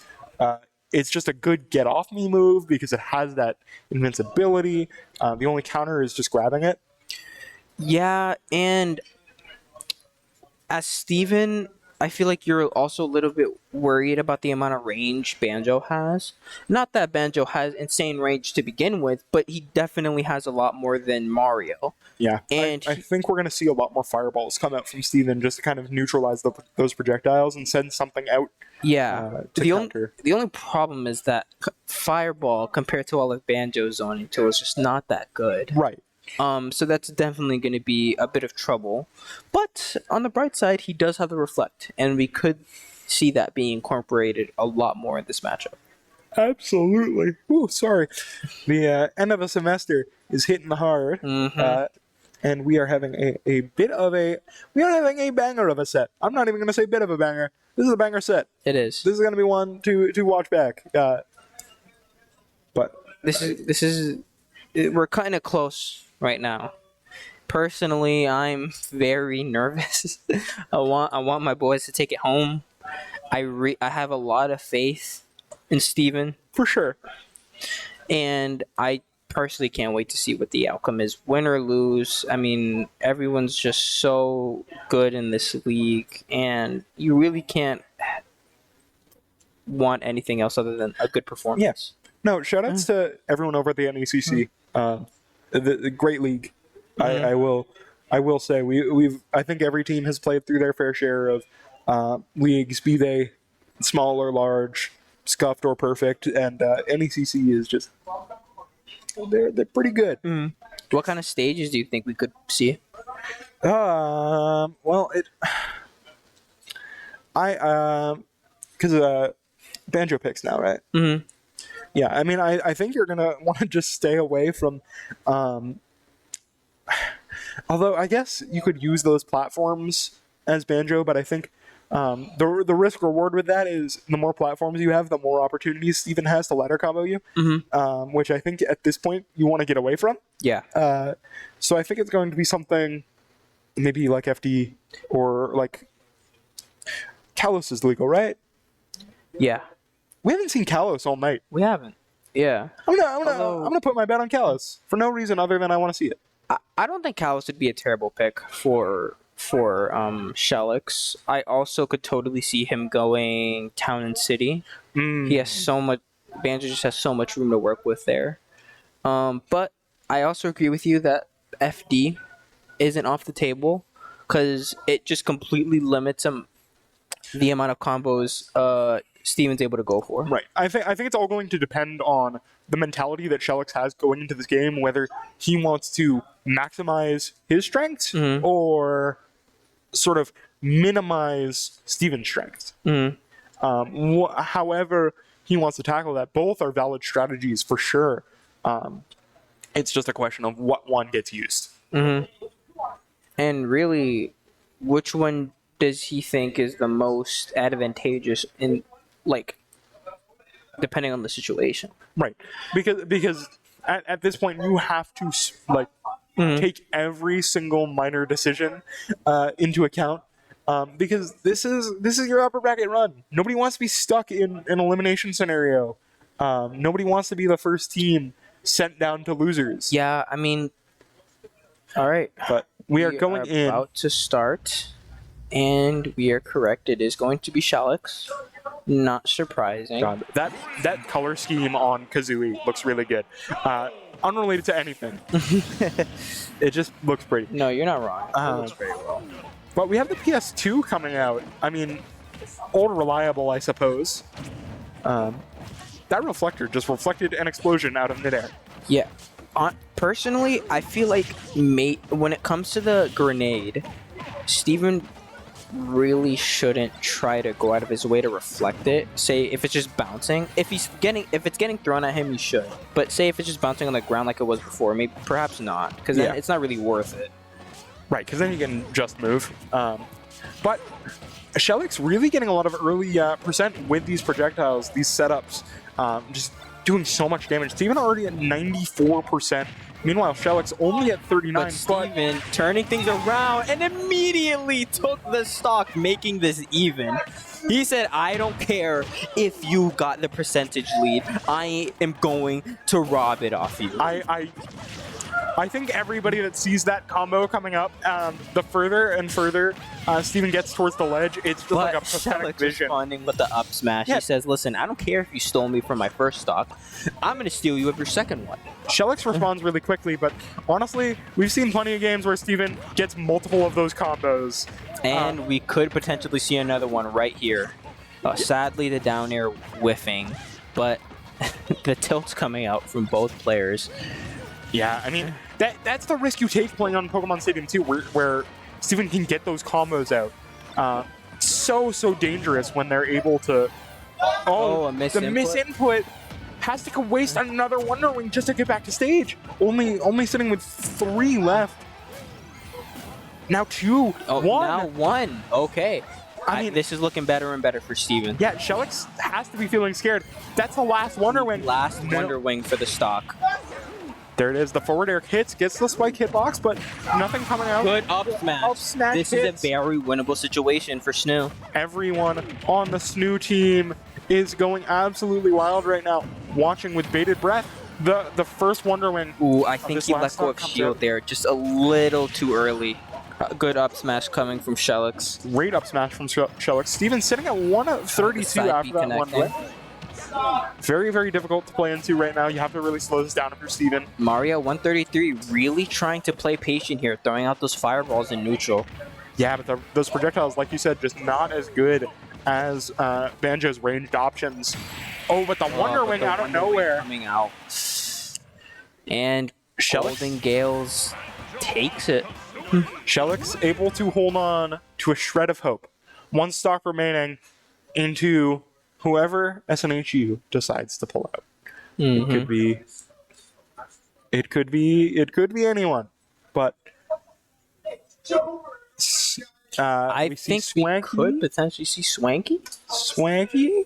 It's just a good get off me move because it has that invincibility. The only counter is just grabbing it. Yeah, and as Steven, I feel like you're also a little bit worried about the amount of range Banjo has. Not that Banjo has insane range to begin with, but he definitely has a lot more than Mario. Yeah, And I think we're going to see a lot more fireballs come out from Steven just to kind of neutralize those projectiles and send something out to counter. The only problem is that Fireball, compared to all of Banjo's zoning tools, is just not that good. Right. So that's definitely going to be a bit of trouble. But on the bright side, he does have the Reflect, and we could see that being incorporated a lot more in this matchup. Absolutely. Ooh, sorry. The end of a semester is hitting hard, and we are having a bit of a... We are having a banger of a set. I'm not even going to say bit of a banger. This is a banger set. It is. This is going to be one to watch back. But This is... We're kind of close right now. Personally, I'm very nervous. I want my boys to take it home. I have a lot of faith in Steven. for sure. And I personally can't wait to see what the outcome is. Win or lose, I mean, everyone's just so good in this league, and you really can't want anything else other than a good performance. Yes. No, shout-outs to everyone over at the NECC. The great league. I will say I think every team has played through their fair share of leagues, be they small or large, scuffed or perfect, and NECC is just they're pretty good. What kind of stages do you think we could see? Well, because Banjo picks now, right? Mm-hmm. Yeah, I mean, I think you're gonna want to just stay away from. Although I guess you could use those platforms as Banjo, but I think the risk reward with that is the more platforms you have, the more opportunities Steven has to ladder combo you. Which I think at this point you want to get away from. Yeah. So I think it's going to be something maybe like FD or like Kalos is legal, right? Yeah. We haven't seen Kalos all night. We haven't. Yeah. I'm gonna put my bet on Kalos for no reason other than I want to see it. I don't think Kalos would be a terrible pick for Shellix. I also could totally see him going Town and City. He has so much. Banjo just has so much room to work with there. But I also agree with you that FD isn't off the table because it just completely limits him the amount of combos Steven's able to go for. Right. I think it's all going to depend on the mentality that Shellix has going into this game, whether he wants to maximize his strengths or sort of minimize Steven's strengths. However he wants to tackle that, both are valid strategies for sure. It's just a question of what one gets used. And really, which one does he think is the most advantageous in, like, depending on the situation? Right. Because at this point you have to like take every single minor decision into account. Because this is your upper bracket run. Nobody wants to be stuck in an elimination scenario. Nobody wants to be the first team sent down to losers. Yeah, I mean, all right. But we are going in. About to start, and we are correct. It is going to be Shellix. Not surprising. God, that color scheme on Kazooie looks really good. Unrelated to anything. It just looks pretty. No, you're not wrong. It looks very well. But we have the PS2 coming out. I mean, old reliable, I suppose. That reflector just reflected an explosion out of midair. Yeah. Personally, I feel like when it comes to the grenade, Steven really shouldn't try to go out of his way to reflect it. Say if it's just bouncing, if it's getting thrown at him, he should. But say if it's just bouncing on the ground like it was before, maybe perhaps not, because then it's not really worth it. Right, because then you can just move. But Shellix really getting a lot of early percent with these projectiles, these setups, just doing so much damage. Steven already at 94%. Meanwhile, Shellix only at 39. But Steven turning things around and immediately took the stock, making this even. He said, I don't care if you got the percentage lead. I am going to rob it off you. I think everybody that sees that combo coming up, the further and further Steven gets towards the ledge, it's just like a pathetic Shellick's vision. responding with the up smash. Yeah. He says, listen, I don't care if you stole me from my first stock. I'm going to steal you of your second one. Shellick's responds really quickly, but honestly, we've seen plenty of games where Steven gets multiple of those combos. And we could potentially see another one right here. Sadly, the down air whiffing, but the tilt's coming out from both players. Yeah, I mean, that's the risk you take playing on Pokemon Stadium 2, where Steven can get those combos out. So dangerous when they're able to... a misinput. The misinput has to waste another Wonder Wing just to get back to stage. Only sitting with 3 left. Now 2. Oh, 1. now 1. Okay. I mean, this is looking better and better for Steven. Yeah, Shellick has to be feeling scared. That's the last Wonder Wing. Last Wonder Wing for the stock. There it is. The forward air hits, gets the spike hitbox, but nothing coming out. Good up smash. Up smash This hits. is a very winnable situation for SNHU. Everyone on the SNHU team is going absolutely wild right now, watching with bated breath the first Wonder Wing. Ooh, I think this he last let go stock of comes shield out. there just a little too early. Good up smash coming from Shellick. Great up smash from Shellick. Steven sitting at 132 Side after B that one connecting. hit. Very, very difficult to play into right now. You have to really slow this down if you're Steven. Mario 133 really trying to play patient here, throwing out those fireballs in neutral. Yeah, but those projectiles, like you said, just not as good as Banjo's ranged options. Oh, but the Wonder Wing out of nowhere. Coming out. And Shellick? Golden Gales takes it. Shellick's able to hold on to a shred of hope. 1 stock remaining into whoever SNHU decides to pull out. It could be anyone. But I think we could potentially see Swanky. Swanky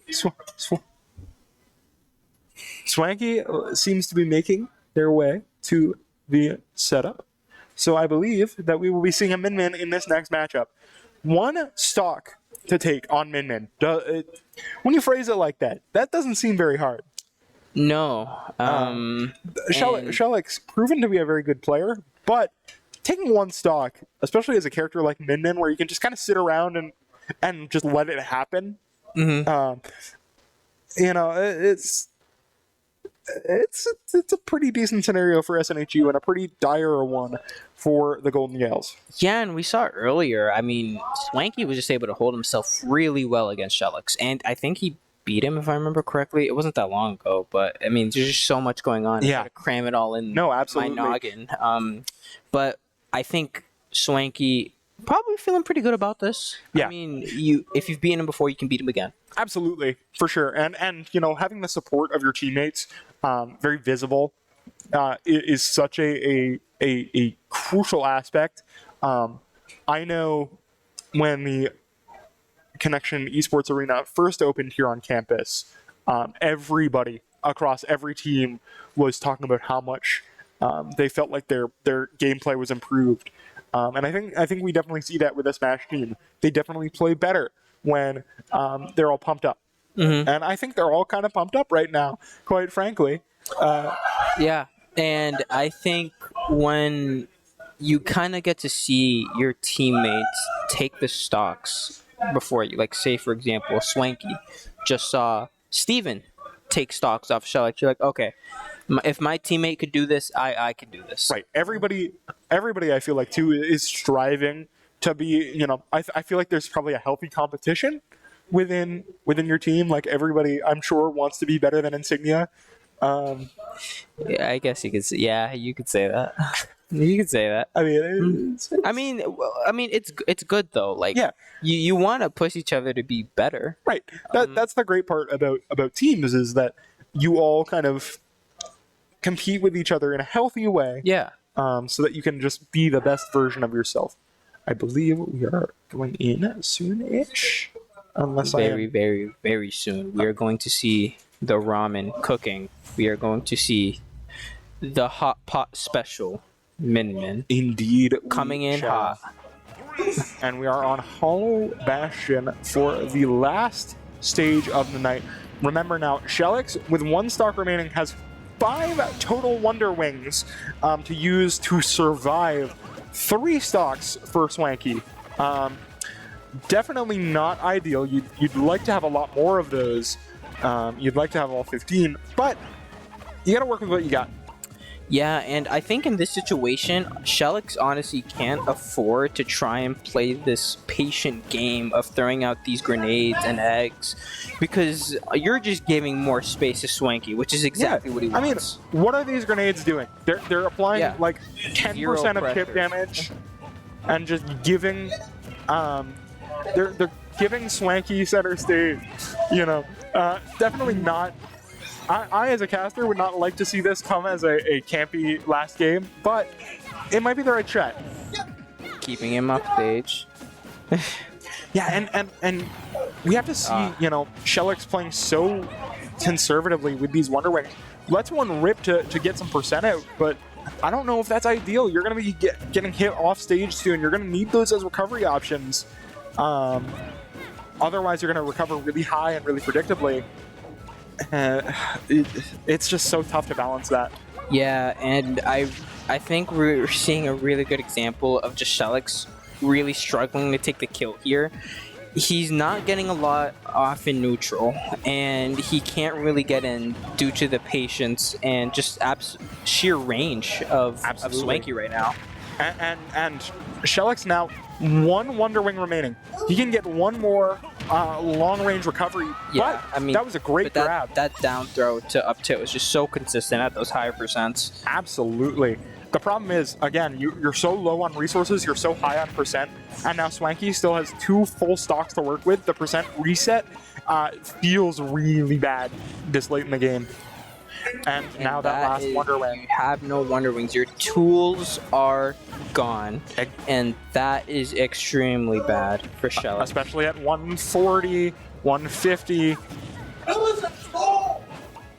seems to be making their way to the setup. So I believe that we will be seeing a Min Min in this next matchup. 1 stock to take on Min Min. When you phrase it like that, that doesn't seem very hard. No. Shellick's proven to be a very good player, but taking 1 stock, especially as a character like Min Min, where you can just kind of sit around and just let it happen, it's a pretty decent scenario for SNHU and a pretty dire one for the Golden Gaels. Yeah, and we saw earlier, I mean, Swanky was just able to hold himself really well against Shellick, and I think he beat him, if I remember correctly. It wasn't that long ago, but, I mean, there's just so much going on. Yeah. I gotta cram it all in No, absolutely. my noggin. But I think Swanky probably feeling pretty good about this. Yeah. I mean, if you've beaten him before, you can beat him again. Absolutely, for sure. And having the support of your teammates, very visible, is such a crucial aspect. I know when the Connection Esports Arena first opened here on campus, everybody across every team was talking about how much they felt like their gameplay was improved. And I think we definitely see that with the Smash team. They definitely play better when they're all pumped up. And I think they're all kind of pumped up right now, quite frankly. Yeah, and I think when you kind of get to see your teammates take the stocks before you, like say for example, Swanky just saw Steven take stocks off Shellick, you're like, okay, if my teammate could do this, I can do this. Right. Everybody I feel like too is striving to be, I feel like there's probably a healthy competition within your team. Like everybody, I'm sure, wants to be better than Insignia. Yeah, I guess you could say, you could say that. You could say that. I mean, it's good though. Like, yeah. you want to push each other to be better. Right. That's the great part about teams is that you all kind of compete with each other in a healthy way. Yeah. So that you can just be the best version of yourself. I believe we are going in soon-ish. Unless very, very, very soon. We are going to see the ramen cooking. We are going to see the hot pot special Min Min. Indeed. Coming in hot. And we are on Hollow Bastion for the last stage of the night. Remember now, Shellick, with 1 stock remaining, has 5 total Wonder Wings to use to survive 3 stocks for Swanky. Definitely not ideal. You'd like to have a lot more of those. You'd like to have all 15, but you gotta work with what you got. Yeah, and I think in this situation, Shellix honestly can't afford to try and play this patient game of throwing out these grenades and eggs, because you're just giving more space to Swanky, which is exactly what he wants. I mean, what are these grenades doing? They're applying like 10% of chip pressure. damage, and just giving, they're giving Swanky center stage. You know, definitely not. I, as a caster, would not like to see this come as a campy last game, but it might be the right strat. Keeping him off stage. Yeah, and we have to see, you know, Shellix playing so conservatively with these Wonder Wings. Lets one rip to get some percent out, but I don't know if that's ideal. You're going to be getting hit off stage soon. You're going to need those as recovery options. Otherwise, you're going to recover really high and really predictably. It's just so tough to balance that. Yeah, and I think we're seeing a really good example of just Shellix really struggling to take the kill here. He's not getting a lot off in neutral, and he can't really get in due to the patience and just sheer range of Swanky right now. And Shellix now 1 Wonder Wing remaining. He can get 1 more long range recovery. Yeah, but I mean that was a great grab. That down throw to up tilt was just so consistent at those higher percents. Absolutely. The problem is, again, you're so low on resources, you're so high on percent, and now Swanky still has 2 full stocks to work with. The percent reset feels really bad this late in the game. And now that last Wonder Wing. You have no Wonder Wings. Your tools are gone. And that is extremely bad for Shellix. Especially at 140, 150.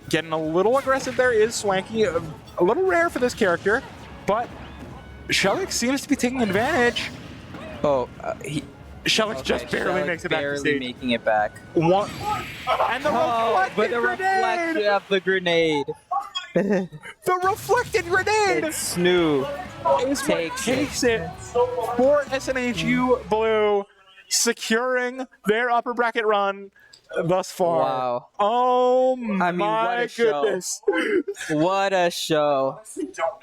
Getting a little aggressive there is Swanky. A little rare for this character, but Shellix seems to be taking advantage. Oh, Shellix just barely makes it back to stage. Making it back. And the reflection of the grenade. The reflected grenade! It's SNHU. Takes it for SNHU Blue, securing their upper bracket run thus far. Wow. Oh what my a show. goodness. What a show.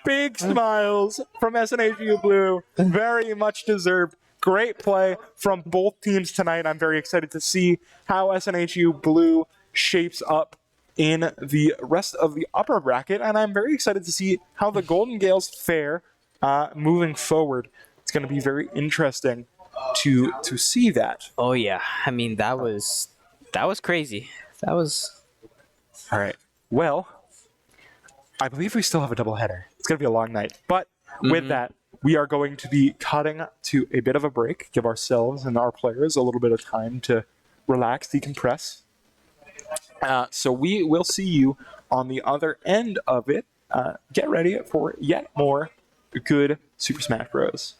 Big smiles from SNHU Blue. Very much deserved. Great play from both teams tonight. I'm very excited to see how SNHU Blue shapes up in the rest of the upper bracket, and I'm very excited to see how the Golden Gaels fare moving forward. It's going to be very interesting to see that. Oh yeah, I mean that was crazy. That was all right. Well, I believe we still have a doubleheader. It's going to be a long night, but with that, we are going to be cutting to a bit of a break, give ourselves and our players a little bit of time to relax, decompress. So we will see you on the other end of it. Get ready for yet more good Super Smash Bros.